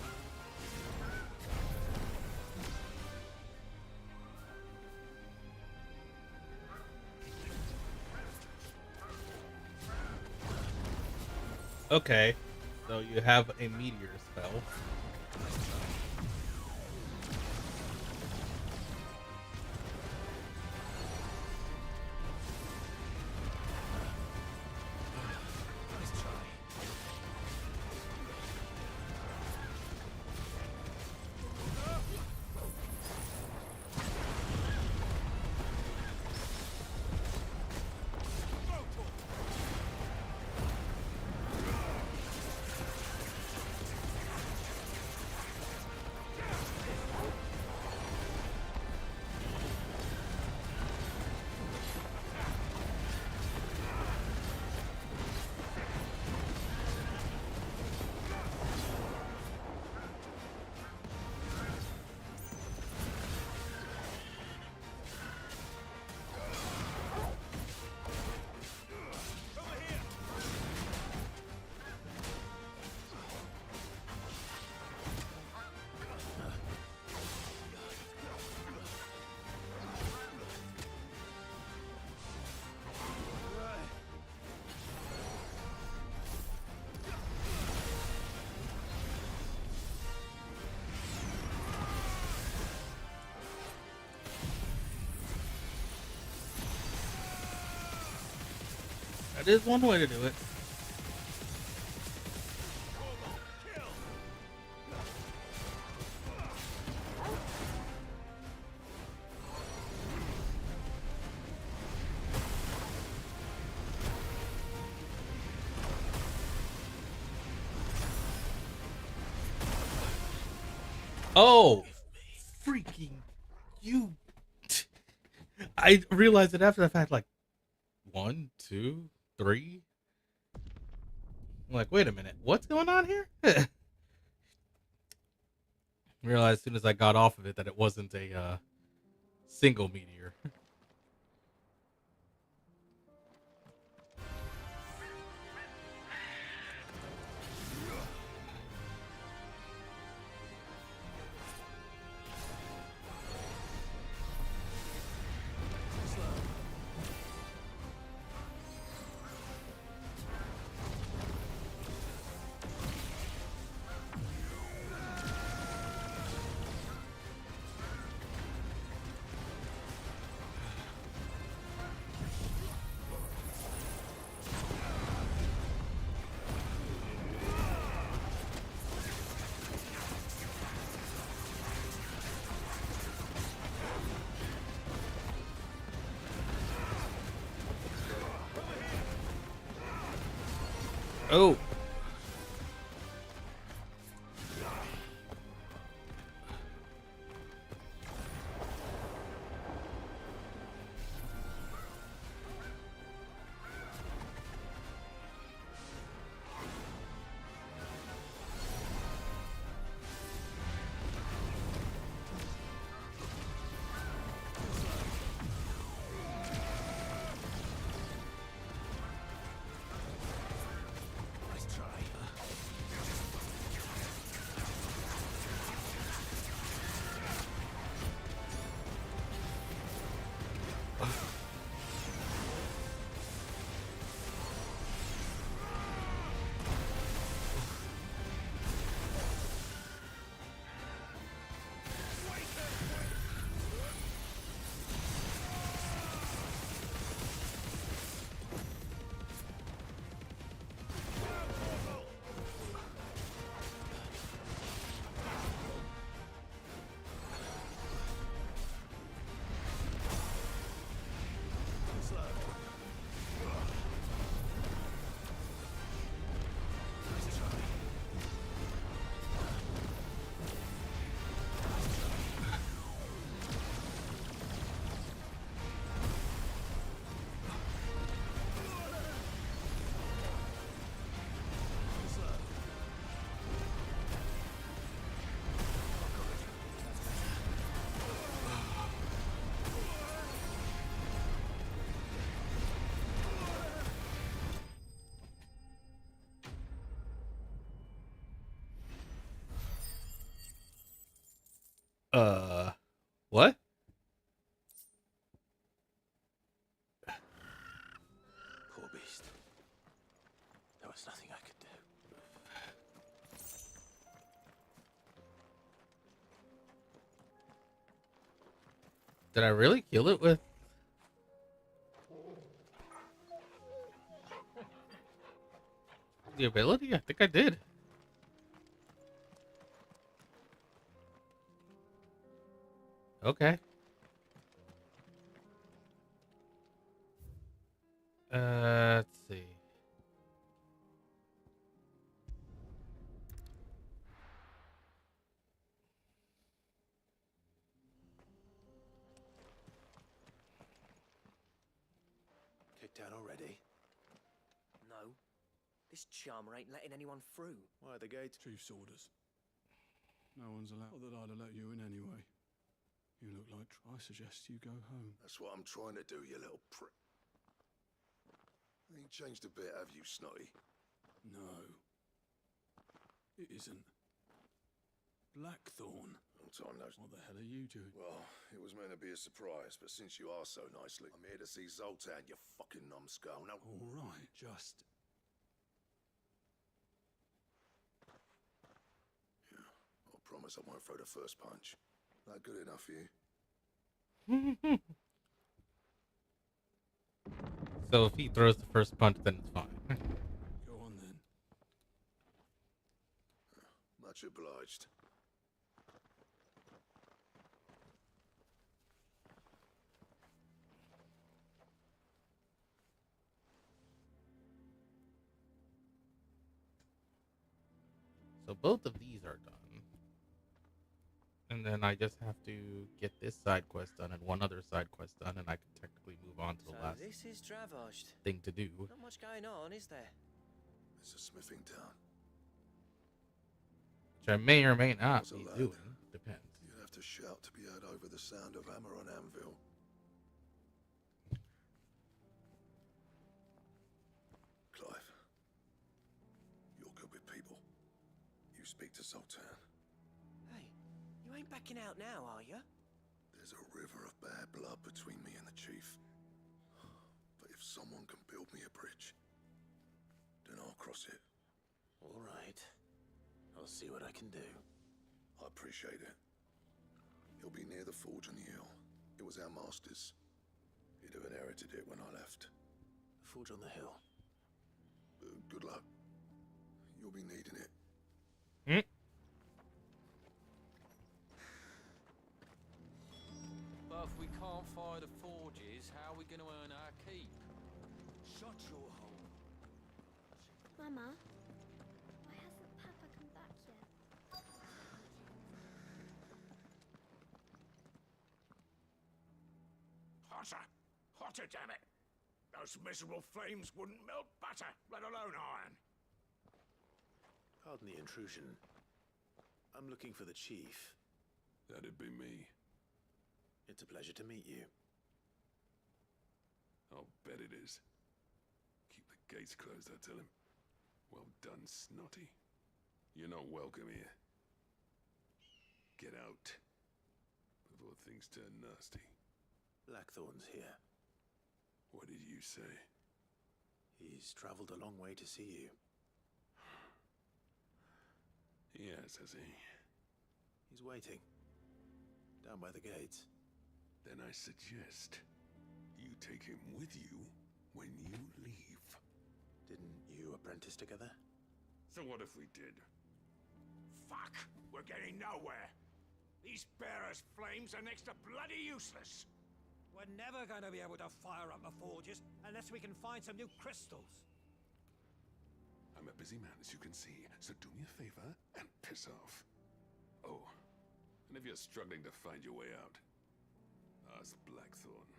Okay. So you have a meteor spell. Nice try. That is one way to do it. Oh, freaking you! I realized it after the fact. Like 1, 2, 3. I'm like, wait a minute, what's going on here? Realized as soon as I got off of it that it wasn't a single meteor. Oh. What? Poor beast. There was nothing I could do. Did I really kill it with the ability? I think I did. Okay. Let's see. Kicked out already? No. This charmer ain't letting anyone through. Why are the gates? Chief's orders. No one's allowed. Not that I'd have let you in anyway. You look like... I suggest you go home. That's what I'm trying to do, you little prick. Ain't changed a bit, have you, Snotty? No. It isn't. Blackthorn. Long time no... What the hell are you doing? Well, it was meant to be a surprise, but since you asked so nicely, I'm here to see Zoltan, you fucking numbskull. Now... All right, just... Yeah, I promise I won't throw the first punch. That good enough for you? So if he throws the first punch, then it's fine. Go on then. Much obliged. So both of these are done. And then I just have to get this side quest done and one other side quest done, and I can technically move on to the So last this is Dravosht. thing to do. Not much going on, is there? It's a smithing town. Which I may or may not As a be lad, doing. Depends. You'd have to shout to be heard over the sound of hammer on anvil. Clive, you're good with people. You speak to Sultan. Hey, you ain't backing out now, are you? There's a river of bad blood between me and the chief. But if someone can build me a bridge, then I'll cross it. All right. I'll see what I can do. I appreciate it. It'll be near the forge on the hill. It was our master's. He'd have inherited it when I left. The forge on the hill. Good luck. You'll be needing it. But if we can't fire the forges, how are we going to earn our keep? Shut your hole. Mama, why hasn't Papa come back yet? Hotter! Hotter, damn it! Those miserable flames wouldn't melt butter, let alone iron. Pardon the intrusion. I'm looking for the chief. That'd be me. It's a pleasure to meet you. I'll bet it is. Keep the gates closed, I tell him. Well done, Snotty. You're not welcome here. Get out. Before things turn nasty. Blackthorn's here. What did you say? He's traveled a long way to see you. Yes, has he? He's waiting. Down by the gates. Then I suggest you take him with you when you leave. Didn't you apprentice together? So what if we did? Fuck! We're getting nowhere! These bearers' flames are next to bloody useless! We're never going to be able to fire up the forges unless we can find some new crystals. I'm a busy man, as you can see, so do me a favor and piss off. Oh, and if you're struggling to find your way out, ask Blackthorn.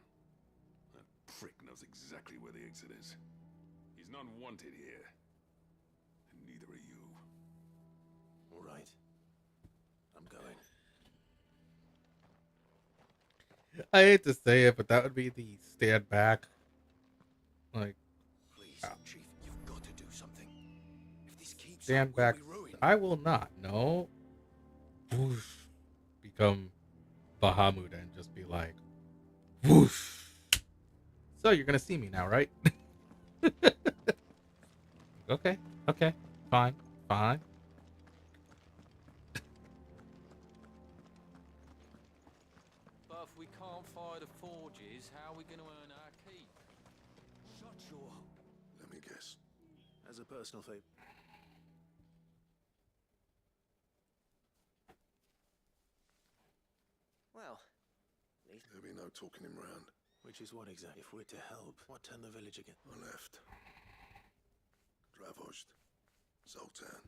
That prick knows exactly where the exit is. He's not wanted here, and neither are you. All right. I'm going. I hate to say it, but that would be the stand back. Like, Please, Chief, you've got to do something. If this keeps stand up, we'll back. be ruined. I will not. No. Whoosh. Become Bahamut and just be like, whoosh. So you're gonna see me now, right? Okay. Okay. Fine. Fine. But if we can't fire the forges, how are we going to earn our keep? Shut your hole. Let me guess. As a personal favor. Well, at least... There'll be no talking him round. Which is what exactly? If we're to help, what turned the village again? I left. Dravosht. Zoltan.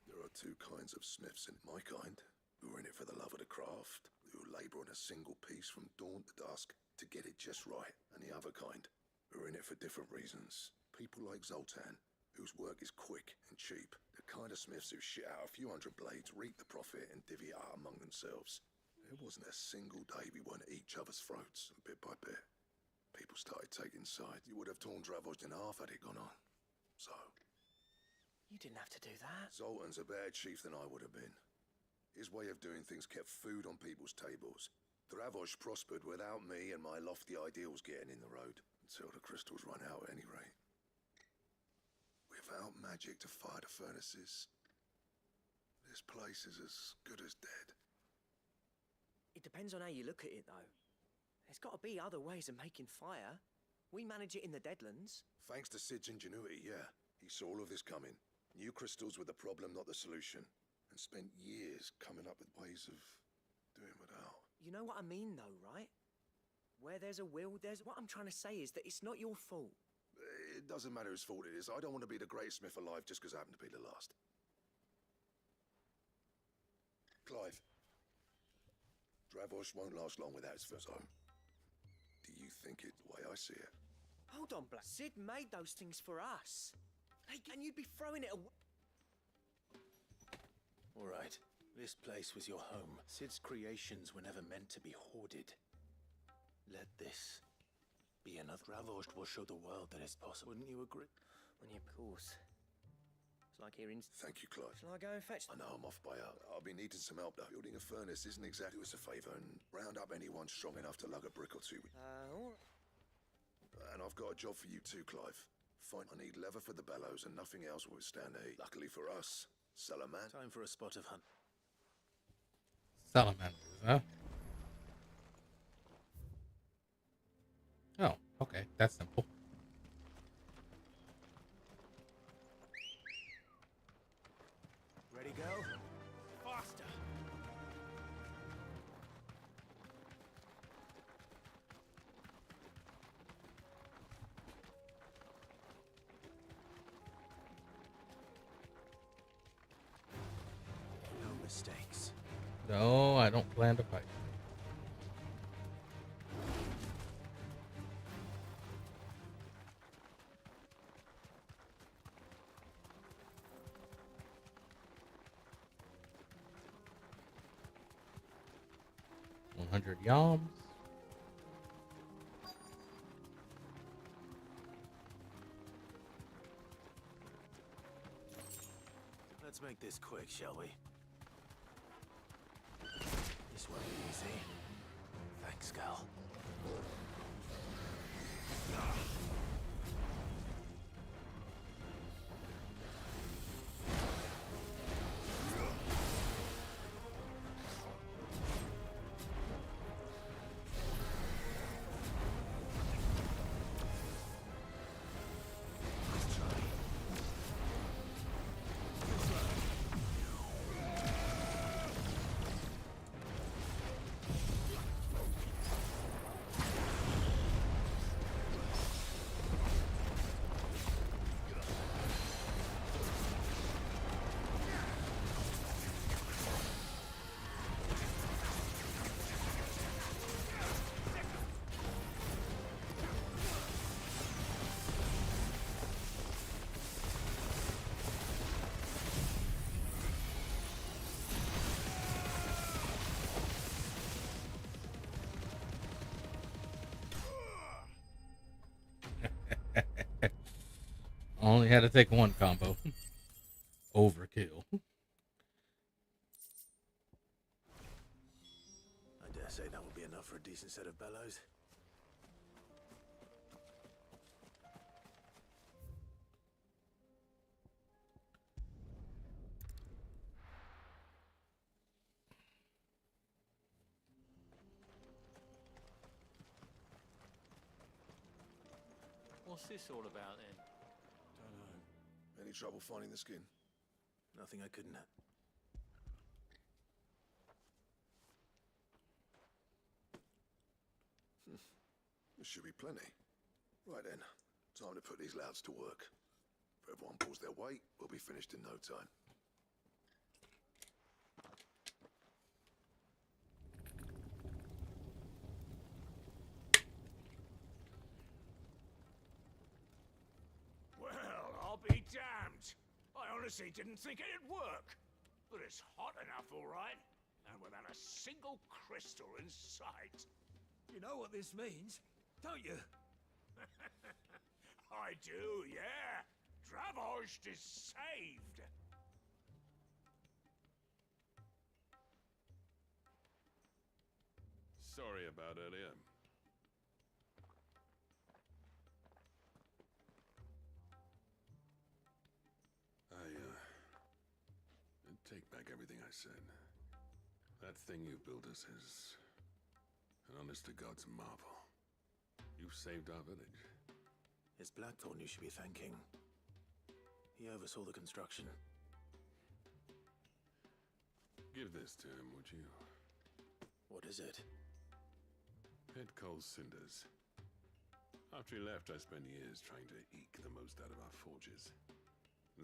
There are two kinds of smiths in my kind, who are in it for the love of the craft, who labour on a single piece from dawn to dusk to get it just right, and the other kind, who are in it for different reasons. People like Zoltan, whose work is quick and cheap, the kind of smiths who shit out a few hundred blades, reap the profit, and divvy it out among themselves. There wasn't a single day we weren't at each other's throats, and bit by bit, people started taking sides. You would have torn Dravosht in half had it gone on. So, You didn't have to do that. Zoltan's a better chief than I would have been. His way of doing things kept food on people's tables. Dravosht prospered without me and my lofty ideals getting in the road, until the crystals run out at any rate. Without magic to fire the furnaces, this place is as good as dead. It depends on how you look at it, though. There's got to be other ways of making fire. We manage it in the Deadlands. Thanks to Sid's ingenuity, yeah. He saw all of this coming. Knew crystals were the problem, not the solution. And spent years coming up with ways of doing without. You know what I mean, though, right? Where there's a will, there's... What I'm trying to say is that it's not your fault. It doesn't matter whose fault it is. I don't want to be the greatest smith alive just because I happen to be the last. Clive. Dravosh won't last long without his first home. Do you think it the way I see it? Hold on, Black. Sid made those things for us. And you'd be throwing it away. All right. This place was your home. Sid's creations were never meant to be hoarded. Let this be another. Dravosh will show the world that it's possible. Wouldn't you agree? Well, yeah, of course. It's like hearing... Thank you, Clive. Shall I go and fetch... I know I'm off by out. I'll be needing some help, though. Building a furnace isn't exactly us a favour, and round up anyone strong enough to lug a brick or two. all right. And I've got a job for you too, Clive. I need leather for the bellows, and nothing else will withstand the heat. Luckily for us, Salaman. Time for a spot of hunt. Salamanders, huh? Oh, okay. That's simple. Ready, go? Faster! No mistakes. No, I don't plan to fight. Yams. Let's make this quick, shall we? This won't be easy. Thanks, Gal. Only had to take one combo. Overkill. I dare say that will be enough for a decent set of bellows. What's this all about then? Don't know. Any trouble finding the skin? Nothing I couldn't have. There should be plenty. Right then, time to put these louds to work. If everyone pulls their weight, we'll be finished in no time. Well, I'll be damned. I honestly didn't think it'd work. But it's hot enough, all right. And without a single crystal in sight. You know what this means, don't you? I do, yeah. Dravosh is saved. Sorry about earlier. I take back everything I said. That thing you built us is an honest-to-God's marvel. You've saved our village. It's Blackthorn you should be thanking. He oversaw the construction. Give this to him, would you? What is it? Pit coal cinders. After he left, I spent years trying to eke the most out of our forges.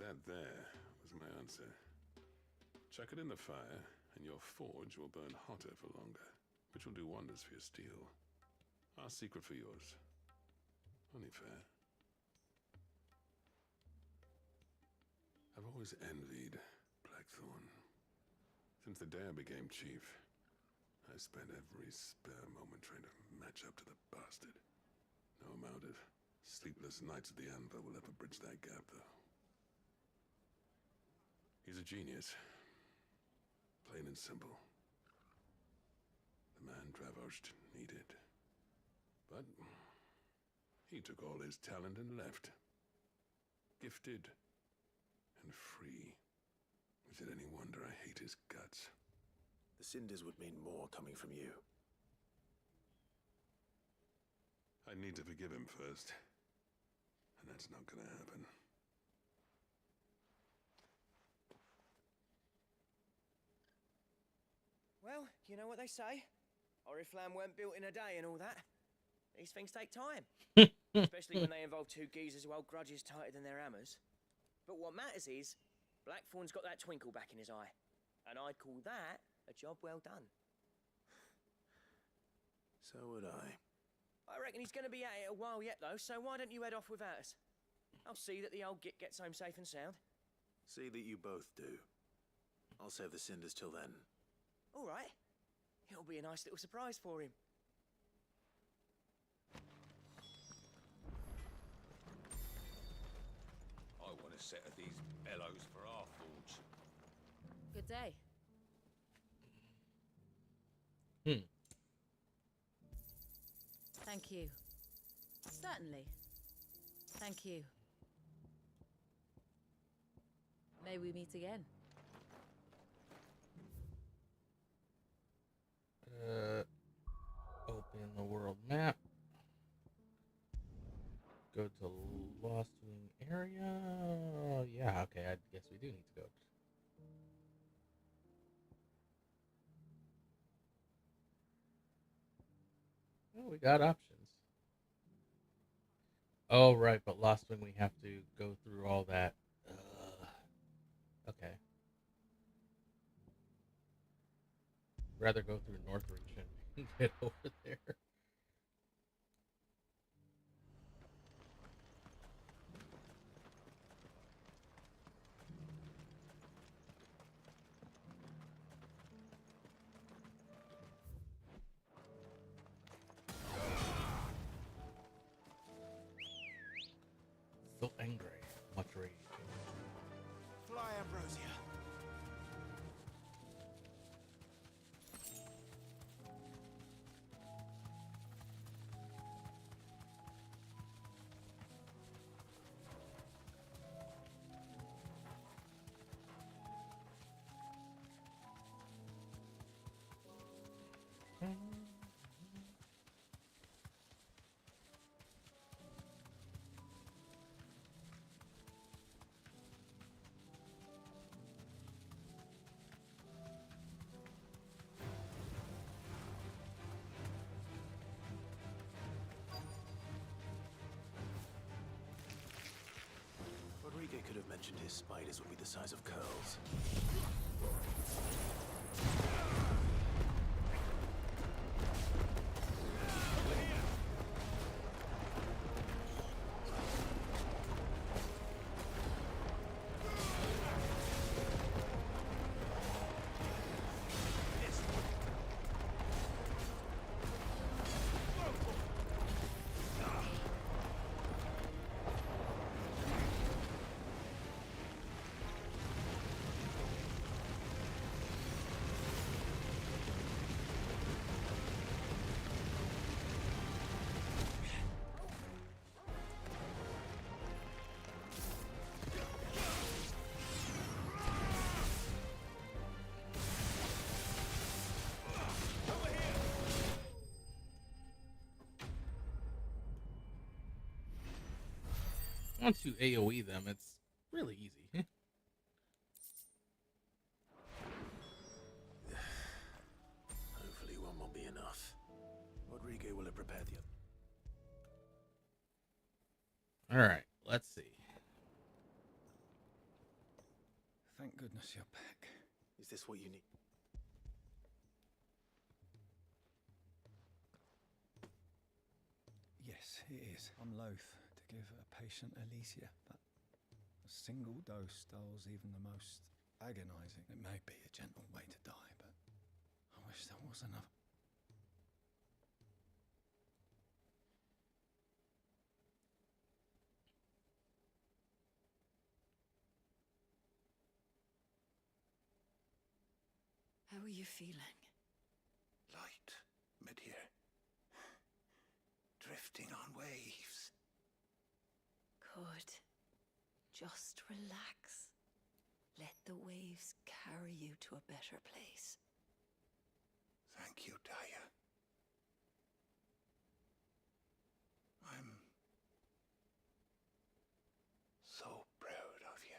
That there was my answer. Chuck it in the fire, and your forge will burn hotter for longer. which will do wonders for your steel. Our secret for yours. Only fair. I've always envied Blackthorn. Since the day I became chief, I spent every spare moment trying to match up to the bastard. No amount of sleepless nights at the Anvil will ever bridge that gap, though. He's a genius. Plain and simple. The man Dravosht needed. But he took all his talent and left. Gifted and free. Is it any wonder I hate his guts? The cinders would mean more coming from you. I need to forgive him first. And that's not gonna happen. Well, you know what they say. Oriflamme weren't built in a day and all that. These things take time. Especially when they involve two geezers who hold grudges tighter than their hammers. But what matters is, Blackthorn's got that twinkle back in his eye. And I'd call that a job well done. So would I. I reckon he's going to be at it a while yet, though, so why don't you head off without us? I'll see that the old git gets home safe and sound. See that you both do. I'll save the cinders till then. All right. It'll be a nice little surprise for him. I want a set of these bellows for our forge. Good day. Thank you. Certainly. Thank you. May we meet again. Open the world map. Go to Lost Wing area. Yeah, okay, I guess we do need to go. Oh, we got options. Oh, right, but Lost Wing, we have to go through all that. Okay. Rather go through Northreach and get over there. So angry, much rage. Fly, Ambrosia. Rodrigo could have mentioned his spiders would be the size of curls. Once you AoE them, it's really easy. Hopefully one won't be enough. Rodrigo will have prepared the... Alright, let's see. Thank goodness you're back. Is this what you need? Yes, it is. I'm loath to give a patient Elysia, but a single dose dulls even the most agonizing. It may be a gentle way to die, but I wish there was another. How are you feeling? Light, mid-here. Drifting on waves. Good. Just relax. Let the waves carry you to a better place. Thank you, Daya. I'm so proud of you.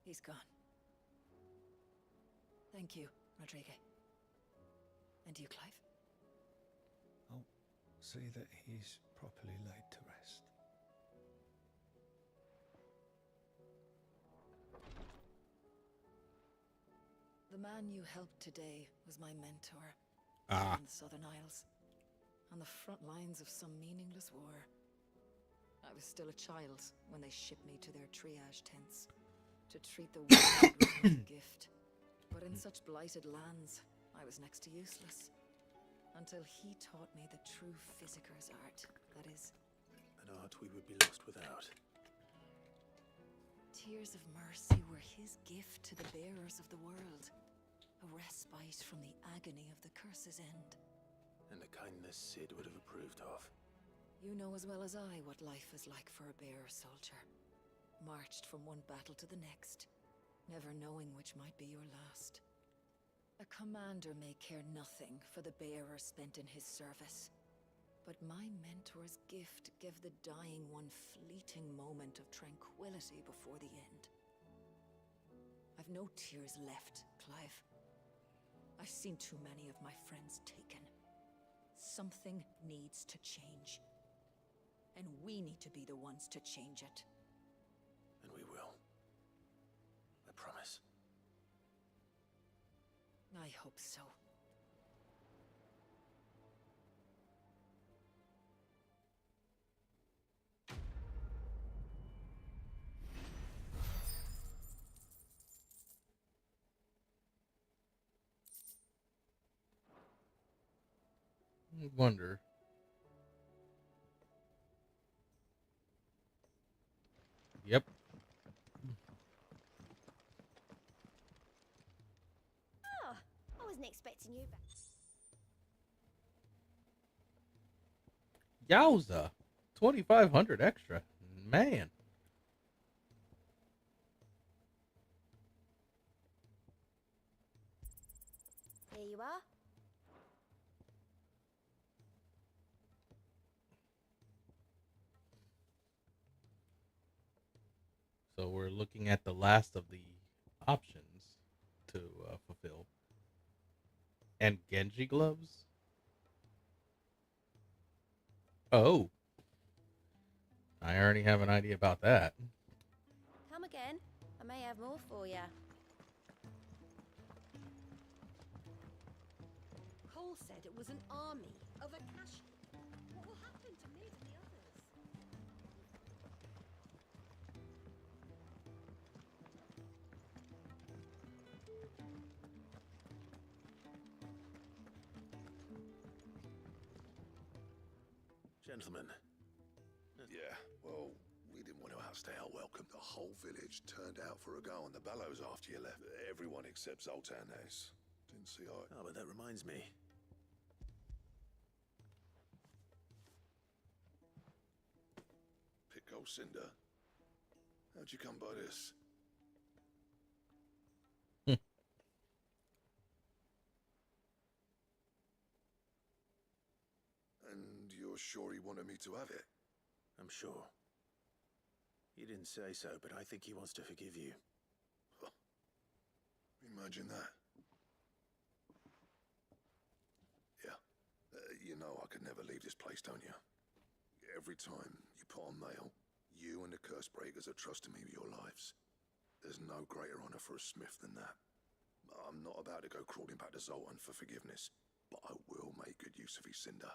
He's gone. Thank you, Rodrigue. And you, Clive? I'll see that he's properly laid to rest. The man you helped today was my mentor Ah. in the Southern Isles, on the front lines of some meaningless war. I was still a child when they shipped me to their triage tents to treat the wounded with my gift. But in such blighted lands, I was next to useless. Until he taught me the true physicker's art, that is. An art we would be lost without. Tears of mercy were his gift to the bearers of the world. A respite from the agony of the curse's end. And a kindness Sid would have approved of. You know as well as I what life is like for a bearer soldier. Marched from one battle to the next, never knowing which might be your last. A commander may care nothing for the bearer spent in his service. But my mentor's gift gave the dying one fleeting moment of tranquility before the end. I've no tears left, Clive. I've seen too many of my friends taken. Something needs to change. And we need to be the ones to change it. And we will. I promise. I hope so. I wonder. Yep. Oh, I wasn't expecting you back. Yowza. 2,500 extra. Man. Here you are. So we're looking at the last of the options to fulfill. And Genji gloves? Oh. I already have an idea about that. Come again. I may have more for you. Cole said it was an army of Akashi. What will happen to Mid and the others? Gentlemen. Yeah, well, we didn't want to outstay our welcome. The whole village turned out for a go on the bellows after you left. Everyone except Zoltan has. Didn't see eye. Oh, but that reminds me. Pico Cinder. How'd you come by this? And you're sure he wanted me to have it? I'm sure. He didn't say so, but I think he wants to forgive you. Imagine that. Yeah. You know I could never leave this place, don't you? Every time you put on mail, you and the curse breakers are trusting me with your lives. There's no greater honor for a smith than that. I'm not about to go crawling back to Zoltan for forgiveness, but I will make good use of his cinder.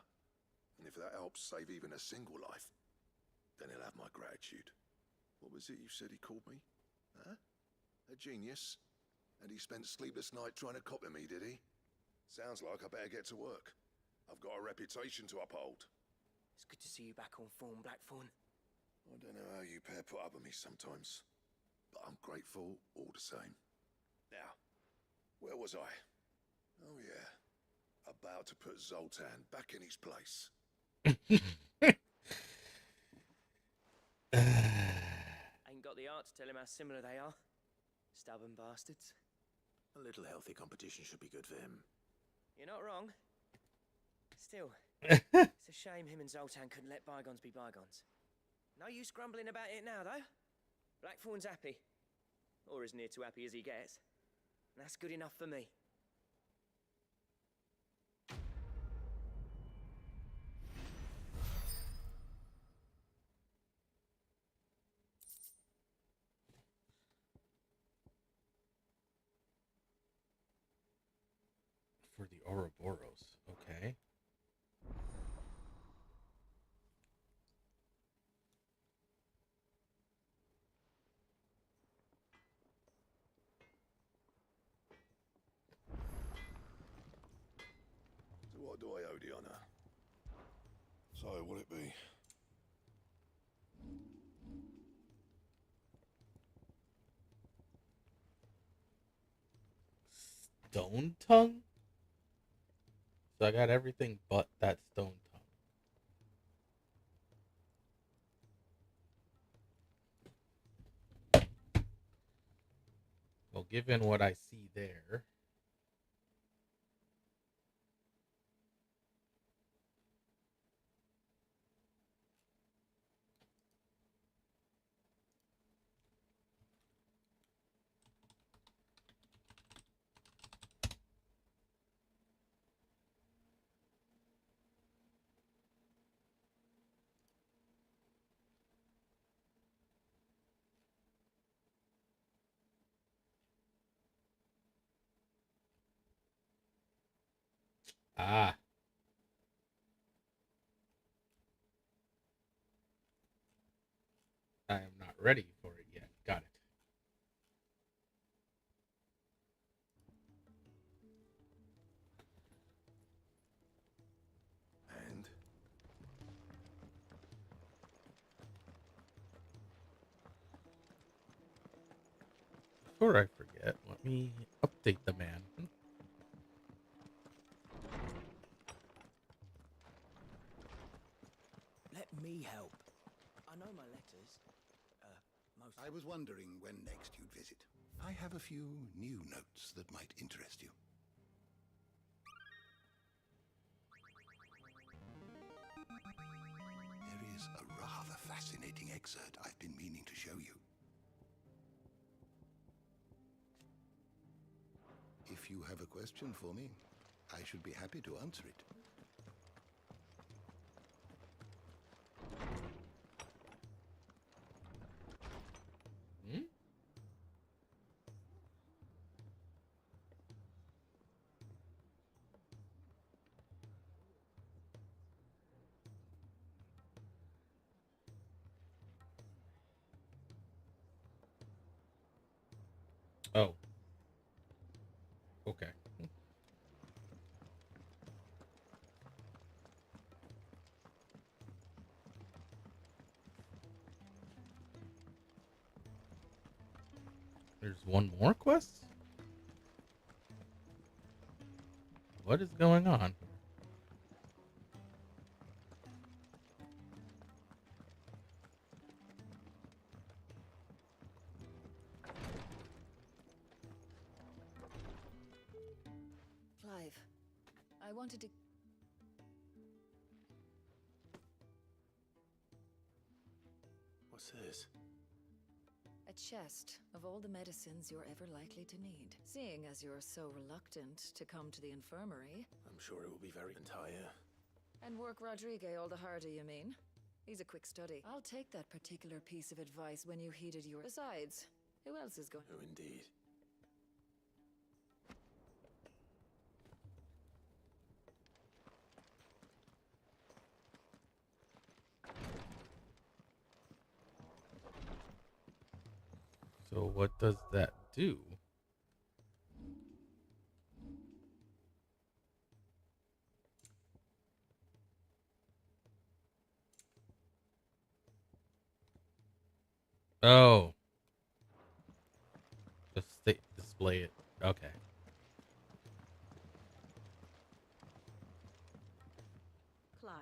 And if that helps save even a single life, then he'll have my gratitude. What was it you said he called me? Huh? A genius? And he spent sleepless night trying to copy me, did he? Sounds like I better get to work. I've got a reputation to uphold. It's good to see you back on form, Blackthorn. I don't know how you pair put up with me sometimes, but I'm grateful all the same. Now, where was I? Oh yeah, about to put Zoltan back in his place. Ain't got the art to tell him how similar they are. Stubborn bastards. A little healthy competition should be good for him. You're not wrong. Still, it's a shame him and Zoltan couldn't let bygones be bygones. No use grumbling about it now, though. Blackthorn's happy. Or as near to happy as he gets. And that's good enough for me. For the Ouroboros, okay. So what do I owe the honor? So will it be? Stone tongue? So I got everything but that stone tongue. Well, given what I see there. Ah. I am not ready for it yet. Got it. And? Before I forget, let me update the man. Let me help. I know my letters. Most. I was wondering when next you'd visit. I have a few new notes that might interest you. There is a rather fascinating excerpt I've been meaning to show you. If you have a question for me, I should be happy to answer it. Hmm? Oh. Okay. There's one more quest? What is going on? Clive, I wanted to... What's this? A chest of all the medicines you're ever likely to need. Seeing as you're so reluctant to come to the infirmary. I'm sure it will be very entire. And work Rodrigue all the harder, you mean? He's a quick study. I'll take that particular piece of advice when you heeded your... Besides, who else is going... Oh, indeed. So what does that do? Oh. Just display it. Okay. Clive.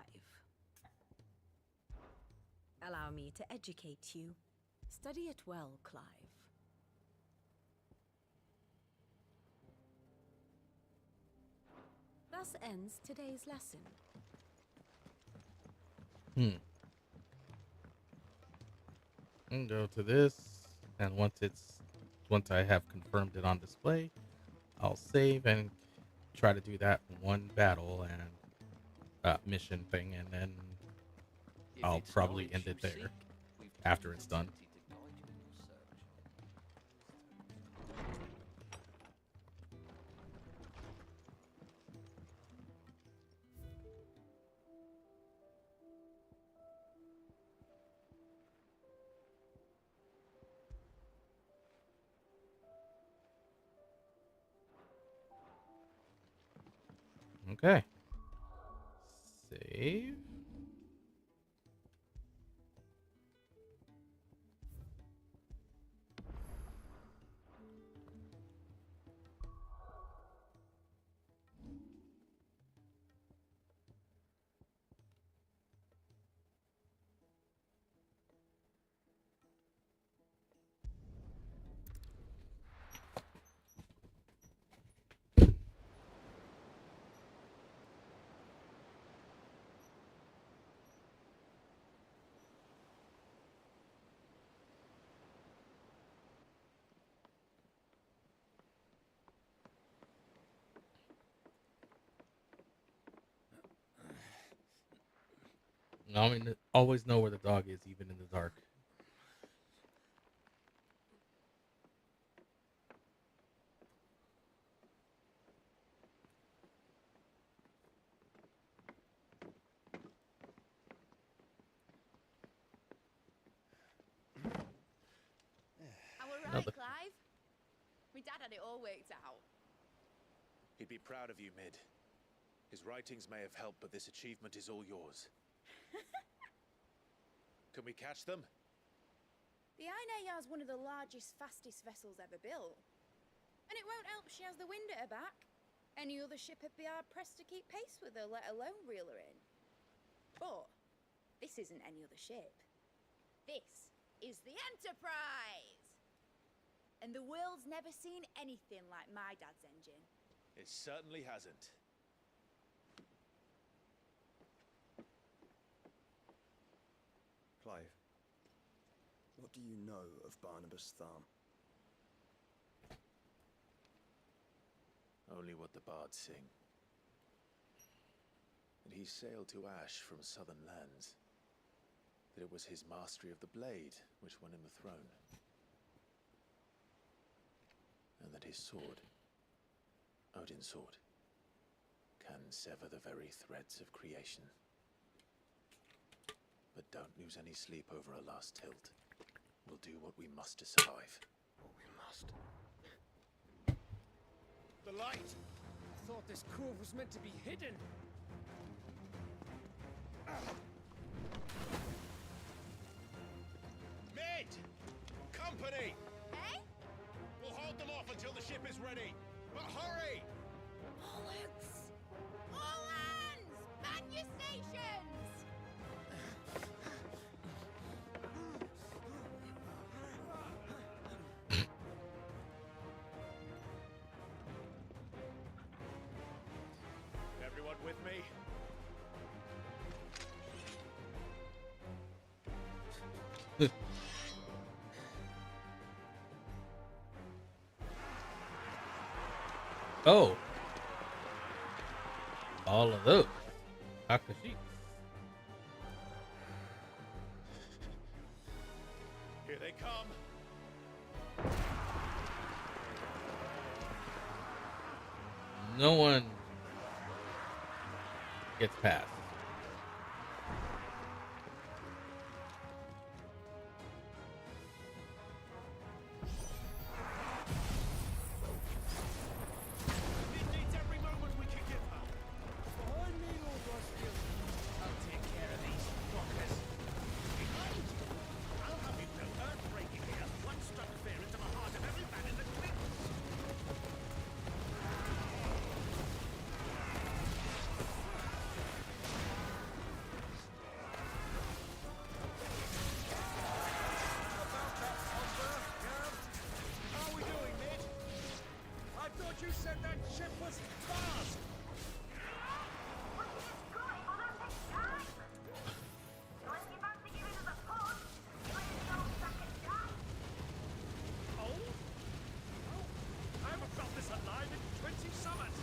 Allow me to educate you. Study it well, Clive. Thus ends today's lesson. And go to this, and once I have confirmed it on display, I'll save and try to do that one battle and mission thing, and then I'll probably end it there after it's done. Okay. Save. I mean, always know where the dog is, even in the dark. Are we right, Another- Clive? My dad had it all worked out. He'd be proud of you, Mid. His writings may have helped, but this achievement is all yours. Can we catch them? The Aina is one of the largest, fastest vessels ever built. And it won't help she has the wind at her back. Any other ship would be hard-pressed to keep pace with her, let alone reel her in. But this isn't any other ship. This is the Enterprise! And the world's never seen anything like my dad's engine. It certainly hasn't. Clive, what do you know of Barnabas Tharm? Only what the bards sing. That he sailed to Ash from southern lands. That it was his mastery of the blade which won him the throne. And that his sword, Odin's sword, can sever the very threads of creation. But don't lose any sleep over a last tilt. We'll do what we must to survive. What we must. The light! I thought this cove was meant to be hidden. Mid! Company! Eh? We'll hold them off until the ship is ready. But hurry! Bollocks! All hands! Man your stations! Everyone with me? Oh. All of those. Akashi. Here they come. No one gets past. It needs every moment we can give her. Behind me, Lord Rosfield. I'll take care of these fuckers. Behind you? I'll have you know earthbreaking here. One struck fear into the heart of every man in the cliff. How are we doing, mate? I thought you said that ship was fast. Oh? I haven't felt this alive in 20 summers.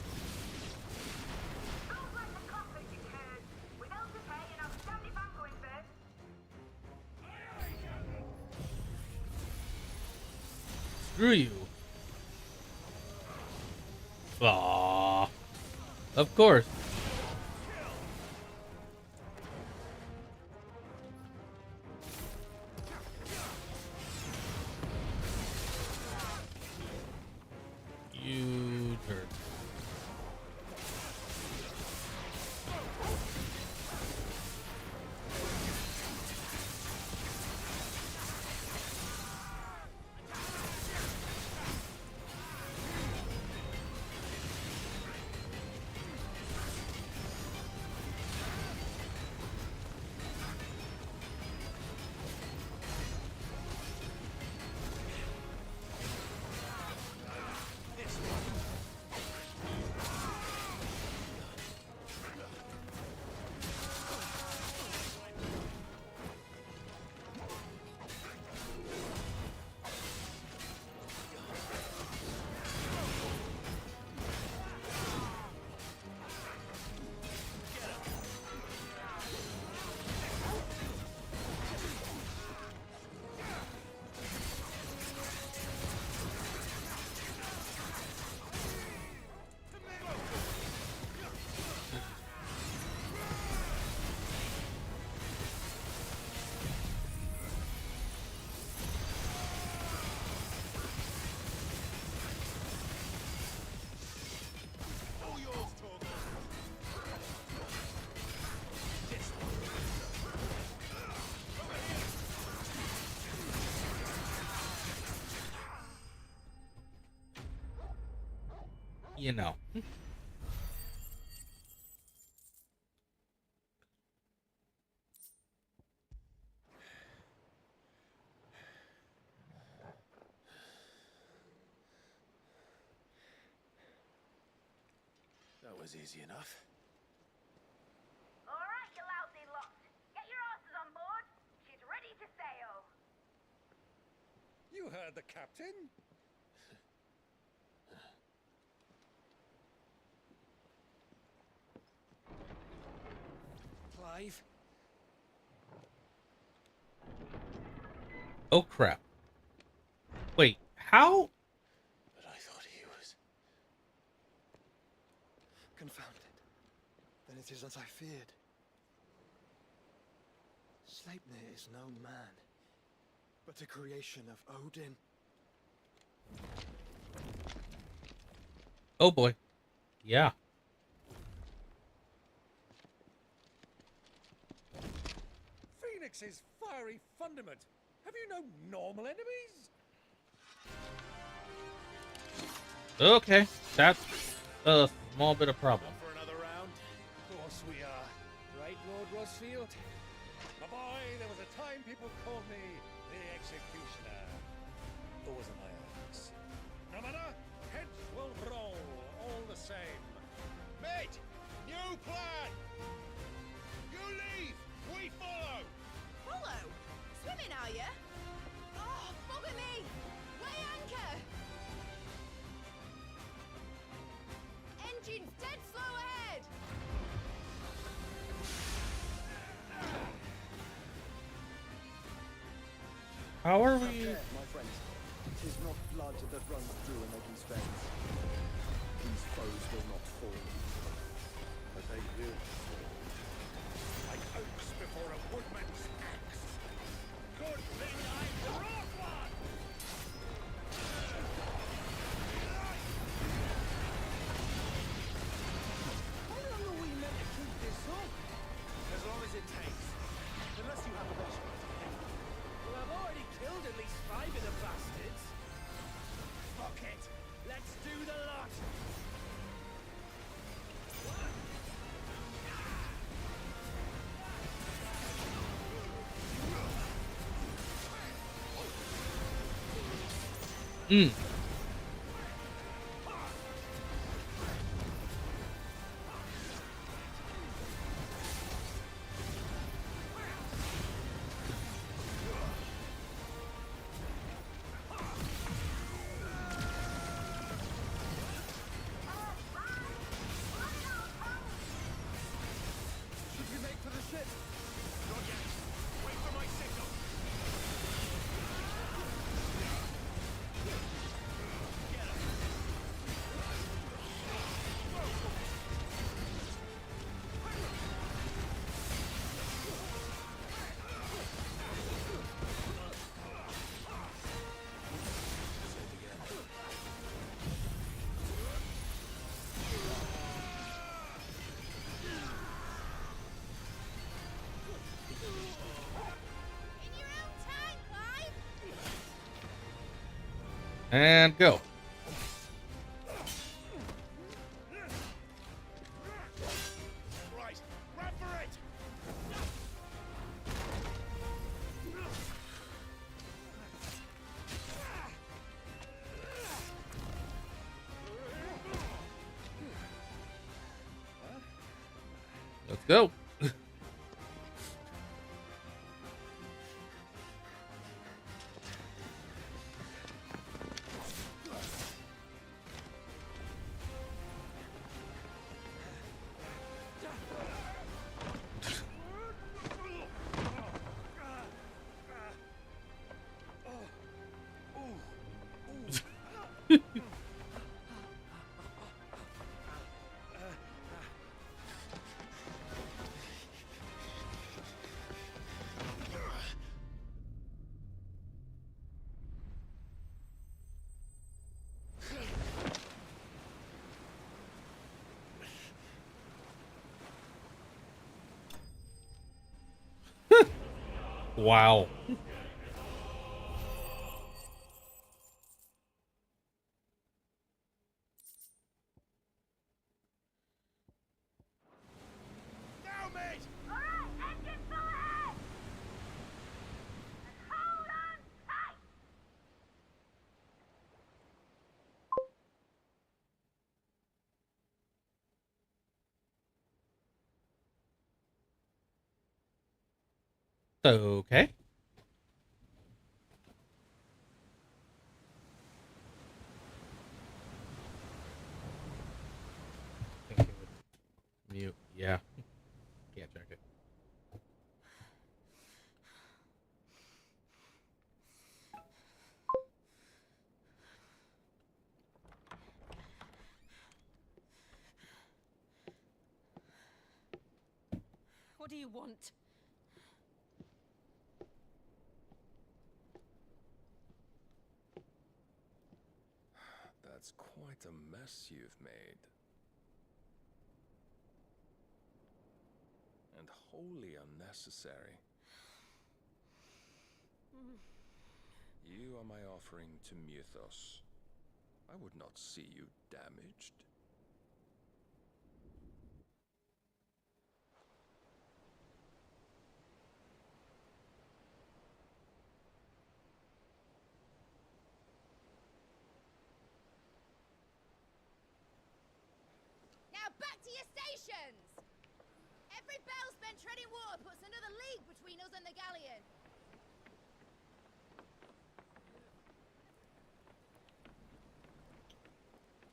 Screw you. Aww. Of course. You turd. You know. That was easy enough. All right, you lousy lot. Get your asses on board. She's ready to sail. You heard the captain. Clive. Oh crap. Wait, how? But I thought he was. Confounded. Then it is as I feared. Sleipnir is no man, but a creation of Odin. Oh boy. Yeah. Phoenix's fiery fundament. Have you no normal enemies? Okay. That's a small bit of problem. For another round? Of course we are. Right, Lord Rosfield? My boy, there was a time people called me the Executioner. Those are my eyes. No matter, heads will roll all the same. Mate, new plan! You leave, we follow! Follow? Swimming, are you? Oh, bugger me! Weigh anchor! How are we? Prepare, my friends. 'Tis not blood that runs through a Negi's veins. These foes will not fall, but they will fall. Like oaks before a woodman's axe. Good thing I brought one! How long are we meant to keep this up? As long as it takes. Unless you have a better idea. Well, I've already killed at least 5 of the bastards. Fuck it. Let's do the lot. Mm. Should we make for the ship? Not yet. Wait for my signal. In your own time, Clive! And go. Right, run for it! Let's go. Wow. Now, mate! Alright, engine full ahead! And hold on tight! Okay. Think it would mute. Yeah. Can't check it. What do you want? That's quite a mess you've made. And wholly unnecessary. You are my offering to Mythos. I would not see you damaged. Now back to your stations! Every bell spent treading water puts another league between us and the galleon.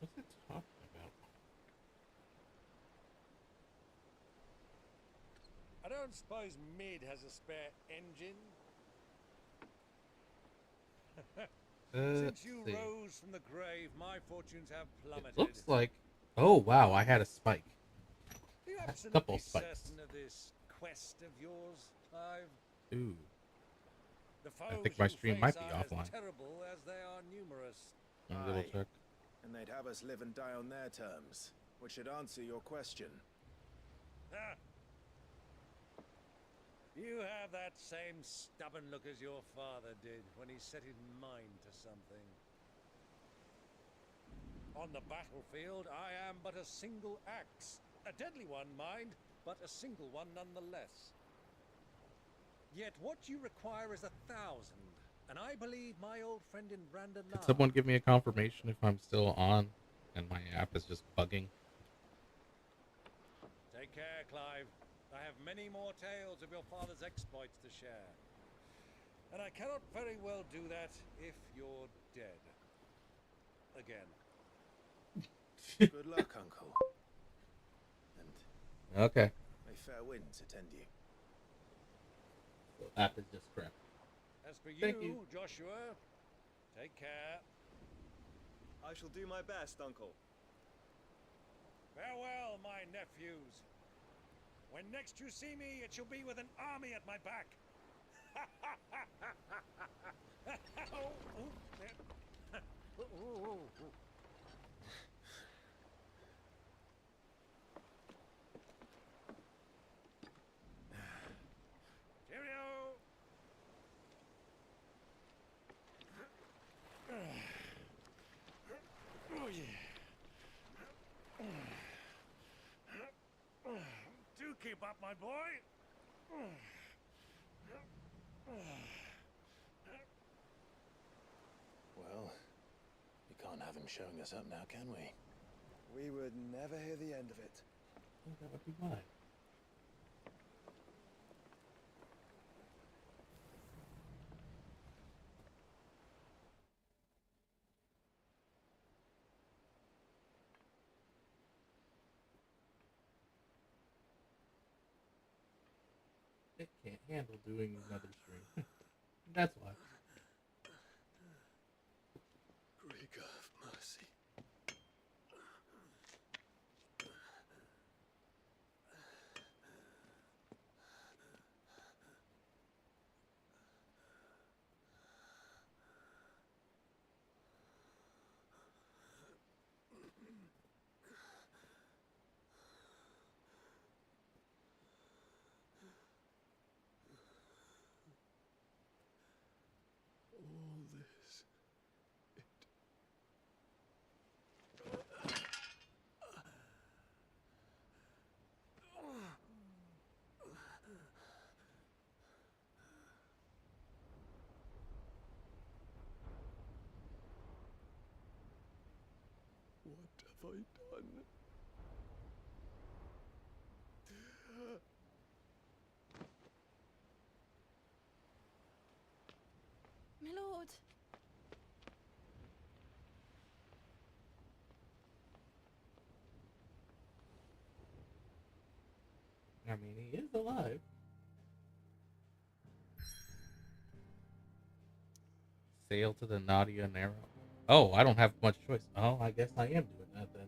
What's it talking about? I don't suppose Mid has a spare engine? Let's Since you see. rose from the grave, my fortunes have plummeted. It looks like. Oh wow, I had a spike. Are you A couple absolutely spikes. certain of this quest of yours, Clive? Ooh. The I foes think my you stream face might be are offline. as terrible as they are numerous. Let me double check. And they'd have us live and die on their terms, which should answer your question. Ah. You have that same stubborn look as your father did when he set his mind to something. On the battlefield, I am but a single axe. A deadly one, mind, but a single one nonetheless. Yet what you require is 1,000, and I believe my old friend in Randalar... Could someone give me a confirmation if I'm still on and my app is just bugging? Take care, Clive. I have many more tales of your father's exploits to share. And I cannot very well do that if you're dead. Again. Good luck, Uncle. And Okay. may fair winds attend you. The app is just crap. As for Thank you. Joshua, take care. I shall do my best, Uncle. Farewell, my nephews. When next you see me, it shall be with an army at my back. Cheerio. Oh yeah. Do keep up, my boy. Well, we can't have him showing us up now, can we? We would never hear the end of it. That would be mine. It can't handle doing another stream. That's why. Greek of mercy. All this, what have I done? My lord. I mean, he is alive. Sail to the Nadia Narrow. Oh, I don't have much choice. Oh, I guess I am doing that then.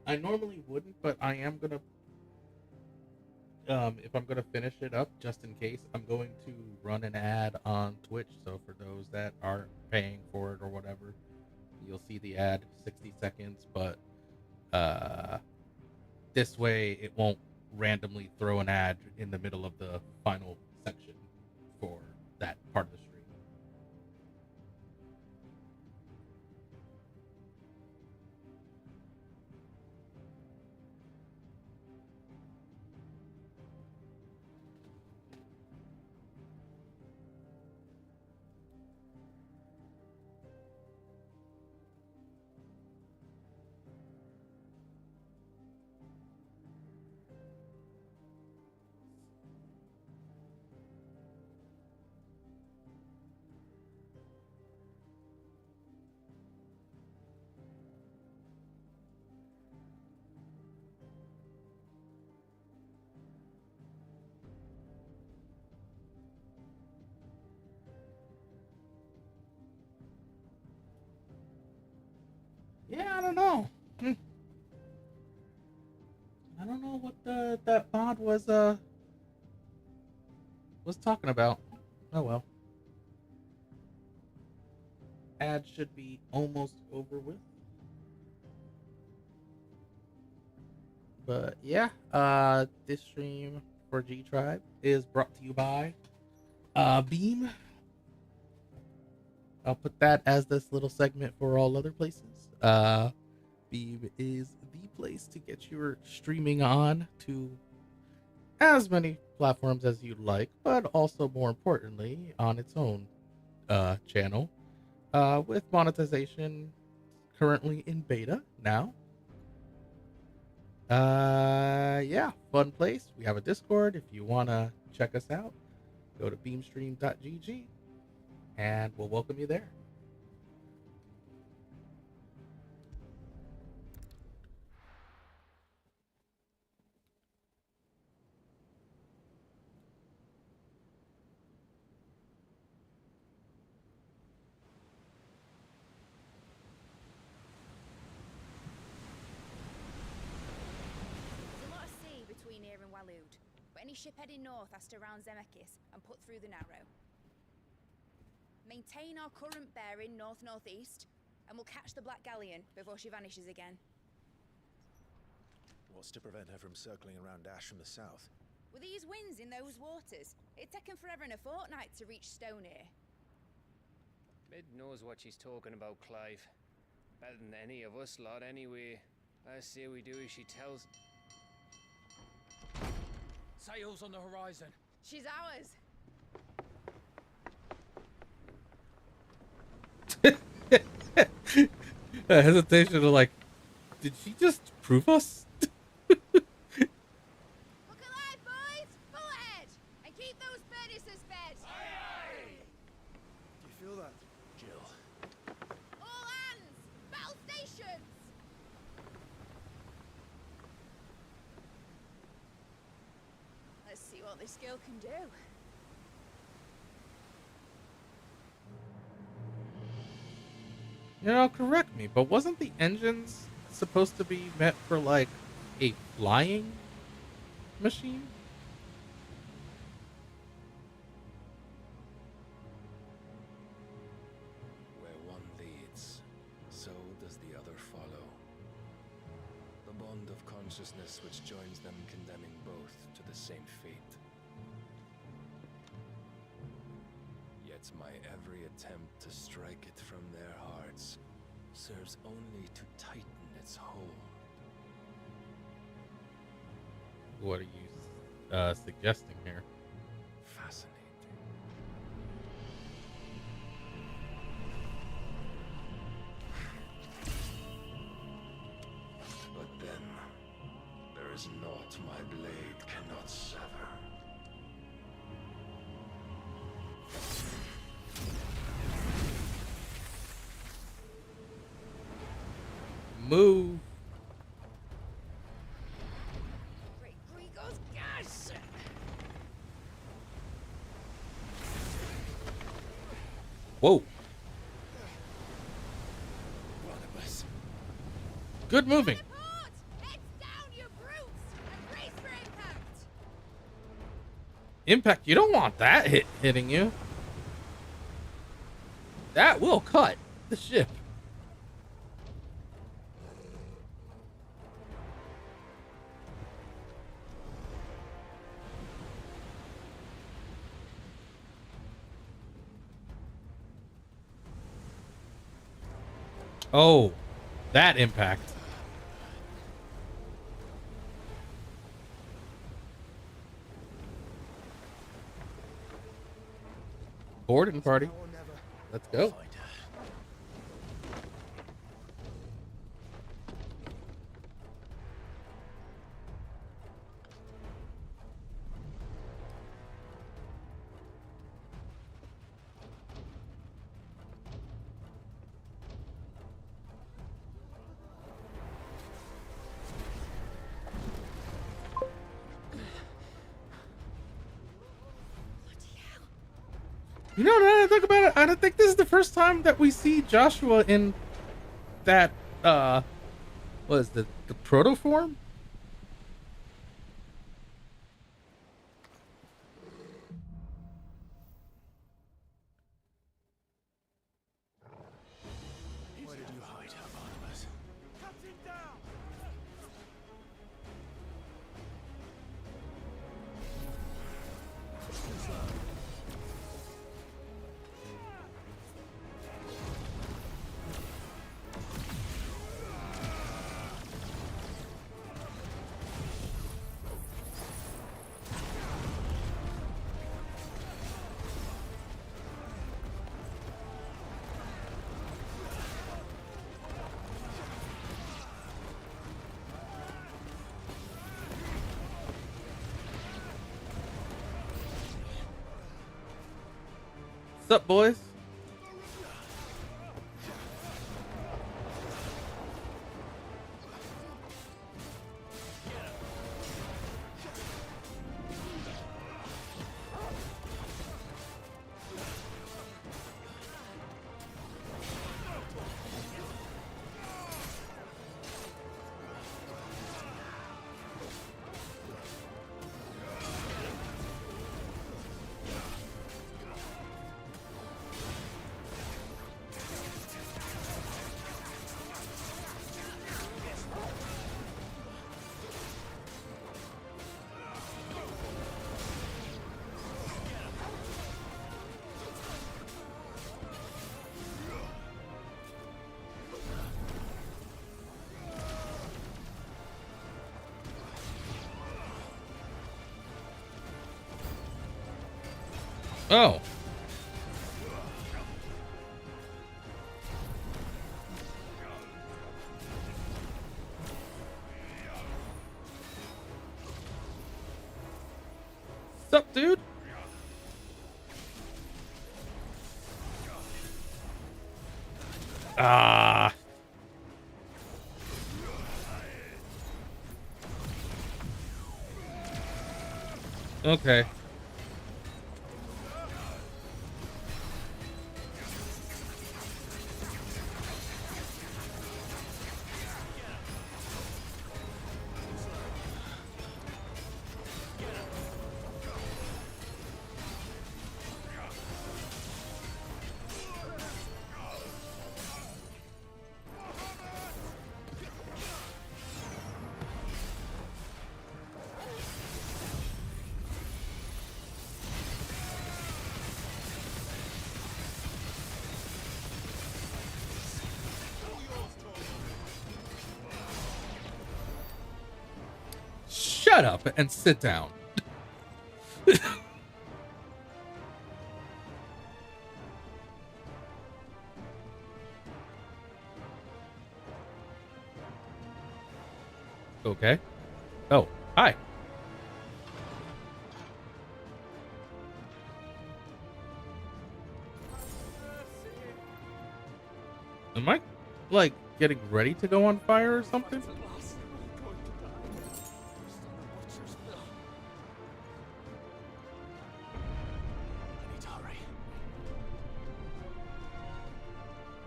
I normally wouldn't, but I am gonna. If I'm gonna finish it up, just in case, I'm going to run an ad on Twitch. So for those that aren't paying for it or whatever, you'll see the ad 60 seconds. But this way, it won't randomly throw an ad in the middle of the final section for that part of the stream. know. I don't know what that mod was talking about. Oh well. Ad should be almost over with. But yeah, this stream for G Tribe is brought to you by Beam. I'll put that as this little segment for all other places. Beam is the place to get your streaming on to as many platforms as you'd like, but also more importantly on its own channel, with monetization currently in beta now. Yeah, fun place. We have a Discord. If you want to check us out, go to beamstream.gg and we'll welcome you there. There's a lot of sea between here and Waloed, but any ship heading north has to round Zemeckis and put through the Narrow. Maintain our current bearing north-northeast, and we'll catch the Black Galleon before she vanishes again. What's to prevent her from circling around Ash from the south? With these winds in those waters, it'd taken forever and a fortnight to reach Stonehenge. Mid knows what she's talking about, Clive. Better than any of us lot, anyway. I say we do as she tells. Sails on the horizon. She's ours. Hesitation to like, did she just prove us? Look alive, boys! Full ahead! And keep those furnaces fed! Do you feel that, Jill? All hands! Battle stations! Let's see what this girl can do. You know, correct me, but wasn't the engines supposed to be meant for like a flying machine? Where one leads, so does the other follow. The bond of consciousness which joins them condemning both to the same fate. Yet my every attempt to strike it from their hearts serves only to tighten its hold. What are you suggesting here? Fascinating. But then, there is naught my blade cannot sever. Move. Great Grigos gas! Whoa. Barnabas. Good moving. Heads down, you brutes! And brace for impact! Impact, you don't want that hitting you. That will cut the ship. Oh, that impact. Boarding party. Let's go. You know, now that I think about it, I don't think this is the first time that we see Joshua in that What is the protoform? Where did you hide, Barnabas? Cut him down! What's up, boys? Oh. What's up, dude? Ah. Okay. Shut up and sit down. Okay. Oh, hi. Am I, like, getting ready to go on fire or something?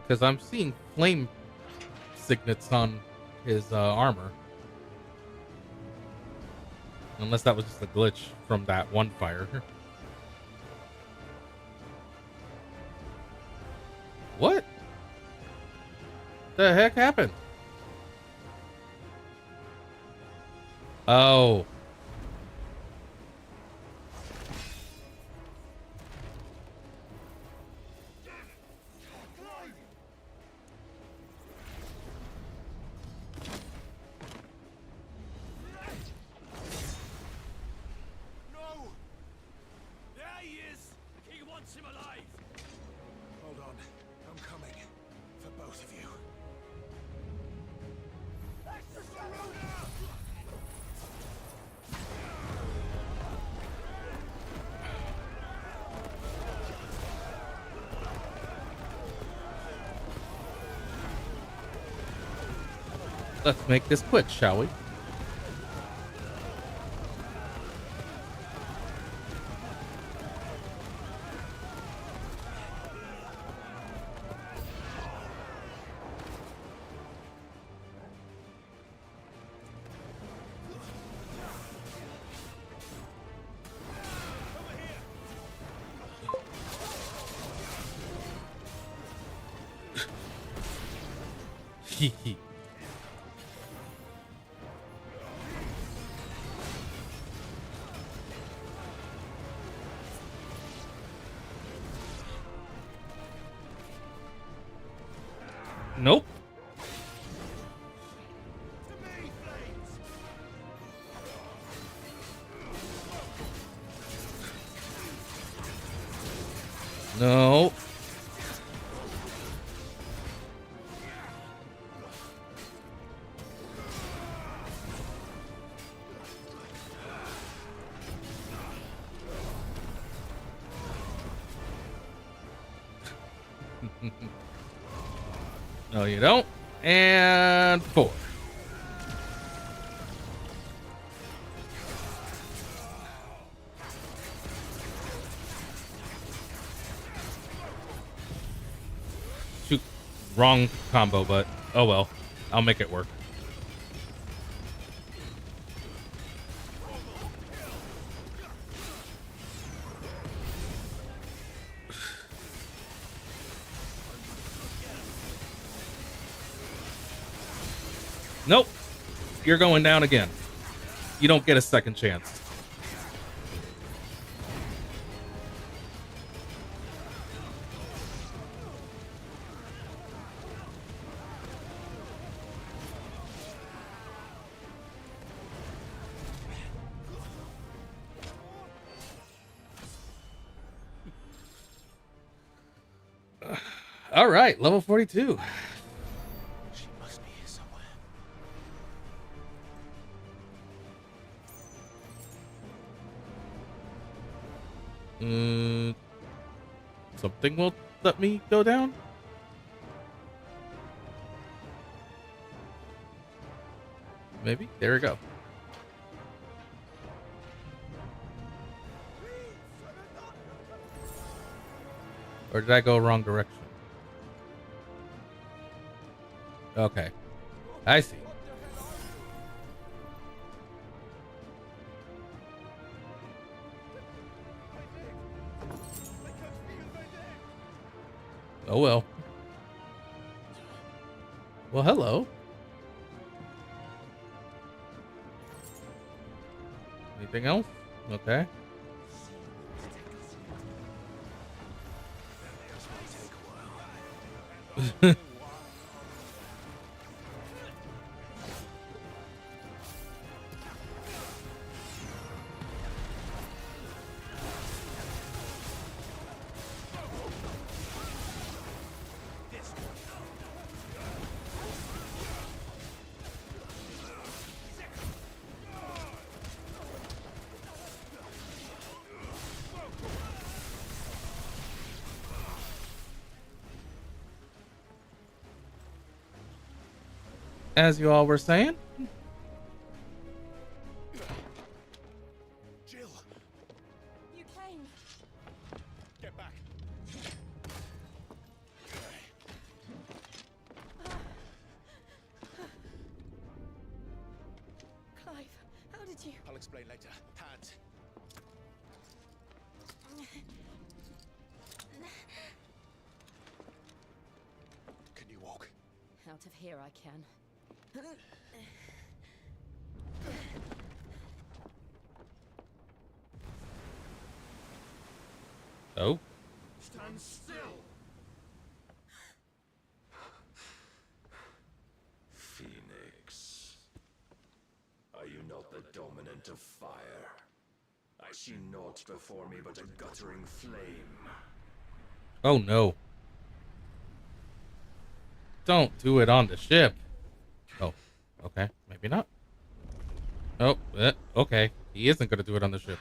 Because I'm seeing flame signets on his armor. Unless that was just a glitch from that one fire. What the heck happened? Oh. No! There he is! The king wants him alive! Hold on. I'm coming. For both of you. Let's make this quick, shall we? Nope. No. No, you don't. And 4. Shoot. Wrong combo, but oh well. I'll make it work. Nope. You're going down again. You don't get a second chance. All right, level 42. She must be here somewhere. Something will let me go down? Maybe? There we go. Or did I go wrong direction? Okay. I see. Oh well. Well, hello. Anything else? Okay. As you all were saying. Jill! You came. Get back. Clive, how did you? I'll explain later. Hands. Can you walk? Out of here I can. Oh. Stand still! Phoenix. Are you not the dominant of fire? I see naught before me but a guttering flame. Oh no. Don't do it on the ship. Oh, okay. Maybe not. Oh, okay. He isn't going to do it on the ship.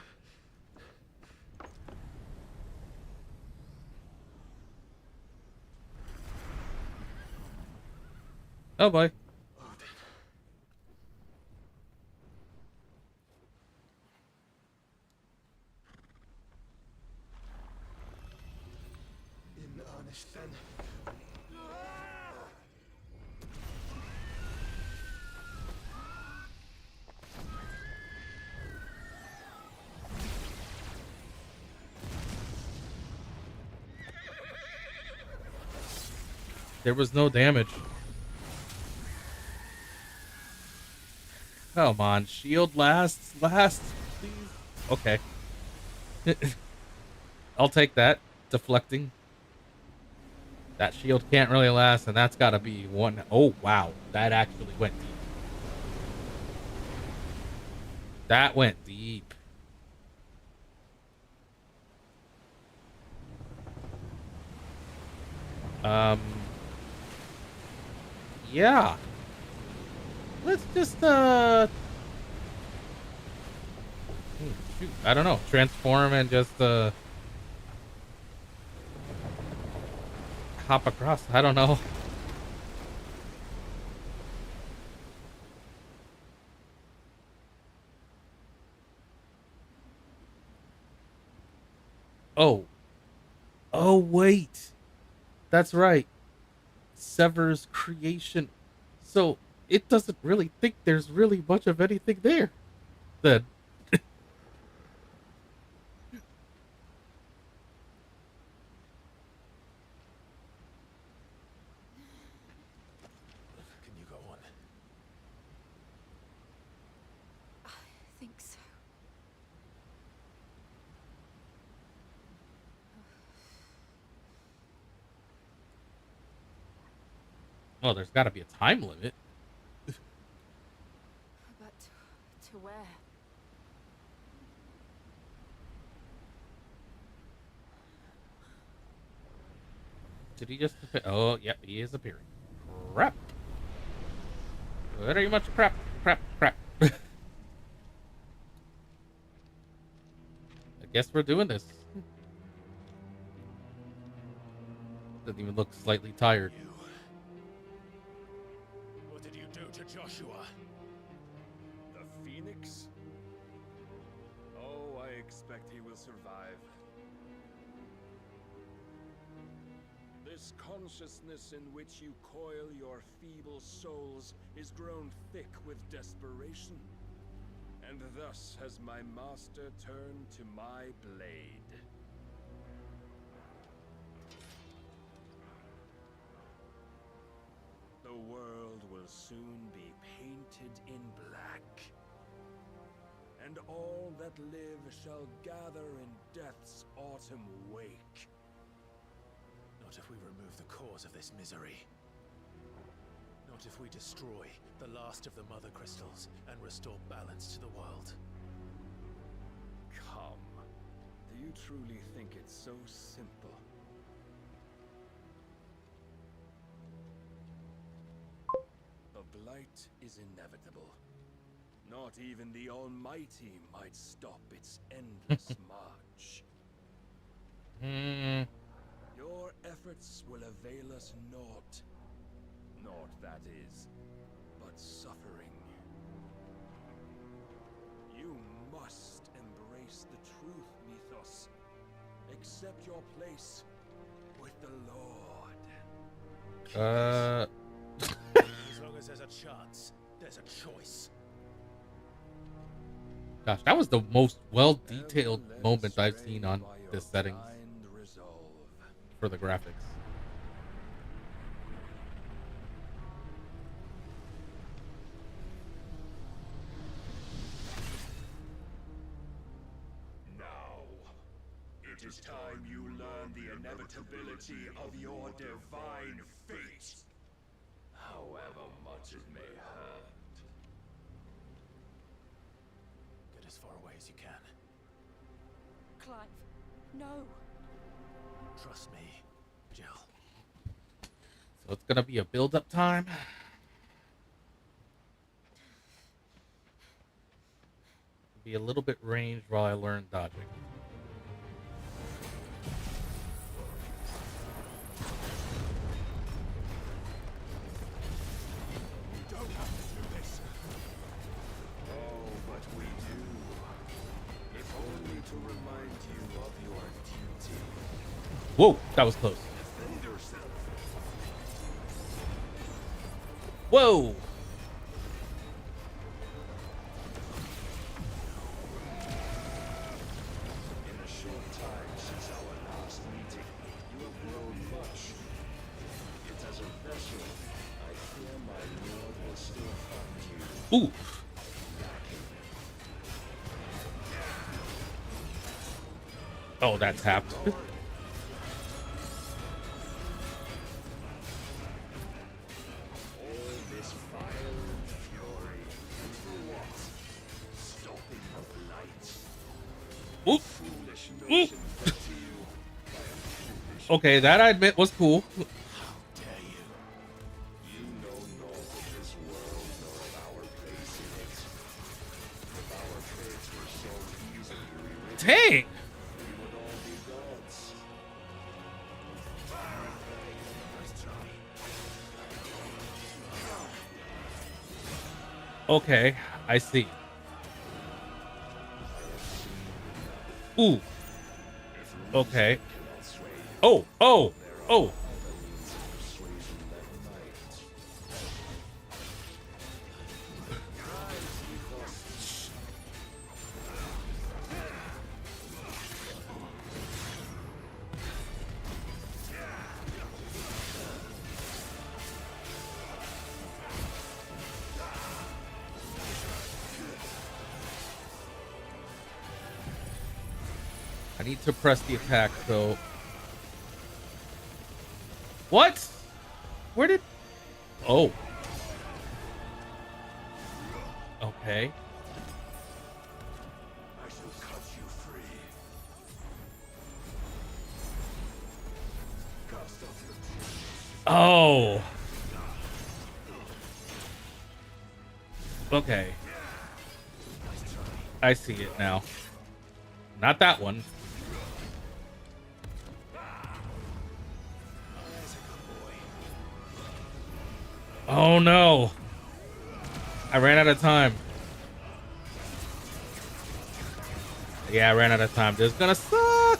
Oh boy. In earnest then. There was no damage. Come on, shield lasts, please. Okay. I'll take that. Deflecting. That shield can't really last, and that's gotta be one. Oh, wow. That actually went deep. That went deep. Yeah. Let's just, shoot, I don't know. Transform and just, hop across. I don't know. Oh. Oh, wait. That's right. Sever's creation. So, it doesn't really think there's really much of anything there. Then. Can you go on? I think so. Well, there's got to be a time limit. But to where? Did he just appear? Oh, yep, he is appearing. Crap. Very much crap. I guess we're doing this. Doesn't even look slightly tired. What did you do to Joshua? The Phoenix? Oh, I expect he will survive. This consciousness in which you coil your feeble souls is grown thick with desperation. And thus has my master turned to my blade. The world will soon be painted in black. And all that live shall gather in death's autumn wake. Not if we remove the cause of this misery. Not if we destroy the last of the Mother Crystals and restore balance to the world. Come. Do you truly think it's so simple? The blight is inevitable. Not even the Almighty might stop its endless march. Your efforts will avail us naught. Naught, that is, but suffering. You must embrace the truth, Mythos. Accept your place with the Lord. As long as there's a chance, there's a choice. Gosh, that was the most well-detailed moment I've seen on this settings for the graphics. Now, it is time you learn the inevitability of your divine fate, however much it may hurt. Get as far away as you can. Clive, no. Trust me, Jill. So it's gonna be a build-up time. Be a little bit ranged while I learn dodging. We don't have to do this. Oh, but we do. If only to remind you of your duty. Whoa, that was close. Defend yourself. Whoa! In a short time since our last meeting, you have grown much. Yet as a vessel, I fear my lord will still find you. Ooh. Oh, that tapped. Oop. Oop. Okay, that I admit was cool. Dang. Okay, I see. Ooh. Okay. Oh, oh, oh. I need to press the attack, so. What? Where did... Oh. Okay. I shall cut you free. Cast off your Oh. Okay. I see it now. Not that one. Oh no. I ran out of time. Yeah, I ran out of time. This is gonna suck.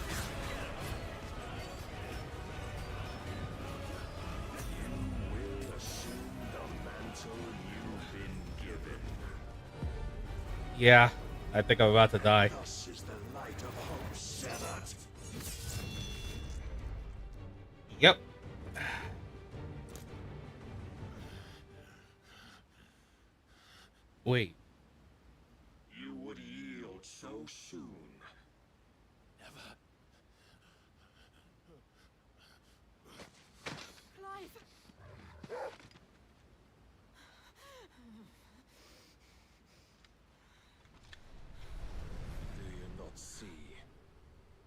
Yeah, I think I'm about to die. Yep. Wait. You would yield so soon. Never. Clive! Do you not see?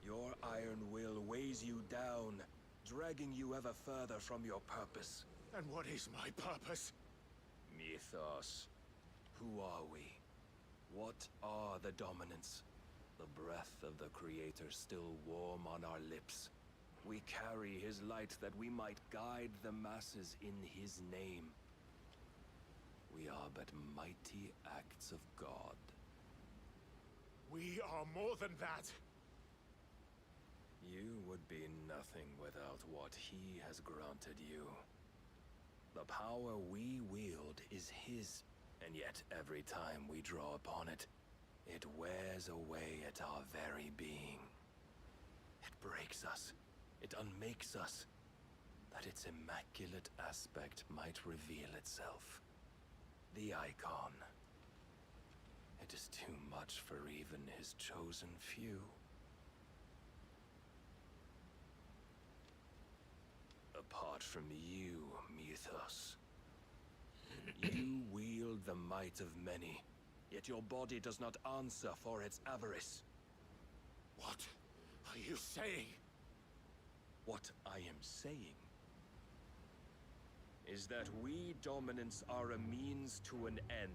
Your iron will weighs you down, dragging you ever further from your purpose. And what is my purpose? Mythos. Who are we? What are the dominants? The breath of the Creator still warm on our lips. We carry his light that we might guide the masses in his name. We are but mighty acts of God. We are more than that. You would be nothing without what he has granted you. The power we wield is his, and yet every time we draw upon it, it wears away at our very being. It breaks us, it unmakes us, that its immaculate aspect might reveal itself. The icon. It is too much for even his chosen few. Apart from you, Mythos. You wield the might of many, yet your body does not answer for its avarice. What are you saying? What I am saying is that we dominants are a means to an end.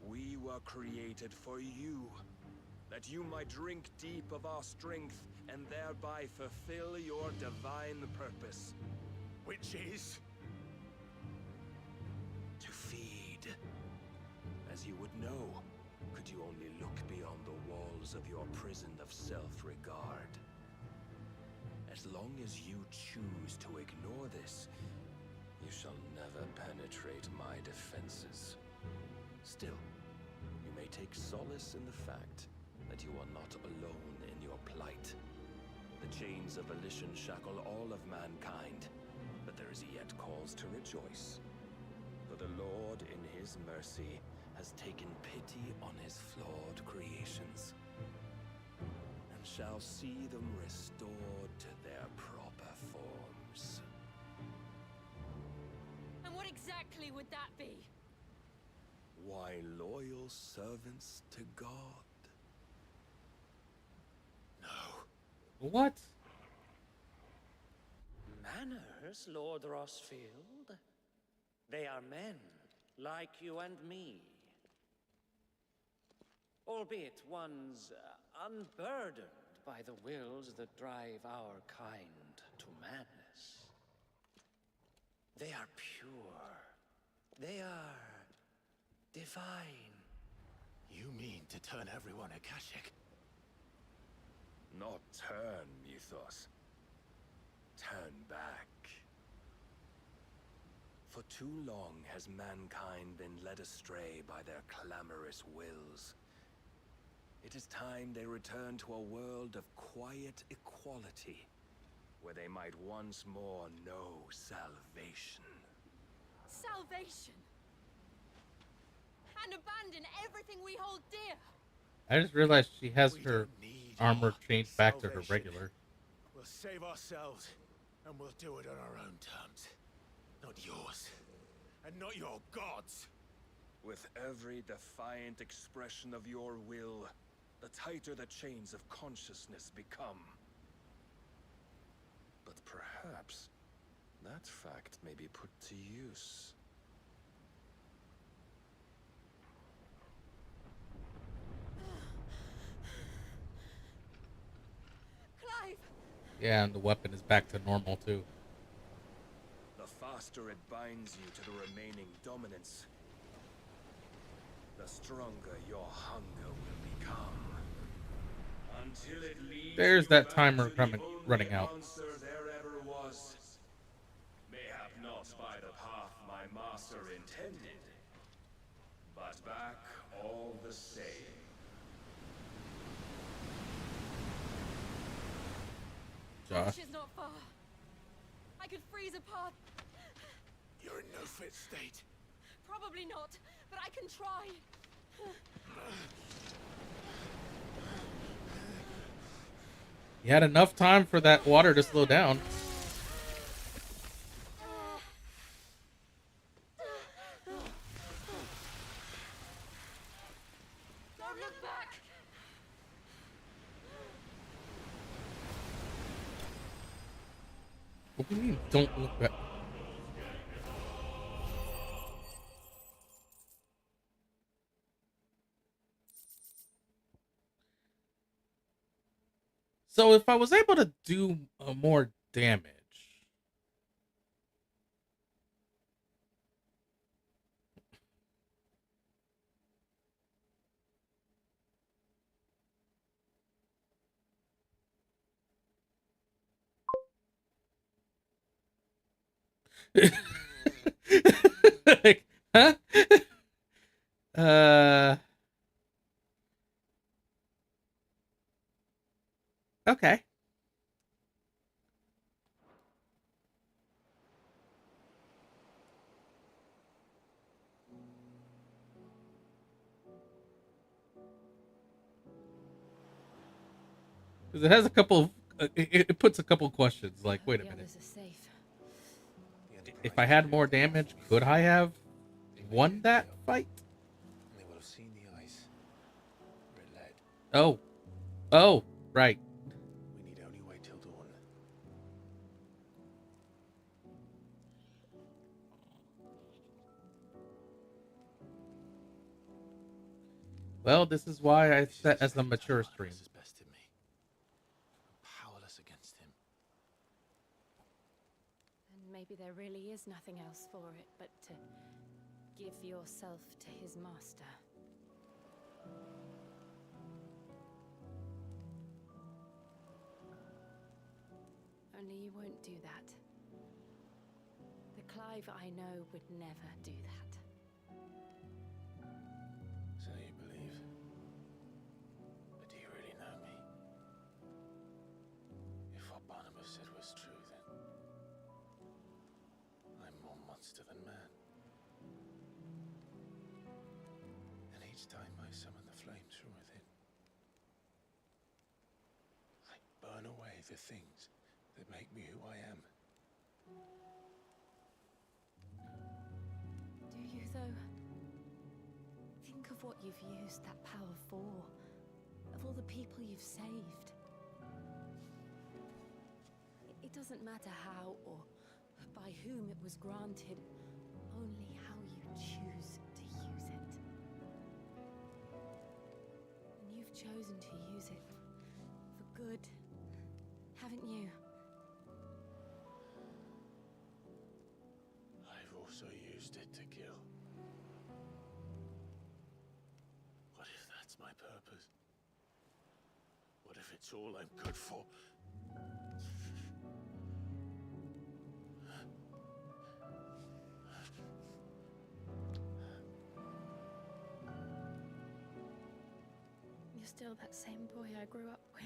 We were created for you, that you might drink deep of our strength and thereby fulfill your divine purpose. Which is? To feed. As you would know, could you only look beyond the walls of your prison of self-regard. As long as you choose to ignore this, you shall never penetrate my defenses. Still, you may take solace in the fact that you are not alone in your plight. The chains of volition shackle all of mankind, but there is yet cause to rejoice. For the Lord, in his mercy, has taken pity on his flawed creations. shall see them restored to their proper forms. And what exactly would that be? Why, loyal servants to God. What? Manners, Lord Rossfield? They are men, like you and me. Albeit ones unburdened by the wills that drive our kind to madness. They are pure. They are divine. You mean to turn everyone Akashic? Not turn, Mythos. Turn back. For too long has mankind been led astray by their clamorous wills. It is time they return to a world of quiet equality, where they might once more know salvation. Salvation! And abandon everything we hold dear! I just realized she has her armor changed back to her regular. We'll save ourselves, and we'll do it on our own terms. Not yours, and not your gods. With every defiant expression of your will, the tighter the chains of consciousness become. But perhaps that fact may be put to use. Clive! Yeah, and the weapon is back to normal too. The faster it binds you to the remaining dominance, the stronger your hunger will become. Until it leads There's you that back timer to coming, the only running out. answer there ever was. Mayhap not by the path my master intended, but back all the same. Josh. She's not far. I could freeze a path. You're in no fit state. Probably not, but I can try. You had enough time for that water to slow down. Don't look back. What do you mean, don't look back? So if I was able to do more damage, like, huh? Okay. Because it has a couple. It puts a couple questions. Like, wait a minute. Others are safe. If I had more damage, could I have won that fight? They will have seen the ice where it led. Oh. Oh, right. We need only wait till dawn. Well, this is why I set as a mature stream. Has bested me. I'm powerless against him. And maybe there really is nothing else for it but to give yourself to his master. Only you won't do that. The Clive I know would never do that. So you believe? But do you really know me? If what Barnabas said was true, then I'm more monster than man. And each time I summon the flames from within, the things that make me who I am. Do you, though? Think of what you've used that power for. Of all the people you've saved. It doesn't matter how or by whom it was granted, only how you choose to use it. And you've chosen to use it for good, haven't you? I've also used it to kill. What if that's my purpose? What if it's all I'm good for? You're still that same boy I grew up with.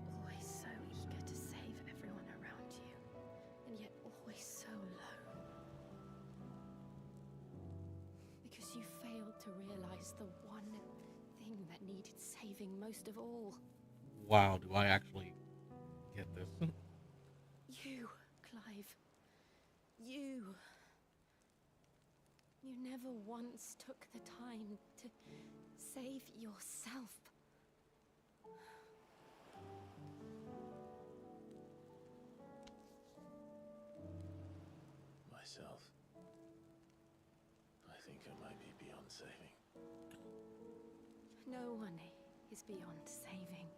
Always so eager to save everyone around you, and yet always so low. Because you failed to realize the one thing that needed saving most of all. Wow, do I actually get this? You, Clive. You. You never once took the time to save yourself. Myself. I think I might be beyond saving. No one is beyond saving,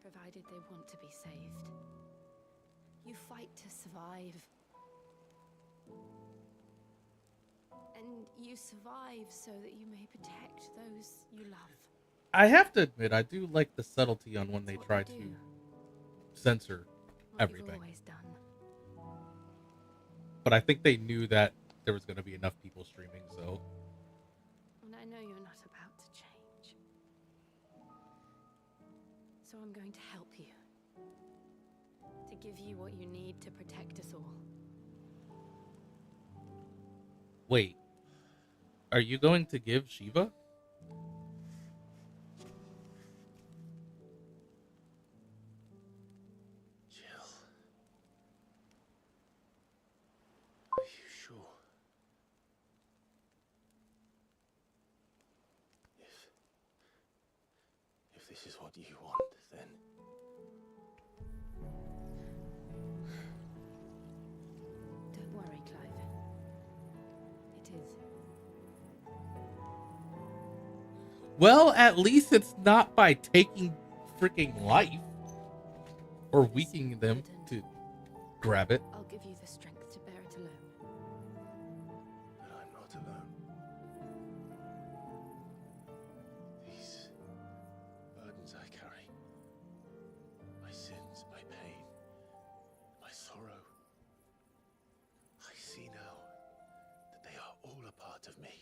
provided they want to be saved. You fight to survive. And you survive so that you may protect those you love. I have to admit, I do like the subtlety on when they try to censor everything. You've always done. But I think they knew that there was going to be enough people streaming, so. And I know you're not about to change. So I'm going to help you. To give you what you need to protect us all. Wait. Are you going to give Shiva? Jill. Are you sure? If this is what you want, then... Don't worry, Clive. It is. Well, at least it's not by taking freaking life or weakening them to grab it. I'll give you the strength to bear it alone. But I'm not alone. These burdens I carry, my sins, my pain, my sorrow, I see now that they are all a part of me.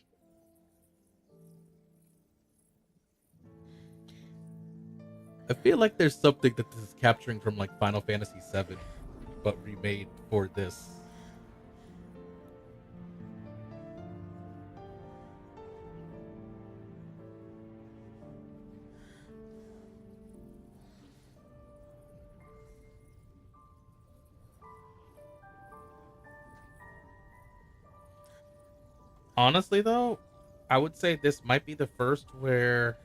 I feel like there's something that this is capturing from like Final Fantasy VII, but remade for this. Honestly, though, I would say this might be the first where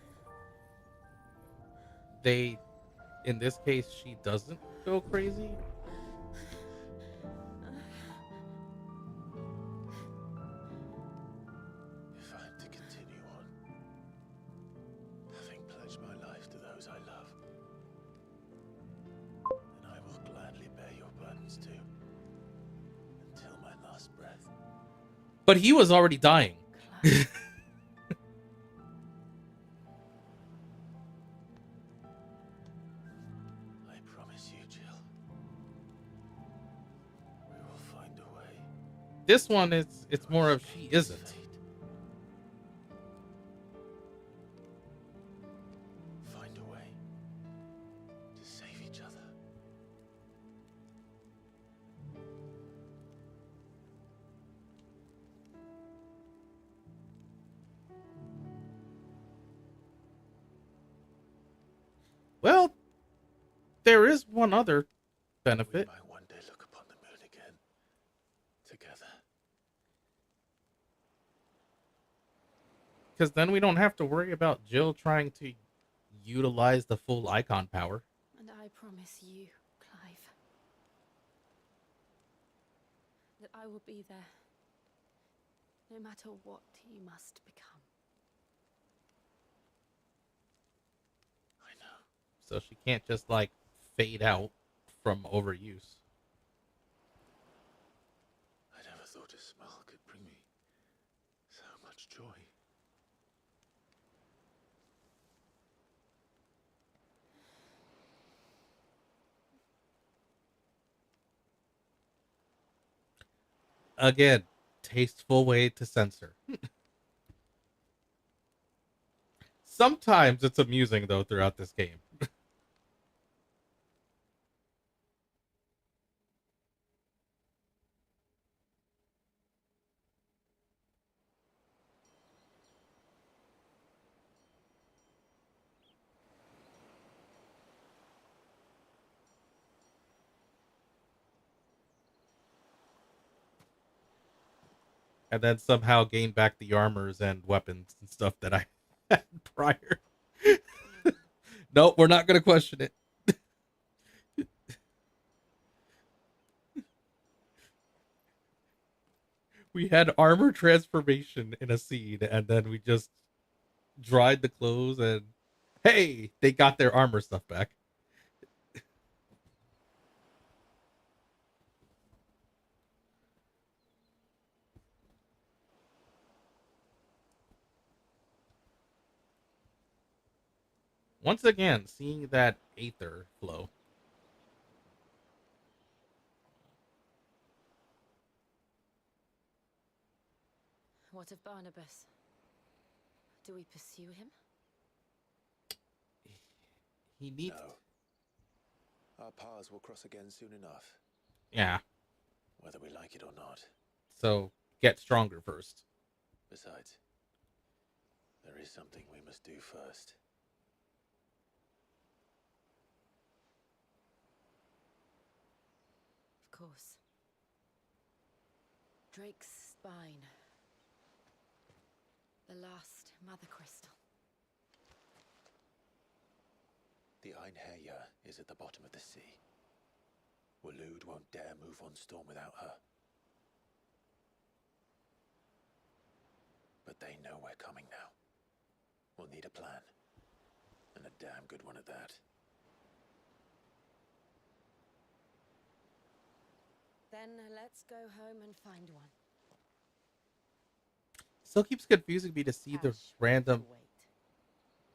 they, in this case, she doesn't go crazy. If I'm to continue on, having pledged my life to those I love, then I will gladly bear your burdens too, until my last breath. But he was already dying. I promise you, Jill. We will find a way. This one is, it's more of she isn't. Find a way to save each other. There is one other benefit. We might one day look upon the moon again, together. Because then we don't have to worry about Jill trying to utilize the full icon power. And I promise you, Clive, that I will be there, no matter what you must become. I know. So she can't just, like, fade out from overuse. I never thought a smile could bring me so much joy. Again, tasteful way to censor. Sometimes it's amusing, though, throughout this game. And then somehow gain back the armors and weapons and stuff that I had prior. Nope, we're not going to question it. We had armor transformation in a scene, and then we just dried the clothes, and hey, they got their armor stuff back. Once again, seeing that aether flow. What of Barnabas? Do we pursue him? He needs... No. Our paths will cross again soon enough. Yeah. Whether we like it or not. So, get stronger first. Besides, there is something we must do first. Of course. Drake's spine. The last mother crystal. The Einherja is at the bottom of the sea. Waloed won't dare move on Storm without her. But they know we're coming now. We'll need a plan. And a damn good one at that. Then let's go home and find one. Still keeps confusing me to see the random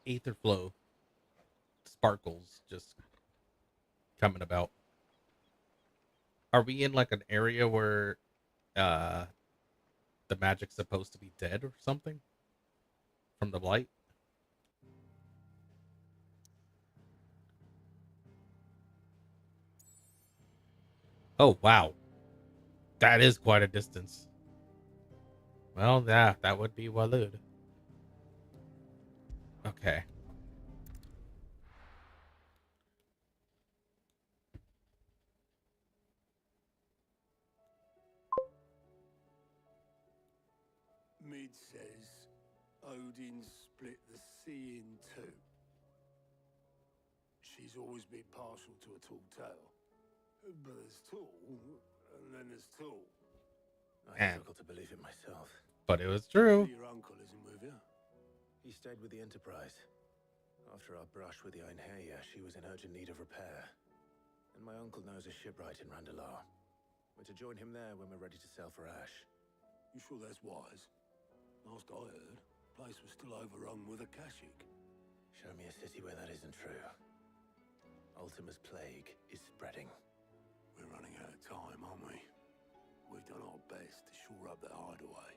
aether flow sparkles just coming about. Are we in like an area where the magic's supposed to be dead or something from the blight? Oh wow, that is quite a distance. Well, yeah, that would be Waloed. Okay. Mid says Odin split the sea in two. She's always been partial to a tall tale. But there's tall, and then there's tall. I struggle to believe it myself. But it was true. Your uncle isn't with you? He stayed with the Enterprise. After our brush with the Einherja, she was in urgent need of repair. And my uncle knows a shipwright in Randalar. We're to join him there when we're ready to sail for Ash. You sure that's wise? Last I heard, the place was still overrun with Akashic. Show me a city where that isn't true. Ultima's plague is spreading. We're running out of time, aren't we? We've done our best to shore up that hideaway.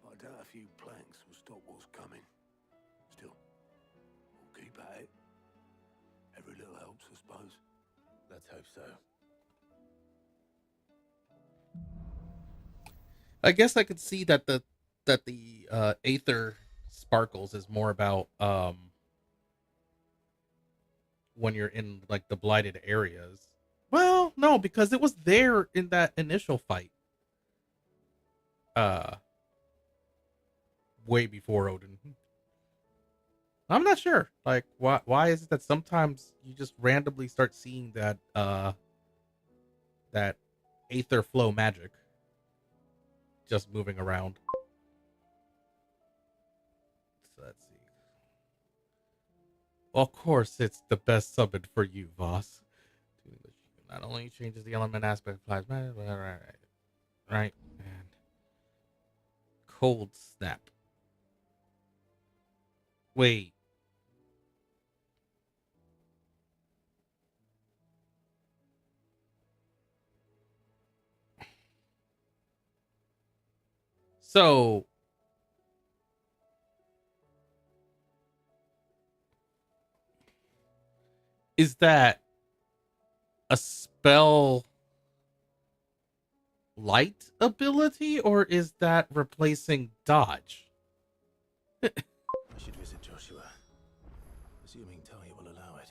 But I doubt a few planks will stop what's coming. Still, we'll keep at it. Every little helps, I suppose. Let's hope so. I guess I could see that the aether sparkles is more about when you're in like the blighted areas. Well, no, because it was there in that initial fight. Uh, way before Odin. I'm not sure. Like, why is it that sometimes you just randomly start seeing that aether flow magic just moving around? So let's see. Of course, it's the best summon for you, Voss. Not only changes the element aspect of plasma, right, and cold snap. Wait. So is that a spell light ability, or is that replacing dodge? I should visit Joshua, assuming Talia will allow it.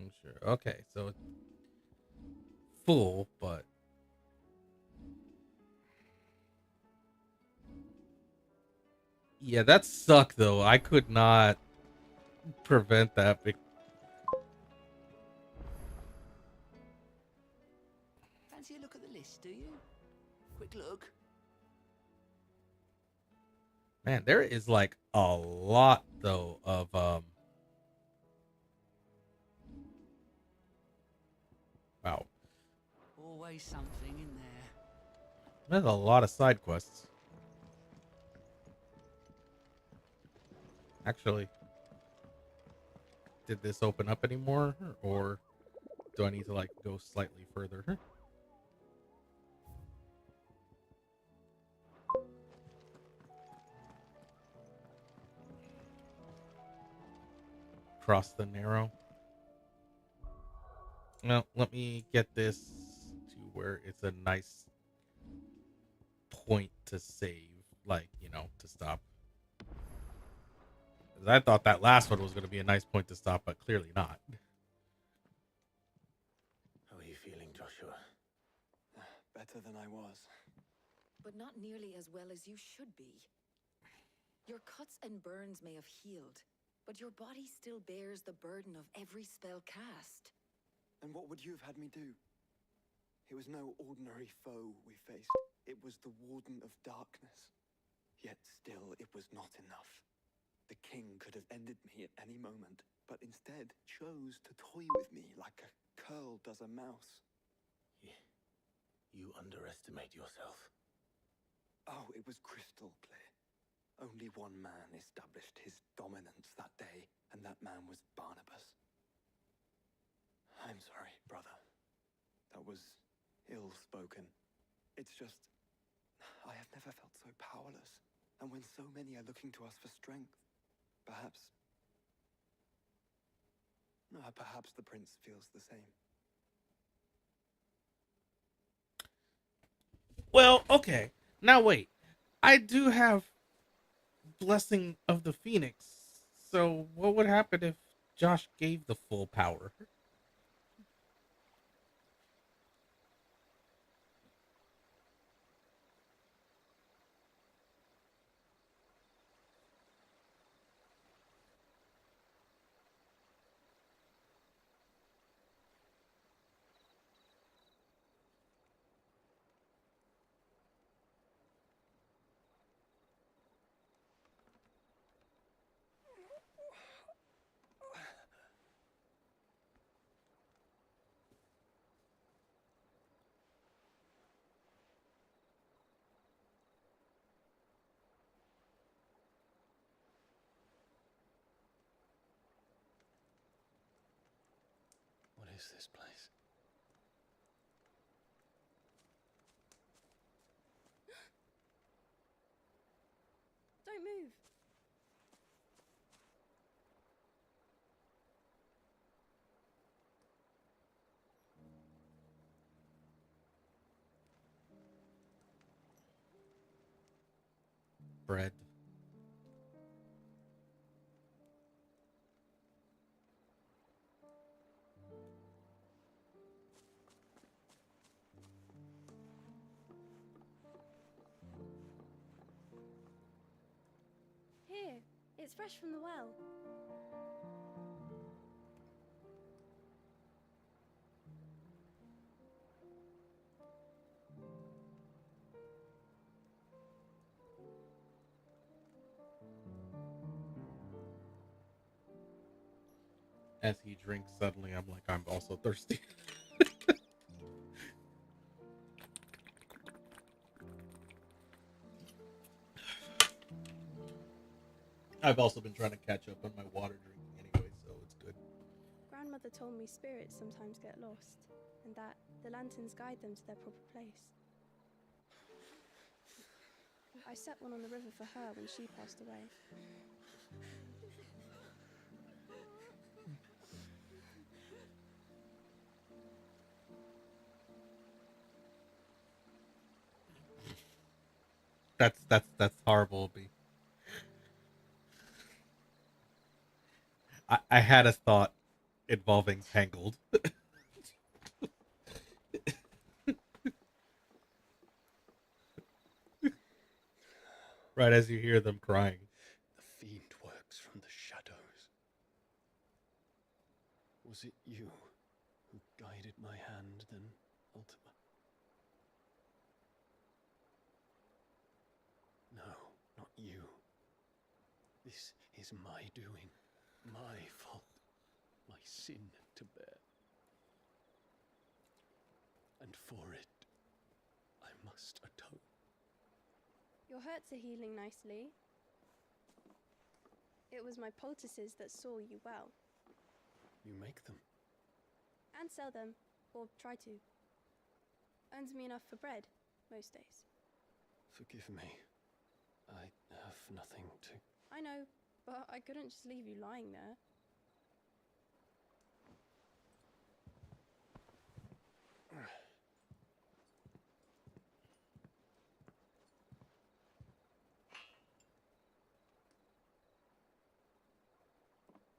I'm sure. Okay, so it's full, but yeah, that sucked though. I could not prevent that. Fancy a look at the list, do you? Quick look. Man, there is like a lot though of wow. Always something in there. There's a lot of side quests. Actually, did this open up anymore, or do I need to like go slightly further? Cross the narrow. Well, let me get this to where it's a nice point to save, like, you know, to stop. 'Cause I thought that last one was going to be a nice point to stop, but clearly not. How are you feeling, Joshua? Better than I was. But not nearly as well as you should be. Your cuts and burns may have healed, but your body still bears the burden of every spell cast. And what would you have had me do? It was no ordinary foe we faced. It was the Warden of Darkness. Yet still, it was not enough. The king could have ended me at any moment, but instead chose to toy with me like a curl does a mouse. You underestimate yourself. Oh, it was crystal clear. Only one man established his dominance that day, and that man was Barnabas. I'm sorry, brother. That was ill-spoken. It's just, I have never felt so powerless. And when so many are looking to us for strength, perhaps the prince feels the same. Well, okay. Now wait. I do have Blessing of the Phoenix. So what would happen if Josh gave the full power? What is this place? Don't move. bread. Here, it's fresh from the well. As he drinks, suddenly I'm like, I'm also thirsty. I've also been trying to catch up on my water drinking anyway, so it's good. Grandmother told me spirits sometimes get lost, and that the lanterns guide them to their proper place. I set one on the river for her when she passed away. That's horrible, B. I had a thought involving Tangled. Right as you hear them crying. The fiend works from the shadows. Was it you who guided my hand then, Ultima? No, not you. This is my doing, my fault, my sin to bear. And for it, I must atone. Your hurts are healing nicely. It was my poultices that saw you well. You make them? And sell them, or try to. Earns me enough for bread, most days. Forgive me. I have nothing to... I know, but I couldn't just leave you lying there.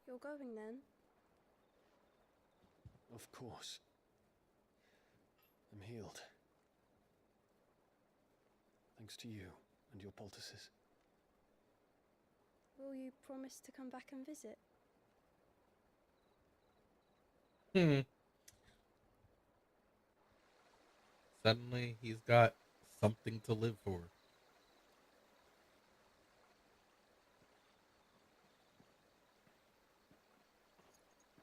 You're going then? Of course. I'm healed. Thanks to you and your poultices. Will you promise to come back and visit? Suddenly, he's got something to live for.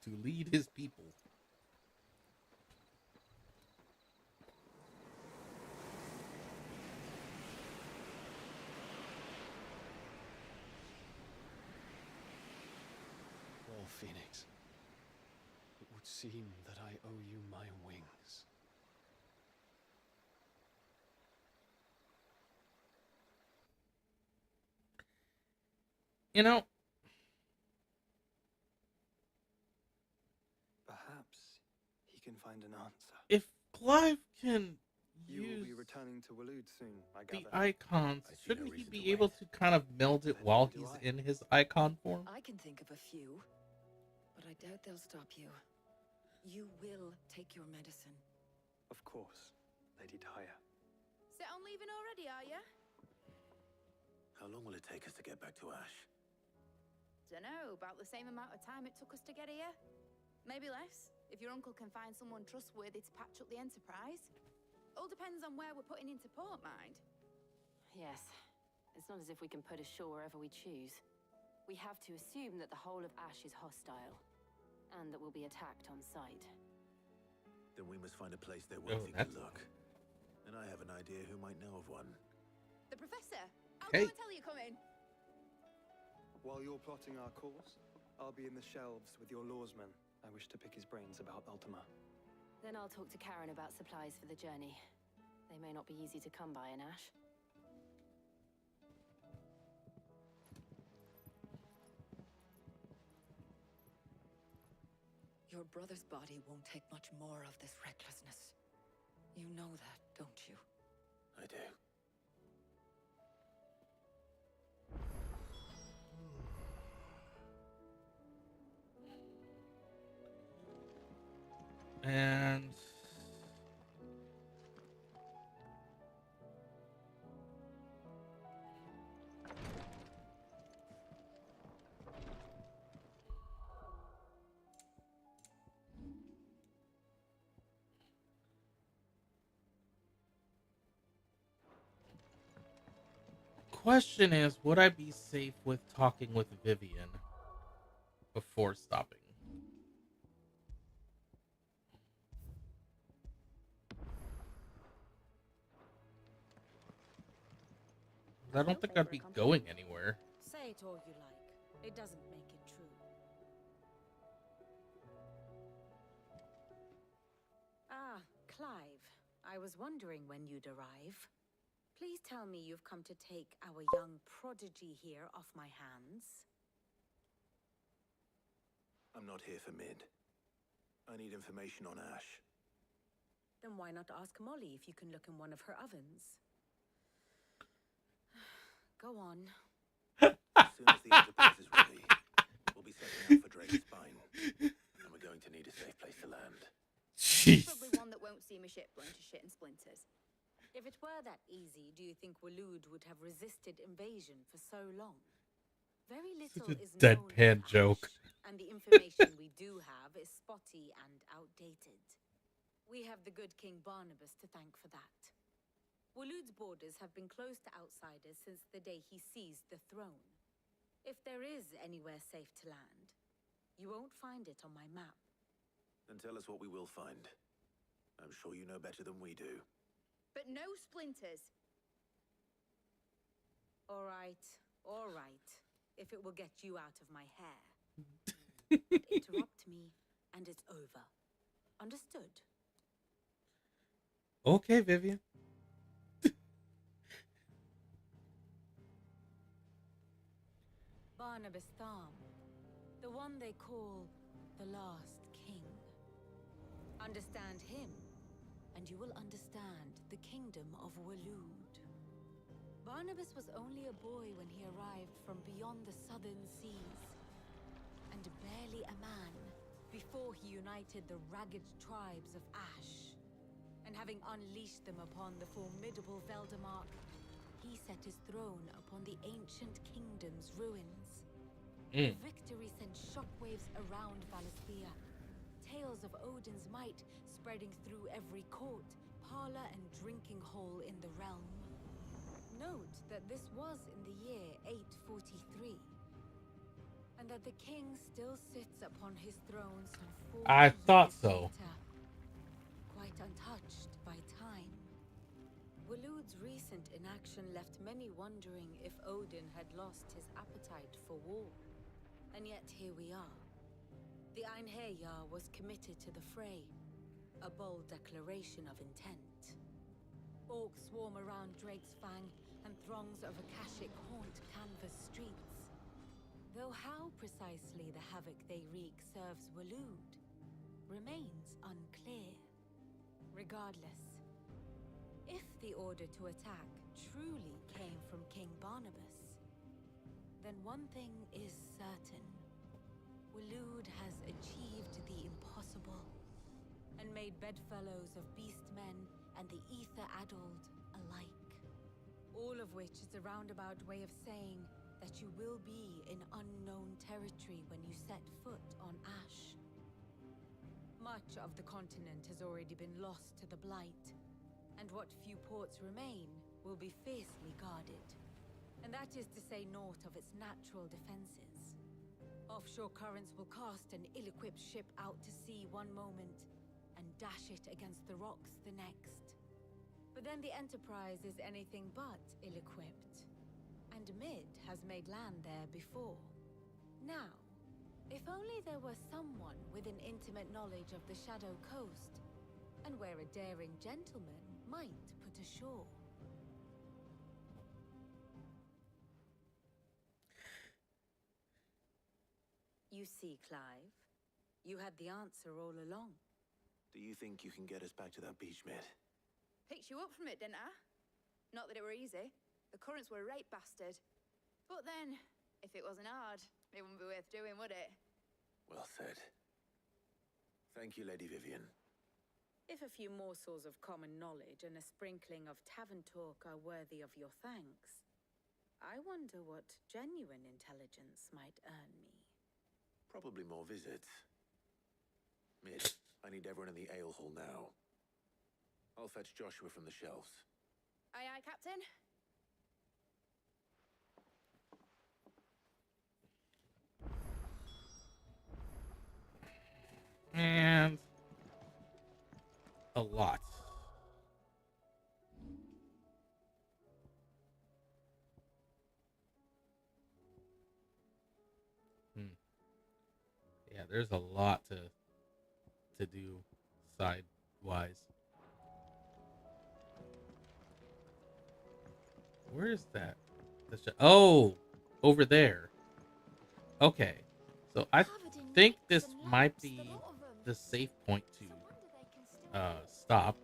To lead his people. Well, Phoenix, it would seem that I owe you my wings. You know, perhaps he can find an answer. if Clive can You will use be returning to Waloed soon, I the gather. icons, I see shouldn't no he reason be to able wait. to kind of meld it while he's in his icon form? I can think of a few, but I doubt they'll stop you. You will take your medicine. Of course, Lady Daya. Set on leaving already, are you? How long will it take us to get back to Ash? Dunno, about the same amount of time it took us to get here. Maybe less, if your uncle can find someone trustworthy to patch up the Enterprise. All depends on where we're putting into port, mind. Yes. It's not as if we can put ashore wherever we choose. We have to assume that the whole of Ash is hostile, and that we'll be attacked on sight. Then we must find a place they're worthy to look. And I have an idea who might know of one. The Professor! I'll Hey. go and tell you come in. While you're plotting our course, I'll be in the shelves with your lawsman. I wish to pick his brains about Ultima. Then I'll talk to Karen about supplies for the journey. They may not be easy to come by in Ash. Your brother's body won't take much more of this recklessness. You know that, don't you? I do. And question is, would I be safe with talking with Vivian before stopping? I don't think I'd be going anywhere. Say it all you like. It doesn't make it true. Ah, Clive. I was wondering when you'd arrive. Please tell me you've come to take our young prodigy here off my hands. I'm not here for Mid. I need information on Ash. Then why not ask Molly if you can look in one of her ovens? Go on. As soon as the Enterprise is ready, we'll be setting out for Drake's Spine. And we're going to need a safe place to land. Jeez. Probably one that won't see my ship blown to shit and splinters. If it were that easy, do you think Waloed would have resisted invasion for so long? Very little Such a is known deadpan of joke. Ash, and the information we do have is spotty and outdated. We have the good King Barnabas to thank for that. Waloed's borders have been closed to outsiders since the day he seized the throne. If there is anywhere safe to land, you won't find it on my map. Then tell us what we will find. I'm sure you know better than we do. But no splinters. All right. If it will get you out of my hair. But interrupt me, and it's over. Understood? Okay, Vivian. Barnabas Tham, the one they call the last king. Understand him, and you will understand the kingdom of Waloed. Barnabas was only a boy when he arrived from beyond the southern seas, and barely a man before he united the ragged tribes of Ash. And having unleashed them upon the formidable Veldamark, he set his throne upon the ancient kingdom's ruins. The victory sent shockwaves around Valisthea, tales of Odin's might spreading through every court, parlor, and drinking hole in the realm. Note that this was in the year 843, and that the king still sits upon his throne some 40 I thought years so. later, quite untouched by time. Waloed's recent inaction left many wondering if Odin had lost his appetite for war. And yet here we are. The Einherjar was committed to the fray, a bold declaration of intent. Orcs swarm around Drake's Fang, and throngs of Akashic haunt canvas streets. Though how precisely the havoc they wreak serves Waloed remains unclear. Regardless, if the order to attack truly came from King Barnabas, then one thing is certain. Waloed has achieved the impossible, and made bedfellows of beastmen and the ether-addled alike. All of which is a roundabout way of saying that you will be in unknown territory when you set foot on Ash. Much of the continent has already been lost to the Blight, and what few ports remain will be fiercely guarded. And that is to say naught of its natural defenses. Offshore currents will cast an ill-equipped ship out to sea one moment, and dash it against the rocks the next. But then the Enterprise is anything but ill-equipped, and Mid has made land there before. Now, if only there were someone with an intimate knowledge of the Shadow Coast, and where a daring gentleman might put ashore. You see, Clive, you had the answer all along. Do you think you can get us back to that beach, Mid? Picked you up from it, didn't I? Not that it were easy. The currents were a right bastard. But then, if it wasn't hard, it wouldn't be worth doing, would it? Well said. Thank you, Lady Vivian. If a few morsels of common knowledge and a sprinkling of tavern talk are worthy of your thanks, I wonder what genuine intelligence might earn me. Probably more visits. Mid, I need everyone in the ale hall now. I'll fetch Joshua from the shelves. Aye, aye, Captain. And a lot. Yeah, there's a lot to do side-wise. Where is that? Oh, over there. Okay. So I think this might be the safe point to stop.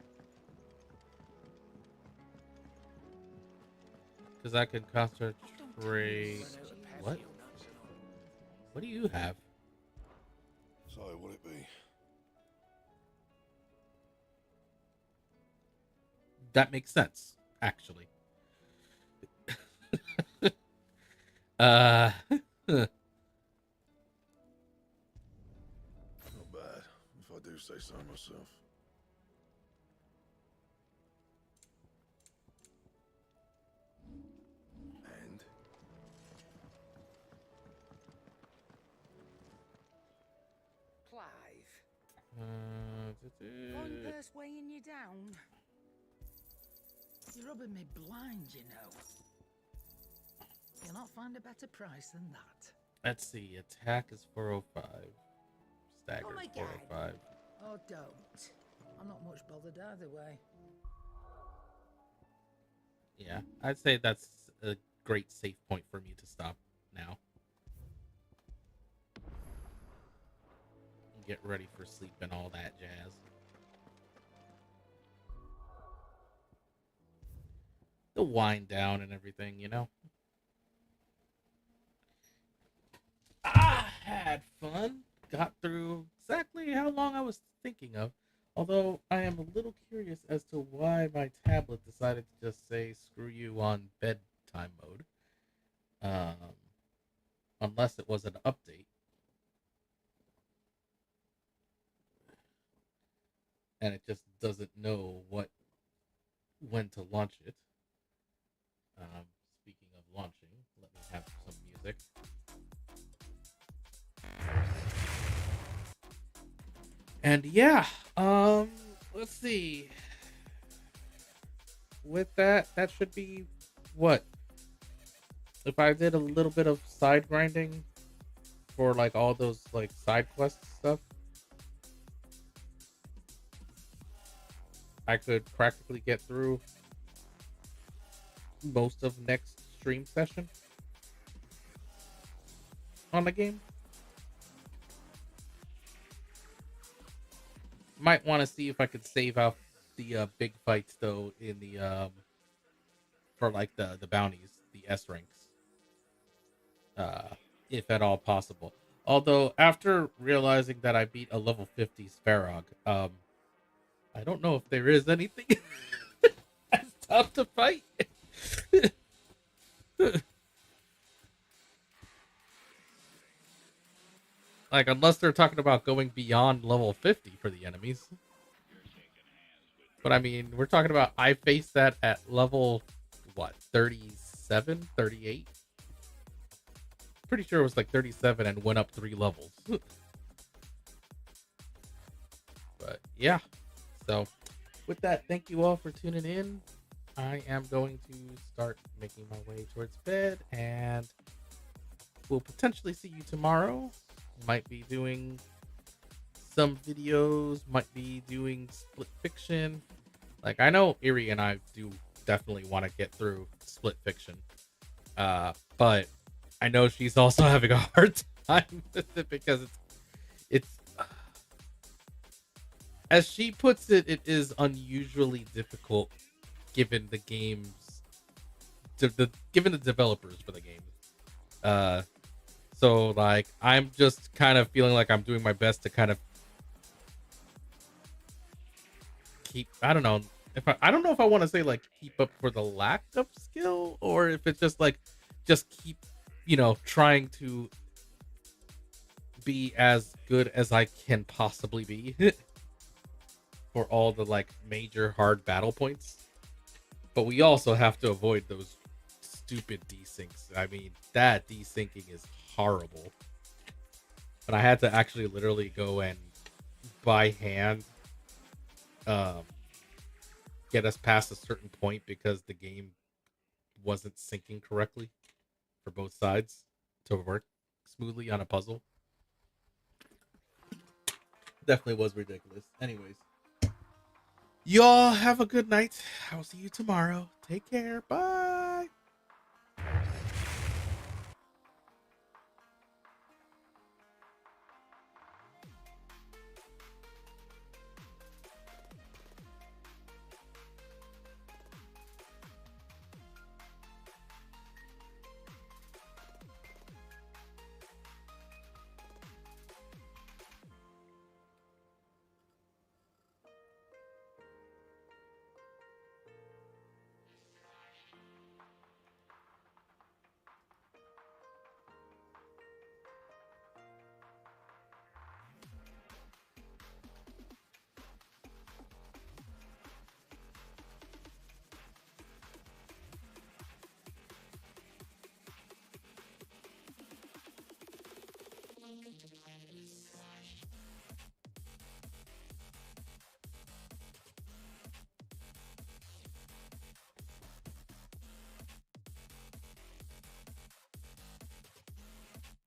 Because I can concentrate. What? What do you have? So, would it be? That makes sense, actually. Not bad, if I do say so myself. And? One purse weighing you down. You're rubbing me blind, you know. You'll not find a better price than that. Let's see. Attack is 405. Stagger Oh my is 405. Oh, don't. I'm not much bothered either way. Yeah, I'd say that's a great safe point for me to stop now. Get ready for sleep and all that jazz. The wind down and everything, you know. I had fun. Got through exactly how long I was thinking of. Although I am a little curious as to why my tablet decided to just say screw you on bedtime mode. Unless it was an update. And it just doesn't know when to launch it. Speaking of launching, let me have some music. And yeah, let's see. With that should be what? If I did a little bit of side grinding for like all those like side quest stuff, I could practically get through most of next stream session on the game. Might want to see if I could save out the big fights though in the for like the bounties, the S ranks, if at all possible. Although after realizing that I beat a level 50 Sparrog, I don't know if there is anything as tough to fight. Like, unless they're talking about going beyond level 50 for the enemies. But I mean, we're talking about I faced that at level, what, 37, 38? Pretty sure it was like 37 and went up 3 levels. But yeah. So, with that, thank you all for tuning in. I am going to start making my way towards bed, and we'll potentially see you tomorrow. Might be doing some videos, might be doing Split Fiction. Like, I know Erie and I do definitely want to get through Split Fiction. But I know she's also having a hard time with it because it's as she puts it, it is unusually difficult given the games, given the developers for the game. So like I'm just kind of feeling like I'm doing my best to kind of keep. I don't know if I don't know if I want to say like keep up for the lack of skill, or if it's just like just keep, trying to be as good as I can possibly be for all the like major hard battle points. But we also have to avoid those stupid desyncs. I mean, that desyncing is horrible. But I had to actually literally go and by hand get us past a certain point because the game wasn't syncing correctly for both sides to work smoothly on a puzzle. Definitely was ridiculous. Anyways, y'all have a good night. I'll see you tomorrow. Take care. Bye.